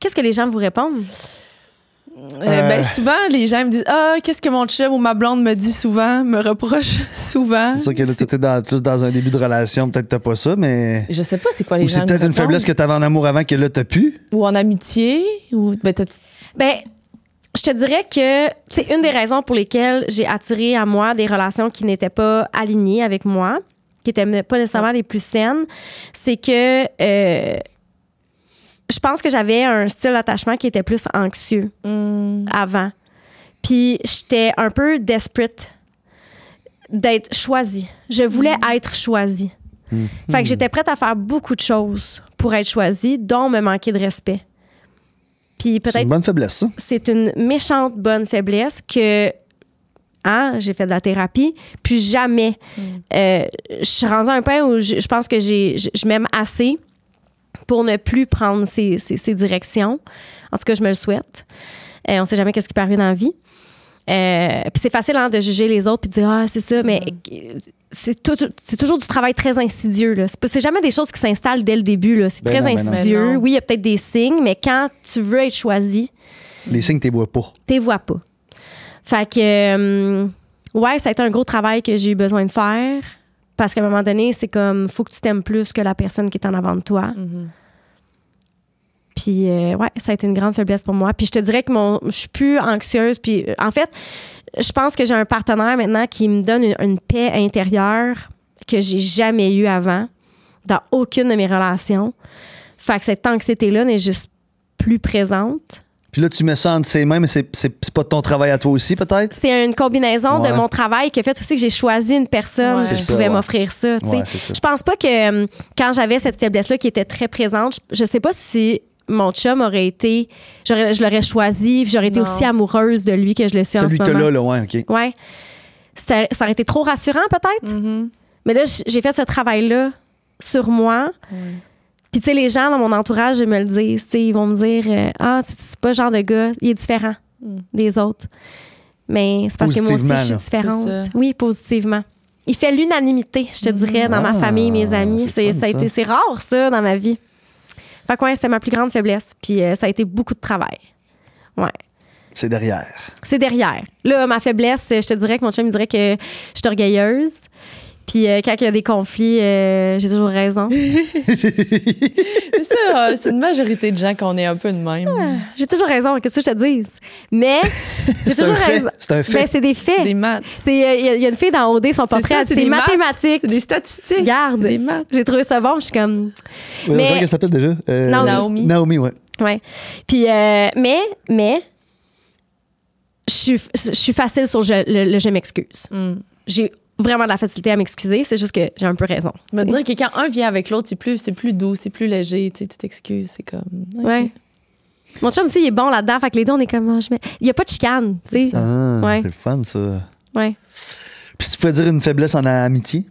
Qu'est-ce que les gens vous répondent? Ben, souvent, les gens me disent ah, qu'est-ce que mon chum ou ma blonde me dit souvent, me reproche souvent. C'est sûr que là, t'étais plus dans un début de relation, peut-être t'as pas ça, mais. Je sais pas c'est quoi les Ou gens c'est peut-être me une faiblesse que répondent. t'avais en amour avant que là, t'as pu. Ou en amitié. Ou ben, Ben, je te dirais que c'est une des raisons pour lesquelles j'ai attiré à moi des relations qui n'étaient pas alignées avec moi, qui n'étaient pas nécessairement les plus saines. C'est que je pense que j'avais un style d'attachement qui était plus anxieux avant. Puis j'étais un peu desperate d'être choisie. Je voulais être choisie. Fait que j'étais prête à faire beaucoup de choses pour être choisie, dont me manquer de respect. Puis C'est peut-être une bonne faiblesse, ça. c'est une méchante bonne faiblesse que j'ai fait de la thérapie, puis jamais. Je suis rendue à un point où je pense que je m'aime assez pour ne plus prendre ces directions. En tout cas, je me le souhaite. On ne sait jamais qu'est-ce qui peut arriver dans la vie. Puis c'est facile de juger les autres puis de dire ah c'est ça, mais c'est toujours du travail très insidieux là. C'est jamais des choses qui s'installent dès le début là. C'est Ben très non, ben non. insidieux. Ben non. Oui, il y a peut-être des signes, mais quand tu veux être choisi, Les signes, t'es vois pas. t'es vois pas. Fait que ouais, ça a été un gros travail que j'ai eu besoin de faire parce qu'à un moment donné, c'est comme faut que tu t'aimes plus que la personne qui est en avant de toi. Puis, ouais, ça a été une grande faiblesse pour moi. Puis, je te dirais que je suis plus anxieuse. Puis, en fait, je pense que j'ai un partenaire maintenant qui me donne une paix intérieure que j'ai jamais eue avant dans aucune de mes relations. Fait que cette anxiété-là n'est juste plus présente. Puis là, tu mets ça entre ses mains, mais c'est pas ton travail à toi aussi, peut-être? C'est une combinaison Ouais. de mon travail qui a fait aussi que j'ai choisi une personne Ouais. qui C'est ça, pouvait ouais. m'offrir ça. tu sais. Ouais, c'est ça. Je pense pas que quand j'avais cette faiblesse-là qui était très présente, je sais pas si mon chum aurait été... je l'aurais choisi, puis j'aurais été Non. aussi amoureuse de lui que je le suis en Celui ce que t'as moment. là, ouais, OK. Ouais. Ça aurait été trop rassurant, peut-être. Mais là, j'ai fait ce travail-là sur moi. Puis, tu sais, les gens dans mon entourage, ils me le disent. Tu sais, ils vont me dire c'est pas le genre de gars, il est différent des autres. Mais c'est parce que moi aussi, je suis Positivement, différente. C'est ça. Oui, positivement. Il fait l'unanimité, je te dirais, dans ma Ah, famille, mes amis. c'est fun, C'est rare, ça, dans ma vie. Fait que, ouais, c'était ma plus grande faiblesse. Puis, ça a été beaucoup de travail. Ouais. C'est derrière. C'est derrière. Là, ma faiblesse, je te dirais que mon chum me dirait que je suis orgueilleuse. Puis quand il y a des conflits, j'ai toujours raison. C'est ça, c'est une majorité de gens qu'on est un peu de même. J'ai toujours raison, qu'est-ce que je te dis? Mais j'ai C'est un toujours fait. raison. C'est un fait. Ben, c'est des faits. Des maths. Il y a une fille dans OD, son portrait, elle dit, c'est maths. mathématiques. C'est des statistiques. Regarde. C'est des maths. J'ai trouvé ça bon, je suis comme... Ouais, Mais- comment elle s'appelle déjà? Naomi. Naomi, ouais. Ouais. Puis, mais, je suis facile sur le je m'excuse. J'ai vraiment de la facilité à m'excuser, c'est juste que j'ai un peu raison. Je veux dire que quand un vient avec l'autre, c'est plus doux, c'est plus léger, tu sais, tu t'excuses, c'est comme... OK. Ouais. Mon chum aussi, il est bon là-dedans, fait que les deux, on est comme... Il n'y a pas de chicane, tu sais. C'est ça. Ah, Ouais. c'est le fun, ça. Ouais. Puis si tu pouvais dire une faiblesse en amitié?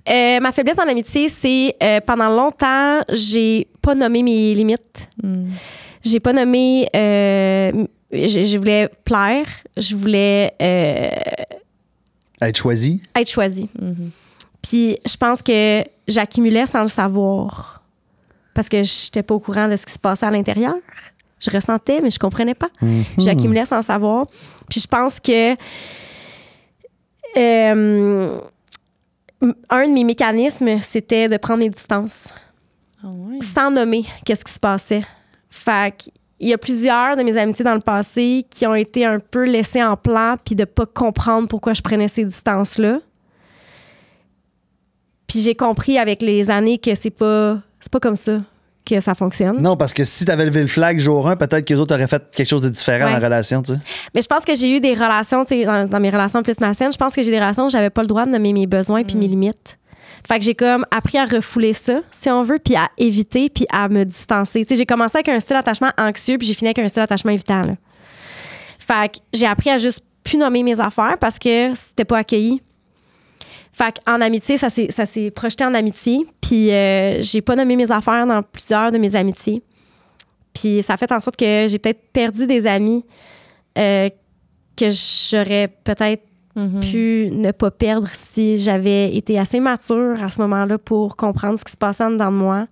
Ma faiblesse dans l'amitié, c'est pendant longtemps, j'ai pas nommé mes limites. J'ai pas nommé... je voulais plaire, je voulais Être choisi? être choisie. Puis je pense que j'accumulais sans le savoir parce que j'étais pas au courant de ce qui se passait à l'intérieur. Je ressentais, mais je comprenais pas. J'accumulais sans le savoir. Puis je pense que un de mes mécanismes, c'était de prendre mes distances Ah ouais. sans nommer qu'est-ce qui se passait. Fait qu'il y a plusieurs de mes amitiés dans le passé qui ont été un peu laissées en plan puis de pas comprendre pourquoi je prenais ces distances-là. Puis j'ai compris avec les années que c'est pas comme ça que ça fonctionne. Non, parce que si t'avais levé le flag jour 1, peut-être que les autres auraient fait quelque chose de différent Ouais. en relation, tu sais. Mais je pense que j'ai eu des relations, tu sais, dans mes relations plus malsaines, je pense que j'ai des relations où j'avais pas le droit de nommer mes besoins puis mes limites. Fait que j'ai comme appris à refouler ça, si on veut, puis à éviter, puis à me distancer. Tu sais, j'ai commencé avec un style d'attachement anxieux, puis j'ai fini avec un style d'attachement évitant, là. Fait que j'ai appris à juste plus nommer mes affaires parce que c'était pas accueilli. Fait qu'en amitié, ça s'est projeté en amitié. Puis j'ai pas nommé mes affaires dans plusieurs de mes amitiés. Puis ça a fait en sorte que j'ai peut-être perdu des amis que j'aurais peut-être pu ne pas perdre si j'avais été assez mature à ce moment-là pour comprendre ce qui se passait en dedans de moi.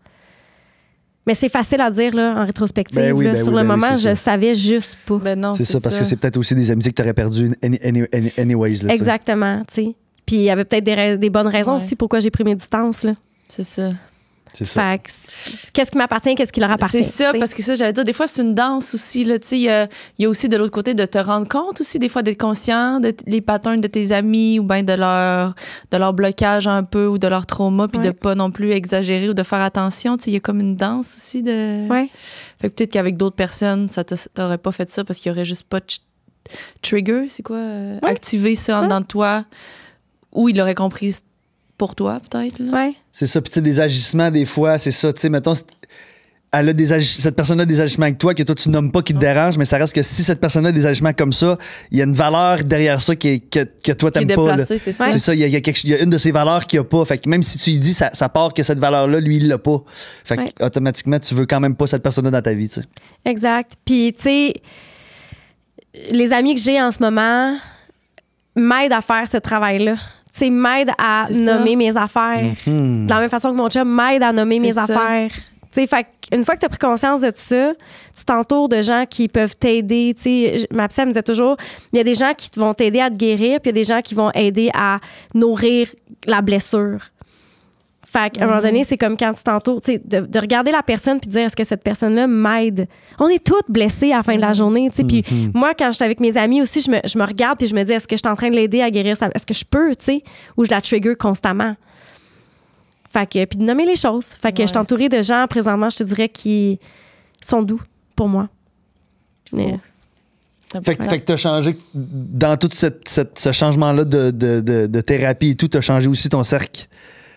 Mais c'est facile à dire là, en rétrospective. Ben oui, là. ben Sur oui, le ben oui, moment, c'est je ça. savais juste pas. Ben non, C'est ça, parce que c'est peut-être aussi des amitiés que t'aurais perdues anyways, là, tu sais. Exactement, tu sais. Puis il y avait peut-être des bonnes raisons Ouais. aussi pourquoi j'ai pris mes distances. Là. C'est ça. C'est ça. Fait que qu'est-ce qui m'appartient, qu'est-ce qui leur appartient? C'est ça, t'sais. parce que ça, j'allais dire, des fois, c'est une danse aussi. Là, tu sais, il y a aussi de l'autre côté de te rendre compte aussi, des fois, d'être conscient les patterns de tes amis ou bien de leur blocage un peu ou de leur trauma, puis Ouais. de pas non plus exagérer ou de faire attention. Tu sais, il y a comme une danse aussi de. Ouais. Fait que peut-être qu'avec d'autres personnes, ça t'aurait pas fait ça parce qu'il y aurait juste pas de trigger, c'est quoi? Activer ça en dedans de toi, ou il aurait compris pour toi, peut-être. Là. Ouais. C'est ça. Puis, tu sais, des agissements, des fois, c'est ça. Tu sais, mettons, elle a cette personne-là a des agissements avec toi que toi, tu nommes pas qui te dérangent, mais ça reste que si cette personne-là a des agissements comme ça, il y a une valeur derrière ça que toi, Qui est t'aimes pas. Là. déplacé, c'est ça. C'est ça. Il y a une de ces valeurs qu'il n'y a pas. Fait que même si tu lui dis, ça part que cette valeur-là, lui, il l'a pas. Fait que Ouais. automatiquement, tu veux quand même pas cette personne-là dans ta vie, tu sais. Exact. Puis, tu sais, les amis que j'ai en ce moment m'aident à faire ce travail-là. Tu sais, m'aident à C'est ça. nommer mes affaires. De la même façon que mon chum m'aide à nommer C'est mes ça. affaires. Tu sais, fait une fois que tu as pris conscience de tout ça, tu t'entoures de gens qui peuvent t'aider. Tu sais, ma psy, elle me disait toujours, il y a des gens qui vont t'aider à te guérir, puis il y a des gens qui vont aider à nourrir la blessure. Fait qu'à un moment donné, c'est comme quand tu t'entoures, tu sais, de regarder la personne puis de dire, est-ce que cette personne-là m'aide? On est toutes blessées à la fin de la journée, tu sais. Puis moi, quand j'étais avec mes amis aussi, je me regarde puis je me dis, est-ce que je suis en train de l'aider à guérir ça? Est-ce que je peux, tu sais? Ou je la trigger constamment? Fait que, puis de nommer les choses. Fait que je suis entourée de gens, présentement, je te dirais, qui sont doux pour moi. Mais- Fait que t'as changé dans tout ce changement-là de thérapie et tout, t'as changé aussi ton cercle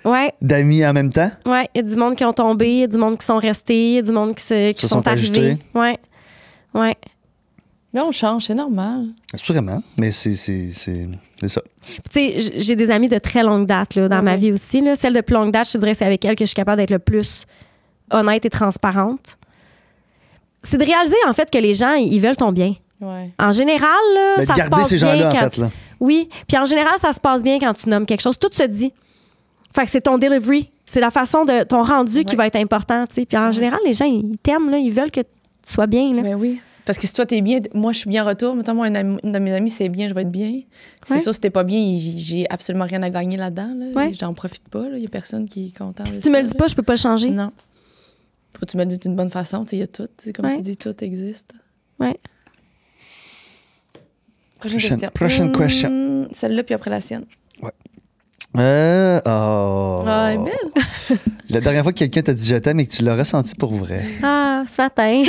Ouais, d'amis en même temps. ouais. Il y a du monde qui ont tombé, il y a du monde qui sont restés, il y a du monde qui Se sont sont ajustés. arrivés. Ouais. Ouais. Mais on change, c'est normal. Assurément, mais c'est ça. Puis, tu sais, j'ai des amis de très longue date là, dans ma vie aussi. Là. Celle de plus longue date, je te dirais, c'est avec elle que je suis capable d'être le plus honnête et transparente. C'est de réaliser, en fait, que les gens, ils veulent ton bien. Ouais. En général, là, Ben, de ça se garder passe ces bien gens-là, en quand fait, là. Oui, puis en général, ça se passe bien quand tu nommes quelque chose. Tout se dit. Fait que c'est ton delivery. C'est la façon de ton rendu qui va être important, tu sais. Puis en général, les gens, ils t'aiment, là, ils veulent que tu sois bien, là. Ben oui. Parce que si toi, t'es bien, moi, je suis bien en retour. Mettons, moi, une de mes amies, c'est bien, je vais être bien. C'est Ouais. sûr, si t'es pas bien, j'ai absolument rien à gagner là-dedans. Là. Ouais. J'en profite pas. Il y a personne qui est content. Puis si de tu me ça, le dis là. pas, je peux pas le changer. Non. Faut que tu me le dises d'une bonne façon. Tu sais, il y a tout. C'est comme Ouais. tu dis, tout existe. Ouais. Prochaine question. question. Celle-là, puis après la sienne. Oh. Ah, elle est belle. La dernière fois que quelqu'un t'a dit je t'aime et que tu l'as ressenti pour vrai. Ah, ce matin.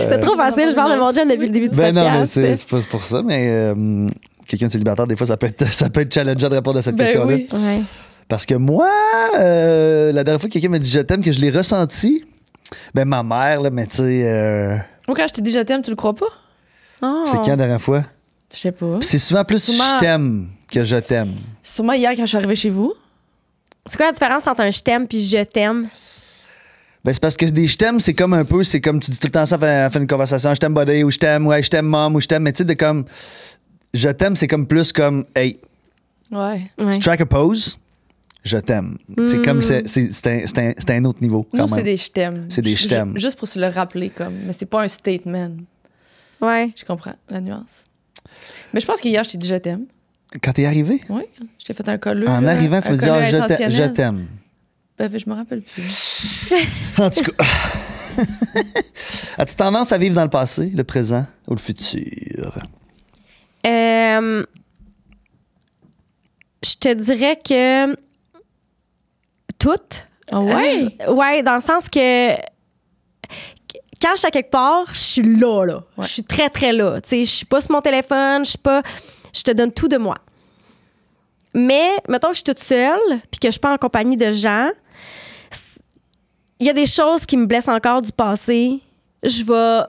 C'est trop facile, je parle de mon jeune depuis le début du Ben non, mais podcast. c'est pas pour ça, mais quelqu'un de célibataire, des fois, ça peut être challengeant de répondre à cette Ben question-là. oui. Ouais. Parce que moi, la dernière fois que quelqu'un m'a dit je t'aime, que je l'ai ressenti, ben ma mère, là, mais tu sais, Moi, quand je t'ai dit je t'aime, tu le crois pas? Oh. c'est quand la dernière fois? Je sais pas. Puis c'est souvent plus Sûrement- je t'aime que je t'aime. Sûrement hier, quand je suis arrivée chez vous. C'est quoi la différence entre un je t'aime puis je t'aime? Ben, c'est parce que des je t'aime, c'est comme un peu, c'est comme tu dis tout le temps ça à faire une conversation, je t'aime buddy, ou je t'aime, ouais, je t'aime mom, ou je t'aime, mais tu sais, de comme, je t'aime, c'est comme plus comme, hey, Ouais. Ouais. strike a pose, je t'aime. C'est comme, c'est un autre niveau. Quand Nous, c'est même. des je t'aime. C'est des je t'aime. Juste pour se le rappeler, comme. Mais c'est pas un statement. Ouais. Je comprends la nuance. Mais je pense qu'hier, je t'ai dit je t'aime. Quand t'es arrivé, Oui. Je t'ai fait un colleux. en là, arrivant, tu un me dis, colleux ah, je intentionnel. t'aime. Ben, je me rappelle plus. En tout cas. As-tu tendance à vivre dans le passé, le présent ou le futur? Je te dirais que toutes. Ah ouais? Ouais, dans le sens que quand je suis à quelque part, je suis là. Ouais. Je suis très, très là. Tu sais, je suis pas sur mon téléphone, je suis pas. Je te donne tout de moi. Mais, mettons que je suis toute seule, puis que je suis pas en compagnie de gens, il y a des choses qui me blessent encore du passé. Je vais.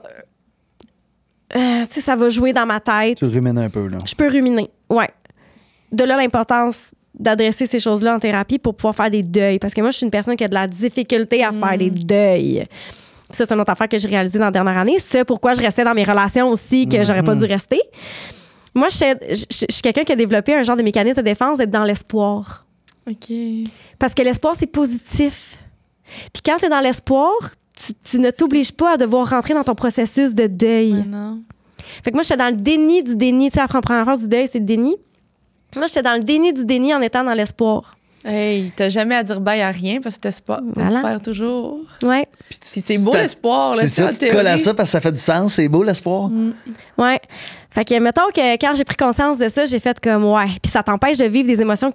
Tu sais, ça va jouer dans ma tête. Tu rumines un peu, là. Je peux ruminer, ouais. De là, l'importance d'adresser ces choses-là en thérapie pour pouvoir faire des deuils. Parce que moi, je suis une personne qui a de la difficulté à faire des deuils. Ça, c'est une autre affaire que j'ai réalisée dans la dernière année. C'est pourquoi je restais dans mes relations aussi, que j'aurais pas dû rester. Moi, je suis quelqu'un qui a développé un genre de mécanisme de défense d'être dans l'espoir. OK. Parce que l'espoir, c'est positif. Puis quand tu es dans l'espoir, tu ne t'obliges pas à devoir rentrer dans ton processus de deuil. Ouais, non. Fait que moi, j'étais dans le déni du déni. Tu sais, la première phase du deuil, c'est le déni. Moi, j'étais dans le déni du déni en étant dans l'espoir. Hey, t'as jamais à dire bye à rien parce que t'espères Voilà. toujours. Ouais, Puis c'est beau l'espoir, là. C'est ça, en tu te colles à théorie. ça parce que ça fait du sens. C'est beau, l'espoir. ouais. Fait que, mettons que quand j'ai pris conscience de ça, j'ai fait comme, ouais. Puis ça t'empêche de vivre des émotions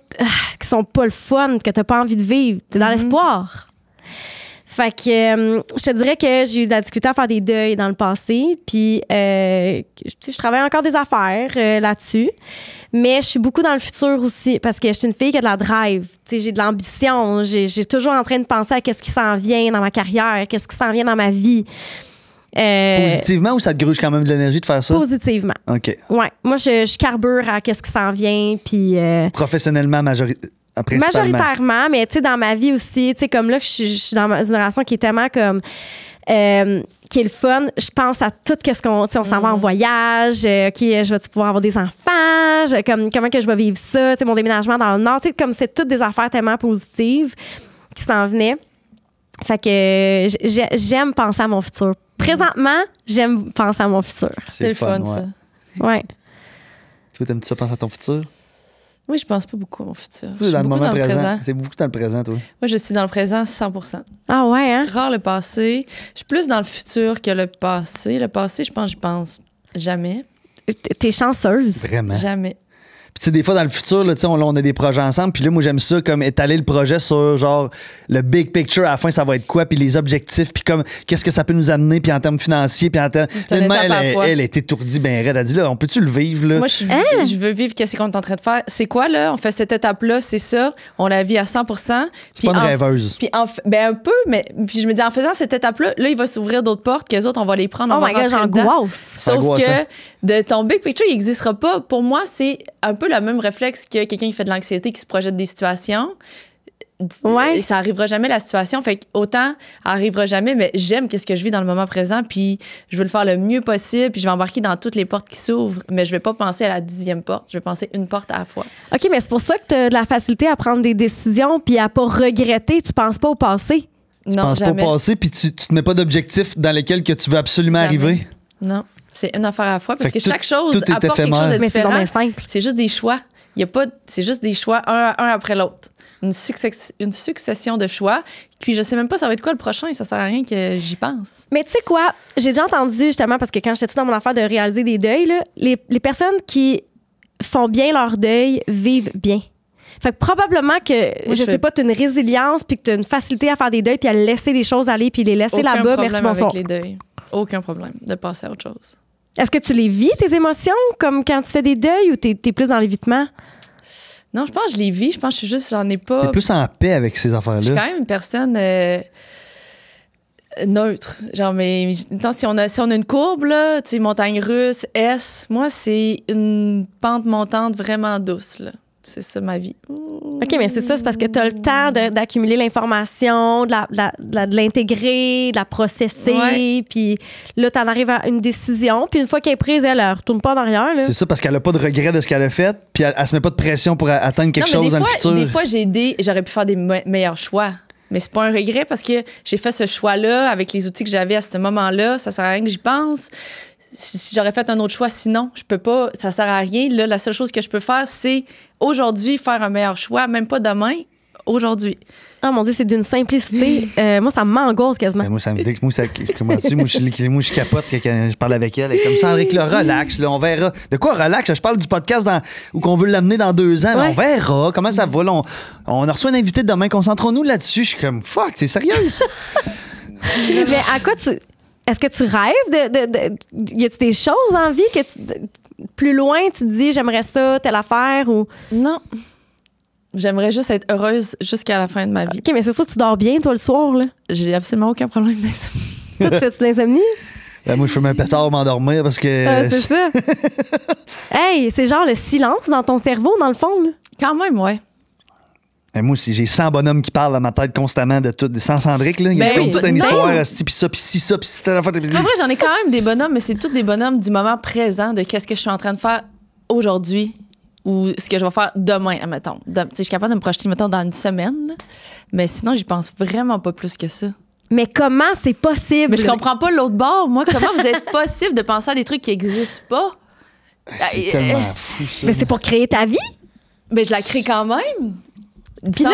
qui sont pas le fun, que t'as pas envie de vivre. T'es dans l'espoir. Fait que je te dirais que j'ai eu de la difficulté à faire des deuils dans le passé. Puis, tu sais, je travaille encore des affaires là-dessus. Mais je suis beaucoup dans le futur aussi parce que je suis une fille qui a de la drive. Tu sais, j'ai de l'ambition. J'ai toujours en train de penser à qu'est-ce qui s'en vient dans ma carrière, qu'est-ce qui s'en vient dans ma vie. Positivement ou ça te gruge quand même de l'énergie de faire ça? Positivement. OK. Ouais. Moi, je carbure à qu'est-ce qui s'en vient. Puis. Professionnellement, principalement. Majoritairement, mais tu sais, dans ma vie aussi, tu sais, comme là, je suis dans une relation qui est tellement comme. Qui est le fun. Je pense à tout ce qu'on. Tu sais, on s'en va en voyage. OK, je vais pouvoir avoir des enfants? Comment que je vais vivre ça? Tu sais, mon déménagement dans le Nord. Tu sais, comme c'est toutes des affaires tellement positives qui s'en venaient. Fait que j'aime penser à mon futur. Présentement, j'aime penser à mon futur. C'est le fun, ouais. ça. Ouais. Toi, t'aimes-tu ça penser à ton futur? Oui, je pense pas beaucoup à mon futur. Je C'est suis dans le beaucoup moment dans le présent. présent. C'est beaucoup dans le présent, toi. Moi, je suis dans le présent 100%. Ah ouais, hein? Rare le passé. Je suis plus dans le futur que le passé. Le passé, je pense jamais. T'es chanceuse. Vraiment. Jamais. Puis tu sais, des fois, dans le futur, là, tu sais, on a des projets ensemble. Puis là, moi, j'aime ça comme étaler le projet sur, genre, le big picture. À la fin, ça va être quoi? Puis les objectifs. Puis comme, qu'est-ce que ça peut nous amener? Puis en termes financiers. Puis en termes... C'est une étape à la fois. Elle est étourdie, ben raide. Elle dit, là, on peut-tu le vivre, là? Moi, je veux vivre qu'est-ce qu'on est en train de faire. C'est quoi, là? On fait cette étape-là, c'est ça. On la vit à 100%. C'est pas une rêveuse. Puis ben un peu, mais puis je me dis, en faisant cette étape-là, là, il va s'ouvrir d'autres portes qu'les autres, on va les prendre, on Oh va my God, rentrer dedans. j'angoisse. Sauf angoissant. que de ton big picture, il n'existera pas. Pour moi, c'est un peu le même réflexe que quelqu'un qui fait de l'anxiété, qui se projette des situations. Ouais. Ça arrivera jamais, la situation. Fait que autant, arrivera jamais, mais j'aime qu'est-ce que je vis dans le moment présent, puis je veux le faire le mieux possible, puis je vais embarquer dans toutes les portes qui s'ouvrent, mais je vais pas penser à la 10e porte. Je vais penser une porte à la fois. OK, mais c'est pour ça que tu as de la facilité à prendre des décisions puis à pas regretter. Tu penses pas au passé. Tu Non, penses pas jamais. au passé, puis tu te mets pas d'objectifs dans lesquels que tu veux absolument Jamais. arriver. Non, c'est une affaire à la fois, parce Fait que que chaque chose tout est apporte quelque chose éphémère. de Mais c'est donc différent. bien simple. C'est juste des choix. Il y a pas, c'est juste des choix un après l'autre. une succession de choix. Puis je sais même pas ça va être quoi le prochain. Ça sert à rien que j'y pense. Mais tu sais quoi? J'ai déjà entendu, justement, parce que quand j'étais tout dans mon affaire de réaliser des deuils, là, les personnes qui font bien leur deuil vivent bien. Fait que probablement que, Moi, je sais pas, tu as une résilience puis que tu as une facilité à faire des deuils puis à laisser les choses aller puis les laisser Aucun là-bas. problème Merci, bonsoir. avec les deuils. Aucun problème de passer à autre chose. Est-ce que tu les vis, tes émotions, comme quand tu fais des deuils ou t'es plus dans l'évitement? Non, je pense que je les vis. Je pense que j'en ai pas. T'es plus en paix avec ces Je suis affaires-là. quand même une personne neutre. Genre, mais mettons, si on a une courbe, là, tu sais, montagne russe, S, moi, c'est une pente montante vraiment douce, là. C'est ça, ma vie. OK, mais c'est ça, c'est parce que tu as le temps d'accumuler l'information, de l'intégrer, de la processer, Ouais. puis là, tu en arrives à une décision, puis une fois qu'elle est prise, elle retourne pas en arrière. Là. C'est ça, parce qu'elle a pas de regret de ce qu'elle a fait, puis elle se met pas de pression pour atteindre quelque Non, mais chose dans le futur. des fois, j'aurais pu faire des meilleurs choix. Mais c'est pas un regret parce que j'ai fait ce choix-là avec les outils que j'avais à ce moment-là. Ça sert à rien que j'y pense. Si j'aurais fait un autre choix, sinon, je peux pas, ça sert à rien. Là, la seule chose que je peux faire, c'est aujourd'hui faire un meilleur choix, même pas demain, aujourd'hui. Ah mon Dieu, c'est d'une simplicité. Moi, ça m'angoisse quasiment. Moi, ça me dit que comment tu moi, je capote quand je parle avec elle. Elle est comme ça, Henrik, là, relax, là, on verra. De quoi relax? Je parle du podcast où qu'on veut l'amener dans 2 ans. Ouais. Mais on verra comment ça va. Là, on a reçu un invité demain. Concentrons-nous là-dessus. Je suis comme, fuck, t'es sérieuse? Mais à quoi tu... Est-ce que tu rêves y a-tu des choses en vie que plus loin, tu te dis, j'aimerais ça, telle affaire ou... Non. J'aimerais juste être heureuse jusqu'à la fin de ma vie. OK, mais c'est ça, tu dors bien, toi, le soir, là. J'ai absolument aucun problème d'insomnie. Toi, tu fais-tu de l'insomnie? Ben, moi, je fais un pétard m'endormir parce que. Ah, c'est ça. Hey, c'est genre le silence dans ton cerveau, dans le fond, là. Quand même, ouais. Ben, moi aussi, j'ai 100 bonhommes qui parlent dans ma tête constamment de tout. Sans Cendric, là. Il y a Ben comme oui, toute une ben histoire, puis ça, puis ci, ça, puis c'était la fois. C'est pas vrai, j'en ai quand même des bonhommes, mais c'est tous des bonhommes du moment présent, de qu'est-ce que je suis en train de faire aujourd'hui ou ce que je vais faire demain, admettons. Tu sais, je suis capable de me projeter, mettons, dans une semaine, là. Mais sinon, j'y pense vraiment pas plus que ça. Mais comment c'est possible? Mais je comprends pas l'autre bord. Moi, comment vous êtes possible de penser à des trucs qui existent pas? C'est tellement fou, ça. Mais c'est pour créer ta vie. Ben, je la crée quand même. Puis là,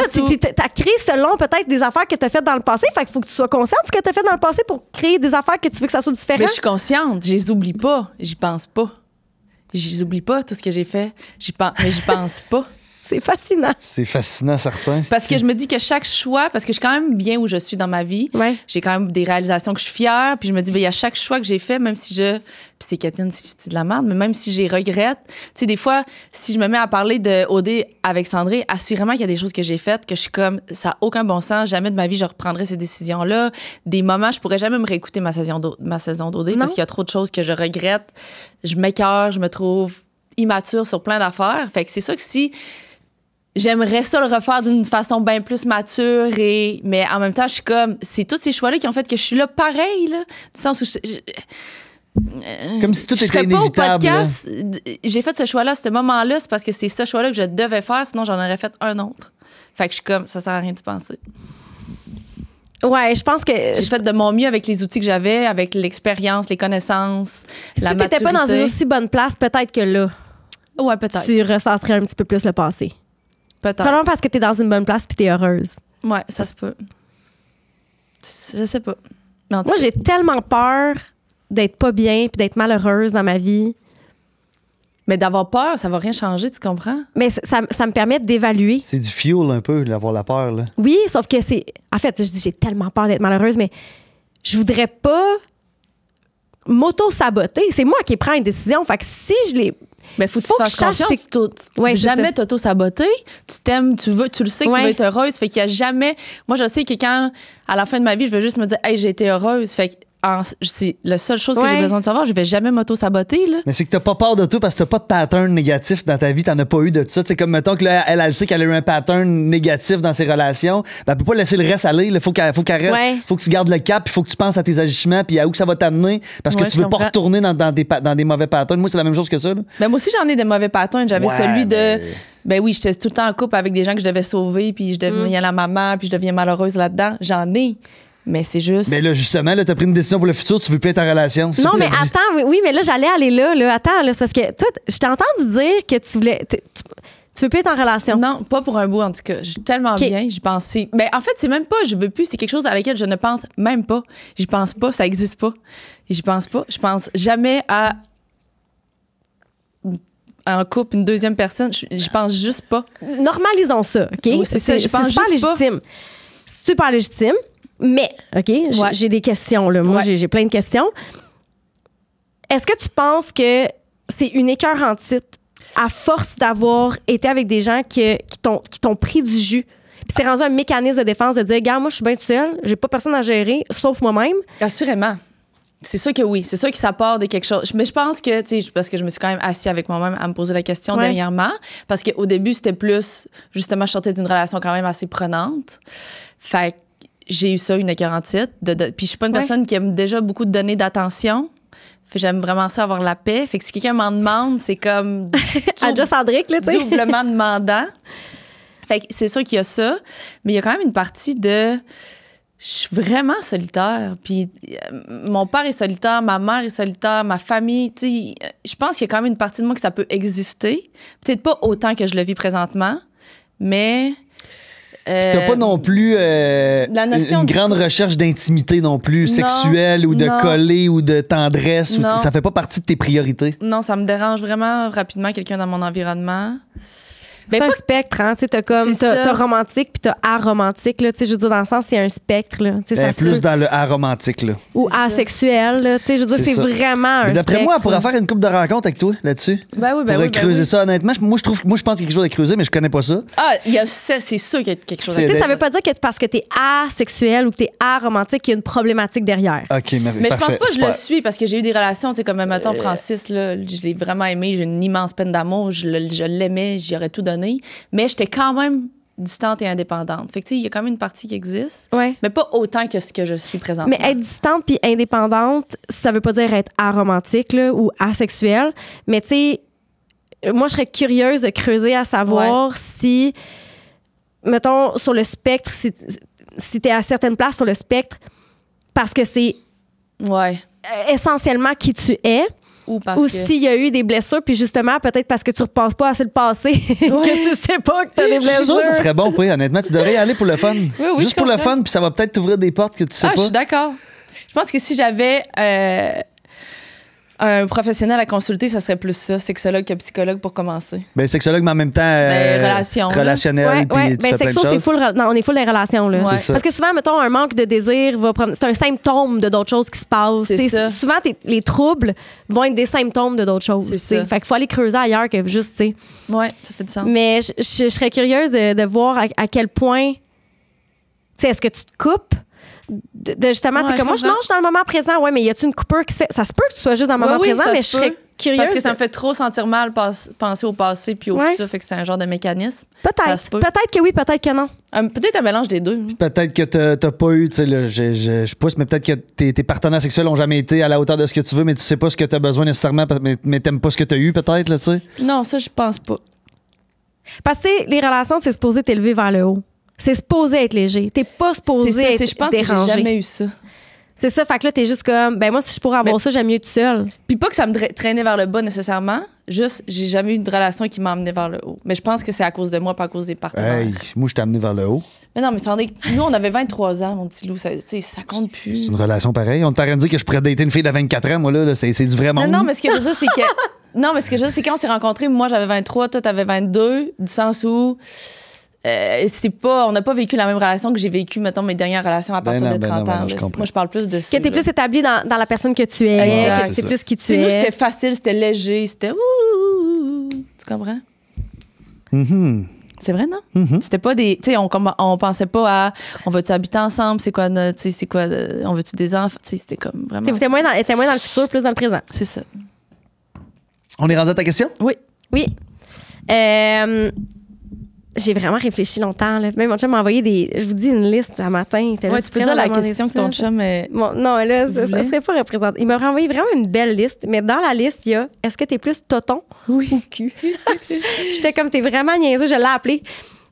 t'as créé selon peut-être des affaires que t'as faites dans le passé. Fait qu'il faut que tu sois consciente de ce que t'as fait dans le passé pour créer des affaires que tu veux que ça soit différent. Mais je suis consciente. Je les oublie pas. J'y pense pas. J'y oublie pas tout ce que j'ai fait. Mais j'y pense pas. C'est fascinant. C'est fascinant, certain. Parce que je me dis que chaque choix, parce que je suis quand même bien où je suis dans ma vie, Ouais. j'ai quand même des réalisations que je suis fière, puis je me dis, ben, il y a chaque choix que j'ai fait, même si puis c'est Catherine, c'est de la merde, mais même si j'ai regrette, tu sais, des fois, si je me mets à parler de OD avec Sandré, assurément qu'il y a des choses que j'ai faites que je suis comme, ça n'a aucun bon sens, jamais de ma vie je reprendrai ces décisions-là. Des moments, je pourrais jamais me réécouter ma saison d'OD Non. parce qu'il y a trop de choses que je regrette. Je m'écœure, je me trouve immature sur plein d'affaires. Fait que c'est ça que si j'aimerais ça le refaire d'une façon bien plus mature, mais en même temps, je suis comme, c'est tous ces choix-là qui ont fait que je suis là pareil, là, du sens où Comme si tout je était serais pas au inévitable. podcast. J'ai fait ce choix-là, ce moment-là, c'est parce que c'est ce choix-là que je devais faire, sinon j'en aurais fait un autre. Fait que je suis comme, ça sert à rien d'y penser. Ouais, je pense que. J'ai fait de mon mieux avec les outils que j'avais, avec l'expérience, les connaissances, la Si maturité. t'étais pas dans une aussi bonne place, peut-être que là, Ouais, peut-être. tu ressasserais un petit peu plus le passé. Peut-être. Probablement parce que t'es dans une bonne place puis t'es heureuse. Ouais, ça se peut. Je sais pas. Mais en tout Moi, cas, j'ai tellement peur d'être pas bien puis d'être malheureuse dans ma vie. mais d'avoir peur, ça va rien changer, tu comprends? Mais ça me permet d'évaluer. C'est du fuel un peu, d'avoir la peur, là. Oui, sauf que c'est... En fait, je dis j'ai tellement peur d'être malheureuse, mais je voudrais pas m'auto-saboter. C'est moi qui prends une décision. Fait que si je l'ai... Mais faut que Faut tu que fasses je sache confiance. c'est- Tu Ouais, peux c'est jamais ça. t'auto-saboter. Tu t'aimes, tu le sais que tu Ouais. veux être heureuse. Fait qu'il y a jamais... Moi, je sais que quand, à la fin de ma vie, je veux juste me dire « Hey, j'ai été heureuse. » Fait que c'est la seule chose que j'ai Ouais. besoin de savoir. Je vais jamais m'auto-saboter, là. Mais c'est que t'as pas peur de tout parce que t'as pas de pattern négatif dans ta vie, t'en as pas eu de ça. C'est comme, mettons que là, elle sait qu'elle a eu un pattern négatif dans ses relations, ben, elle peut pas laisser le reste aller. Il faut qu'elle reste. Ouais. Faut que tu gardes le cap, il faut que tu penses à tes agissements, puis à où que ça va t'amener, parce que Ouais, tu je veux pas comprends. retourner dans des mauvais patterns. Moi, c'est la même chose que ça. Là. Ben, moi aussi, j'en ai des mauvais patterns. J'avais Ouais, celui de... mais- Ben oui, j'étais tout le temps en couple avec des gens que je devais sauver, puis je deviens la maman, puis je deviens malheureuse là-dedans. J'en ai. Mais c'est juste... Mais là, justement, là, t'as pris une décision pour le futur, tu veux plus être en relation. C'est Non, ça que mais t'as dit. attends, oui, mais là, j'allais aller là. Attends, là, c'est parce que toi, je t'ai entendu dire que tu voulais... Tu veux plus être en relation? Non, pas pour un bout, en tout cas. J'ai tellement Ok. bien, j'y pensais. Ben, en fait, c'est même pas je veux plus, c'est quelque chose à laquelle je ne pense même pas. J'y pense pas, ça existe pas. J'y pense pas. Je pense jamais à un couple, une deuxième personne. J'y pense juste pas. Normalisons ça, OK? Oui, c'est ça, je pense super juste pas. légitime. C'est super légitime, mais, OK, Ouais. j'ai des questions, là. Moi, Ouais. j'ai plein de questions. Est-ce que tu penses que c'est une écœurantite à force d'avoir été avec des gens qui t'ont pris du jus? Puis c'est rendu un mécanisme de défense de dire, regarde, moi, je suis bien toute seule, j'ai pas personne à gérer, sauf moi-même. Assurément. C'est sûr que oui. C'est sûr que ça part de quelque chose. Mais je pense que, tu sais, parce que je me suis quand même assis avec moi-même à me poser la question Ouais. dernièrement. Parce qu'au début, c'était plus, justement, je sortais d'une relation quand même assez prenante. Fait que j'ai eu ça, une écœurantite. Puis je suis pas une Ouais. personne qui aime déjà beaucoup de donner d'attention. Fait que j'aime vraiment ça, avoir la paix. Fait que si quelqu'un m'en demande, c'est comme Adja Sandrick, là, tu sais. doublement demandant. Fait que c'est sûr qu'il y a ça. Mais il y a quand même une partie de... Je suis vraiment solitaire. Puis mon père est solitaire, ma mère est solitaire, ma famille. Tu sais, je pense qu'il y a quand même une partie de moi que ça peut exister. Peut-être pas autant que je le vis présentement, mais. T'as pas non plus la notion une de- grande recherche d'intimité non plus, Non, sexuelle ou de non. coller ou de tendresse. Non. Ça fait pas partie de tes priorités. Non, ça me dérange vraiment rapidement quelqu'un dans mon environnement. C'est Ben, un pas- spectre, hein. Tu sais, t'as C'est ça. romantique puis t'as aromantique, là. Tu sais, je veux dire, dans le sens, c'est un spectre, là. Tu sais, ça se Plus peut. dans le aromantique, là. Ou asexuel, là. Tu sais, je veux dire, C'est c'est ça. vraiment un Mais d'après moi, on spectre. pourrait faire une couple de rencontres avec toi là-dessus. Ben oui, ben Pourrait oui, ben creuser oui. ça, honnêtement. Moi, je pense qu'il y a quelque chose à creuser, mais je connais pas ça. Ah, il y a ça, c'est sûr qu'il y a quelque chose à C'est- Tu sais, ça Ben, veut pas dire que parce que t'es asexuel ou que t'es aromantique qu'il y a une problématique derrière. OK, mais Mais je pense parfait, pas que je super. le suis parce que j'ai eu des relations, tu sais, comme mettons Francis, là, je l'ai vraiment aimé, j'ai une immense peine d'amour, je l'aimais, j'y aurais tout donné, mais j'étais quand même distante et indépendante. Fait que tu sais, il y a quand même une partie qui existe, Ouais. mais pas autant que ce que je suis présentement. Mais être distante puis indépendante, ça veut pas dire être aromantique là, ou asexuelle. Mais tu sais, moi, je serais curieuse de creuser à savoir si, mettons, sur le spectre, si t'es à certaines places sur le spectre, parce que c'est Ouais. essentiellement qui tu es, Ou parce ou que... s'il y a eu des blessures, puis justement, peut-être parce que tu repasses pas assez le passé, que tu sais pas que t'as des Ça, blessures. ça serait bon, oui, honnêtement. Tu devrais y aller pour le fun. oui, Juste je pour le comprends. fun, puis ça va peut-être t'ouvrir des portes que tu sais Ah, je pas. suis d'accord. Je pense que si j'avais un professionnel à consulter, ça serait plus ça, sexologue que psychologue pour commencer. Ben, sexologue, mais en même temps. relation, là. Relationnel, puis tu fais plein de sexo, c'est choses. full, non, on est full des relations, là. Ouais. C'est ça. Parce que souvent, mettons, un manque de désir c'est un symptôme de d'autres choses qui se passent. C'est ça. Souvent, les troubles vont être des symptômes de d'autres choses. C'est tu sais. ça. Fait qu'il faut aller creuser ailleurs que juste, tu sais. Ouais, ça fait du sens. Mais je serais curieuse de voir à quel point, tu sais, est-ce que tu te coupes? De justement, tu sais, Ouais, comme moi, je comprends. mange dans le moment présent. Ouais, mais y a-tu une coupure qui se fait? Ça se peut que tu sois juste dans le moment Oui, présent, ça mais je se serais peut. curieuse. Parce que ça me fait trop sentir mal penser au passé puis au Ouais. futur, fait que c'est un genre de mécanisme. Ça Peut-être. se peut. Peut-être que oui, peut-être que non. Peut-être un mélange des deux. Peut-être que t'as pas eu, tu sais, là, je pousse, mais peut-être que tes partenaires sexuels ont jamais été à la hauteur de ce que tu veux, mais tu sais pas ce que t'as besoin nécessairement, mais t'aimes pas ce que t'as eu, peut-être, là, tu sais. Non, ça, je pense pas. Parce que tu sais, les relations, c'est supposé t'élever vers le haut. C'est supposé être léger. T'es pas supposé C'est ça, être je pense que j'ai dérangé. jamais eu ça. C'est ça, fait que là, t'es juste comme, ben moi, si je pourrais avoir Mais- ça, j'aime mieux tout seul. Puis pas que ça me traînait vers le bas nécessairement, juste j'ai jamais eu une relation qui m'a amené vers le haut. Mais je pense que c'est à cause de moi, pas à cause des partenaires. Hey, moi, je t'ai amené vers le haut. Mais non, mais nous, on avait 23 ans, mon petit loup. Ça, tu sais, ça compte C'est plus. une relation pareille. On t'aurait dit que je pourrais dater une fille de 24 ans, moi, là. C'est du vrai monde. Non, mais ce que je veux dire, c'est que. Non, mais ce que je veux dire, c'est quand on s'est rencontrés, moi, j'avais 23, toi, t'avais 22, du sens où. On n'a pas vécu la même relation que j'ai vécu, mettons, mes dernières relations à partir non, de ben 30 non, ans. je là. comprends. Moi, je parle plus de ça. Que t'es là. plus établi dans la personne que tu es, Exact. que C'est c'est ça. plus qui tu Tu sais, nous, es. c'était facile, c'était léger, c'était ouh. Tu comprends? Mhm. C'est vrai, non? C'était pas des. Tu sais, on pensait pas à on va-tu habiter ensemble, c'est quoi notre. Tu sais, c'est quoi. On veut-tu des enfants? Tu sais, c'était comme vraiment. T'es moins dans le futur, plus dans le présent. C'est ça. On est rendu à ta question? Oui. Oui. J'ai vraiment réfléchi longtemps. Là. Même mon chum m'a envoyé je vous dis, une liste un matin. Il était là, Ouais, tu peux dire la question que ton chum. Bon, non, là, ça voulait? serait pas représenté. Il m'a renvoyé vraiment une belle liste, mais dans la liste, il y a est-ce que t'es plus toton ou cul? J'étais comme, t'es vraiment niaiseux, je l'ai appelé.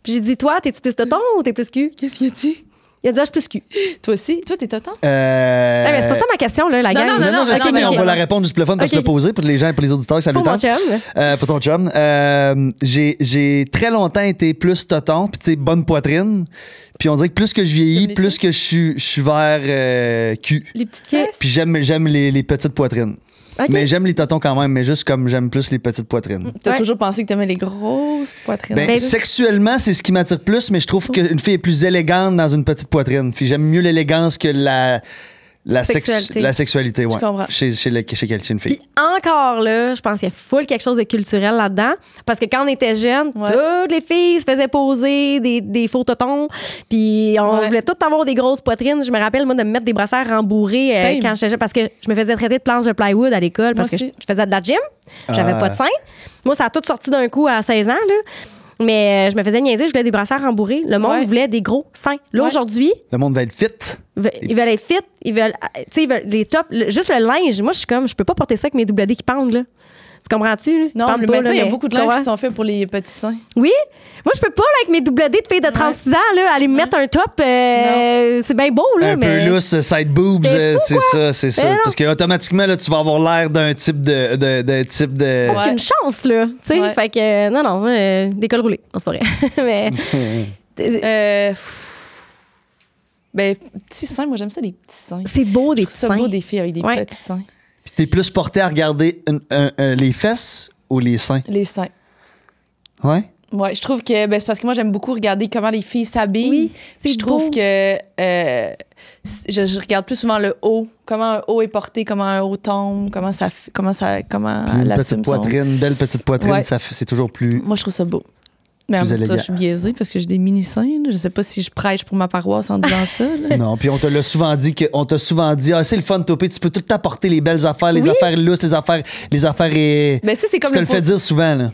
Puis j'ai dit, toi, t'es-tu plus toton ou t'es plus cul? Qu'est-ce qu'il a dit? Il a du H plus Q. Toi aussi? Toi, t'es toton? Ah, mais c'est pas ça ma question, là, la gang. Non, je sais, ok, mais ok. on va la répondre juste pour le fun parce que Ok. tu l'as posé pour les gens et pour les auditeurs que ça lui Pour mon tente. chum. Pour ton chum. J'ai très longtemps été plus toton, puis tu sais, bonne poitrine. Puis on dirait que plus que je vieillis, Comme les plus que je suis vers cul. Les petites fesses? Puis j'aime les petites poitrines. OK. Mais j'aime les totons quand même, mais juste comme j'aime plus les petites poitrines. T'as Ouais. toujours pensé que t'aimais les grosses poitrines. Ben, sexuellement, c'est ce qui m'attire plus, mais je trouve qu'une fille est plus élégante dans une petite poitrine. Puis j'aime mieux l'élégance que la Sexualité. la sexualité, ouais. Je comprends. Chez une fille. Puis encore là, je pense qu'il y a full quelque chose de culturel là-dedans. Parce que quand on était jeunes, Ouais. toutes les filles se faisaient poser des faux totons. Puis on Ouais. voulait toutes avoir des grosses poitrines. Je me rappelle, moi, de me mettre des brassières rembourrées Same. quand j'étais jeune. Parce que je me faisais traiter de planche de plywood à l'école. Parce Moi que aussi. je faisais de la gym. J'avais Ah. pas de sein. Moi, ça a tout sorti d'un coup à 16 ans, là. Mais je me faisais niaiser, je voulais des brassières rembourrées. Le monde Ouais. voulait des gros seins. Là, Ouais. aujourd'hui, Le monde va être fit. ils veulent être fit, ils veulent, tu sais, ils veulent les tops, juste le linge. Moi, je suis comme, je peux pas porter ça avec mes double D qui pendent, là. Tu comprends-tu? là? Ils Non, pendent mais pas, maintenant, là, il y a mais beaucoup de tu linges comprends? qui sont faits pour les petits seins. Oui? Moi, je peux pas, là, avec mes double D de filles de 36 ans, là, aller me mettre un top. C'est bien beau, là, Un mais. peu lousse, side boobs, T'es fou, c'est ça. Ben non. Parce que automatiquement, là, tu vas avoir l'air d'un type de Ouais. Aucune chance, là. Tu sais, Ouais. fait que, non, des cols roulés. Non, c'est pas vrai. mais. Ben, petits seins, moi, j'aime ça, les petits seins. C'est beau, des Je trouve ça seins. beau, des filles avec des Ouais. petits seins. Puis t'es plus porté à regarder les fesses ou les seins? Les seins. Ouais? Ouais, je trouve que ben, c'est parce que moi j'aime beaucoup regarder comment les filles s'habillent. Oui, Puis c'est je trouve beau. que je regarde plus souvent le haut, comment un haut est porté, comment un haut tombe, comment Puis elle une assume petite son. poitrine, une belle petite poitrine, Ouais. c'est toujours plus. Moi je trouve ça beau. Mais en Plus même temps, élégant. je suis biaisée parce que j'ai des mini seins. Là. Je sais pas si je prêche pour ma paroisse en disant ça. Là. Non, puis on t'a souvent dit ah, c'est le fun, Topé, tu peux tout le temps porter les belles affaires, les Oui. affaires lousses, les affaires et. Mais ça c'est comme Tu te le fais dire souvent, là.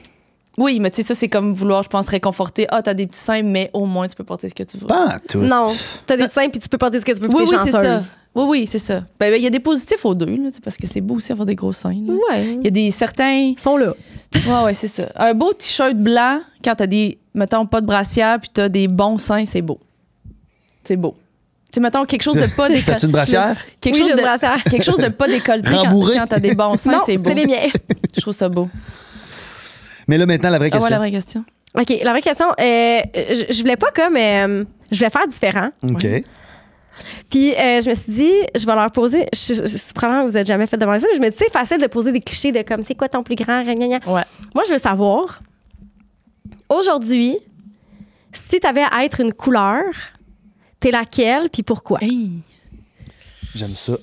Oui, mais tu sais ça c'est comme vouloir je pense réconforter. Ah, t'as des petits seins mais au moins tu peux porter ce que tu veux. Pas tout. Non, t'as des seins puis tu peux porter ce que tu veux, puis Oui, t'es oui, c'est ça. chanceuse. Oui, c'est ça. Ben, il y a des positifs aux deux, là, tu sais, parce que c'est beau aussi avoir des gros seins. là. Ouais. Il y a des certains. Ils sont là. Ouais, c'est ça. Un beau t-shirt blanc, quand t'as des, mettons, pas de brassière, puis t'as des bons seins, c'est beau. C'est beau. Tu sais, mettons, quelque chose de pas décolleté. T'as-tu une brassière? Quelque, Oui, chose j'ai une de, brassière. quelque chose de pas décolleté Rembourré. quand t'as des bons seins, Non, c'est beau. c'est les miens. Je trouve ça beau. Mais là, maintenant, la vraie Ah ouais, question. la vraie question. OK, la vraie question, je voulais pas comme. Je voulais faire différent. OK. Puis je me suis dit, je vais leur poser. C'est probablement que vous n'êtes jamais fait demander ça, mais je me dis, c'est facile de poser des clichés de comme c'est quoi ton plus grand, gna, gna, gna. Ouais. Moi, je veux savoir, aujourd'hui, si tu avais à être une couleur, t'es laquelle, puis pourquoi? Hey, J'aime ça.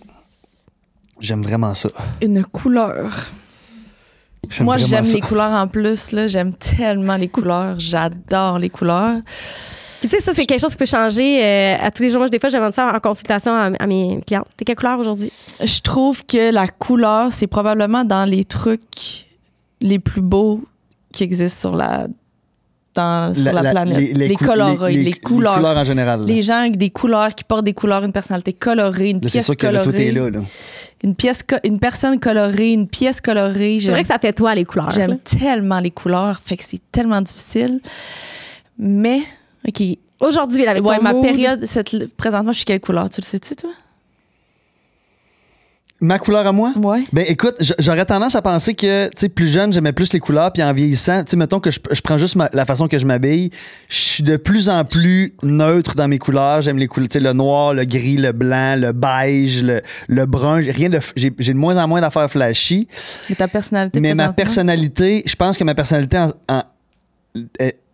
J'aime vraiment ça. une couleur. Moi, vraiment j'aime ça. les couleurs en plus. Là. J'aime tellement les couleurs. J'adore les couleurs. Puis tu sais, ça, c'est quelque chose qui peut changer à tous les jours. Moi, des fois, je demande ça en consultation à mes clientes. T'es quelle couleur aujourd'hui? Je trouve que la couleur, c'est probablement dans les trucs les plus beaux qui existent sur la planète. Les colorés, les couleurs. Les couleurs en général. là. Les gens avec des couleurs, qui portent des couleurs, une personnalité colorée, une Là, c'est pièce sûr que là, colorée. tout est là. là. Une personne colorée, une pièce colorée. C'est vrai que ça fait toi, les couleurs. là. J'aime tellement les couleurs, fait que c'est tellement difficile. Mais, OK. Aujourd'hui, là, avec Ouais, ton ma mood. période, présentement, je suis quelle couleur? Tu le sais-tu, toi? Ma couleur à moi? Ouais. Ben écoute, j'aurais tendance à penser que, tu sais, plus jeune, j'aimais plus les couleurs, puis en vieillissant, tu sais, mettons que je prends juste la façon que je m'habille, je suis de plus en plus neutre dans mes couleurs. J'aime les couleurs, tu sais, le noir, le gris, le blanc, le beige, le brun. J'ai de moins en moins d'affaires flashy. Mais ta personnalité Mais ma présentement? personnalité, je pense que ma personnalité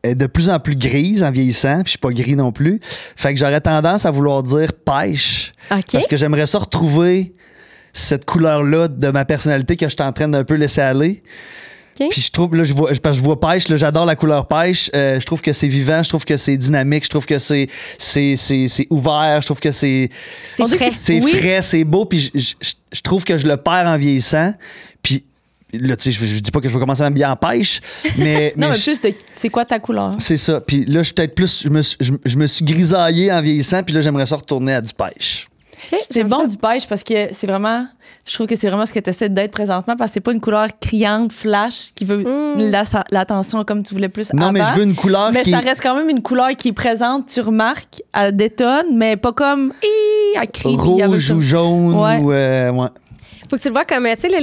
est de plus en plus grise en vieillissant, puis je suis pas gris non plus. Fait que j'aurais tendance à vouloir dire pêche, OK. parce que j'aimerais ça retrouver cette couleur-là de ma personnalité que je suis en train d'un peu laisser aller. OK. Puis je trouve, là, parce que je vois pêche, là, j'adore la couleur pêche. Je trouve que c'est vivant, je trouve que c'est dynamique, je trouve que c'est ouvert, je trouve que c'est C'est frais. c'est Oui. frais, c'est beau, puis je trouve que je le perds en vieillissant. Puis là, tu sais, je dis pas que je vais commencer à m'habiller en pêche, mais, Non, mais je- plus, c'est quoi ta couleur? c'est ça. Puis là, je suis peut-être plus, je me suis grisaillé en vieillissant, puis là, j'aimerais ça retourner à du pêche. C'est j'aime bon ça. du beige parce que c'est vraiment. Je trouve que c'est vraiment ce que tu essaies d'être présentement parce que c'est pas une couleur criante, flash, qui veut l'attention comme tu voulais plus Non, avant. mais je veux une couleur Mais qui ça reste quand même une couleur qui est présente, tu remarques, elle détonne, mais pas comme. Elle crie. puis elle veut rouge ça. ou jaune. Ouais. Ou, ouais. Faut que tu le vois comme, tu sais, là,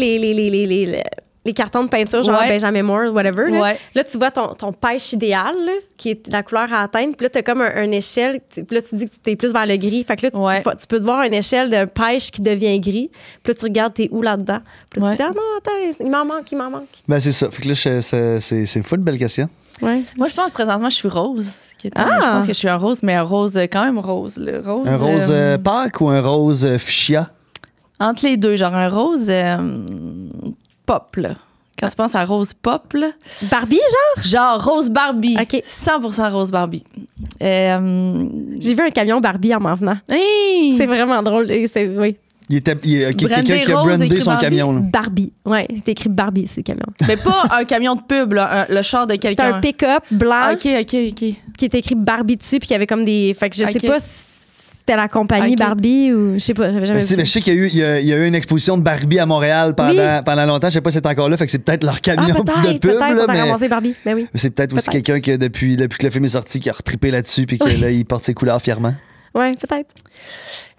les cartons de peinture, genre Ouais. Benjamin Moore, whatever. Là, Ouais. là tu vois ton pêche idéal, là, qui est la couleur à atteindre. Puis là, tu as comme une échelle. Puis là, tu dis que tu es plus vers le gris. Fait que là, tu peux te voir une échelle de pêche qui devient gris. Puis là, tu regardes, t'es où là-dedans. Puis là, tu te dis, ah non, attends, il m'en manque. Ben, c'est ça. Fait que là, c'est une fois une belle question. Ouais. Moi, je pense que présentement, je suis rose. Je Ah! pense que je suis un rose, mais un rose quand même rose. Le rose Un rose Pâques ou un rose fuchsia? entre les deux, genre un rose pop, là. Quand tu penses à rose pop, là. Barbie, genre? Genre rose Barbie. OK. 100% rose Barbie. J'ai vu un camion Barbie en m'en venant. Hey! C'est vraiment drôle. Et oui. Il y a Brandé quelqu'un qui a rose, brandé écrit son Barbie. camion. Là. Barbie. Ouais, c'est écrit Barbie, c'est le camion. Mais pas un camion de pub, là, le char de C'est quelqu'un. un pick-up blanc Ah, OK. qui était écrit Barbie dessus, puis il y avait comme des. Fait que je sais OK. pas si c'était la compagnie OK. Barbie ou. Je sais pas, j'avais jamais Ben, tu sais, vu. mais je sais qu'il y a eu une exposition de Barbie à Montréal pendant longtemps. Je sais pas si c'est encore là. Fait que c'est peut-être leur camion de peut-être, pub. peut-être, Là, on a mais ramassé Barbie. Ben oui. c'est peut-être aussi Peut-être. quelqu'un qui, depuis que le film est sorti, qui a retrippé là-dessus puis que là, il porte ses couleurs fièrement. Ouais, peut-être.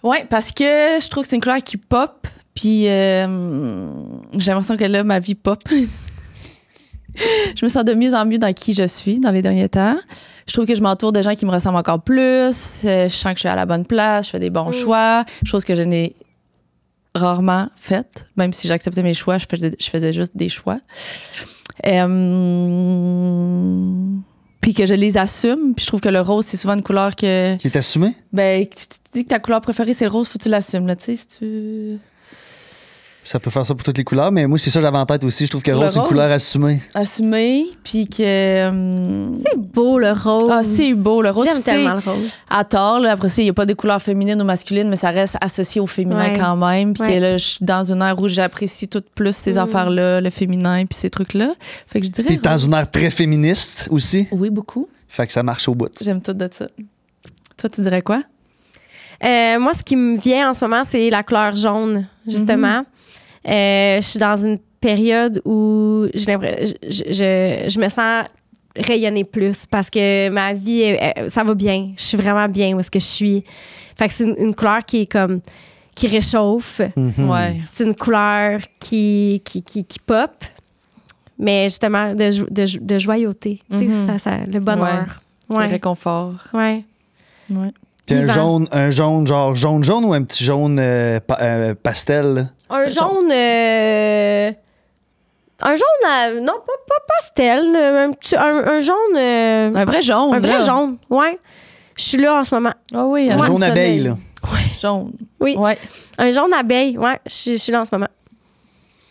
Ouais, parce que je trouve que c'est une couleur qui pop, puis j'ai l'impression que là, ma vie pop. Je me sens de mieux en mieux dans qui je suis dans les derniers temps. Je trouve que je m'entoure de gens qui me ressemblent encore plus. Je sens que je suis à la bonne place, je fais des bons choix, chose que je n'ai rarement faite. Même si j'acceptais mes choix, je faisais juste des choix. Puis que je les assume. Puis je trouve que le rose, c'est souvent une couleur que... Qui est assumé? Ben, tu dis que ta couleur préférée, c'est le rose, faut que tu l'assumes, là, tu sais, si tu... Ça peut faire ça pour toutes les couleurs, mais moi, c'est ça que j'avais en tête aussi. Je trouve que Le rose, c'est une rose? couleur assumée. Assumer, puis que... C'est beau, le rose. Ah, c'est beau, le rose. J'aime Puis c'est tellement le rose. à tort, là, après ça, il n'y a pas de couleur féminine ou masculine, mais ça reste associé au féminin Ouais. quand même. Puis Ouais. que là, je suis dans une ère où j'apprécie tout plus ces affaires-là, le féminin, puis ces trucs-là. Fait que je dirais... T'es dans rose. une ère très féministe aussi. Oui, beaucoup. Fait que ça marche au bout. J'aime tout de ça. Toi, tu dirais quoi? Moi, ce qui me vient en ce moment, c'est la couleur jaune, justement. Je suis dans une période où je me sens rayonner plus parce que ma vie, ça va bien. Je suis vraiment bien où est-ce que je suis. Fait que c'est une couleur qui est comme... qui réchauffe. Ouais. C'est une couleur qui pop, mais justement de joyauté. Tu sais, le bonheur. Le Ouais. réconfort. Ouais. Ouais. Puis Vivant. un jaune, genre jaune ou un petit jaune pastel? Là? Un jaune. Un jaune, non, pas pastel. Un jaune. Un vrai jaune. Un vrai là. jaune, ouais. Je suis là en ce moment. Ah oui, Un un jaune soleil. abeille, là. Jaune. Oui. Ouais. Un jaune abeille, ouais. Je suis là en ce moment.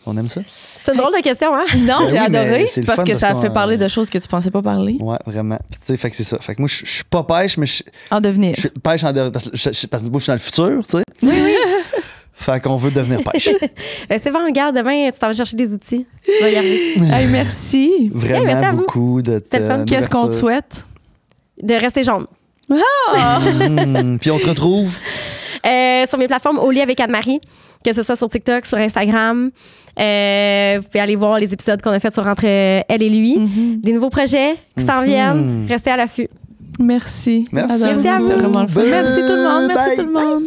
On aime ça? C'est une drôle de question, hein? Non, Ben j'ai oui, adoré mais c'est le parce fun que parce ça qu'on- fait parler de choses que tu pensais pas parler. Ouais, vraiment. Puis tu sais, fait que c'est ça. Fait que moi, je suis pas pêche, mais En devenir. je pêche parce que moi, je suis dans le futur, tu sais. Oui, oui. Fait qu'on veut devenir pêche. C'est bon, regarde, demain, tu t'en vas chercher des outils. Tu vas y arriver. Hey, merci. Vraiment merci à vous. beaucoup de C'était le fun. Qu'est-ce qu'on te souhaite? De rester jaune. Puis on te retrouve. Sur mes plateformes Au lit avec Anne-Marie, que ce soit sur TikTok, sur Instagram. Vous pouvez aller voir les épisodes qu'on a fait sur Entre elle et lui. Des nouveaux projets qui s'en viennent. Restez à l'affût. Merci. Merci. Adoré. Merci à C'était vous. vraiment le fun. Merci tout le monde. Merci Bye. tout le monde.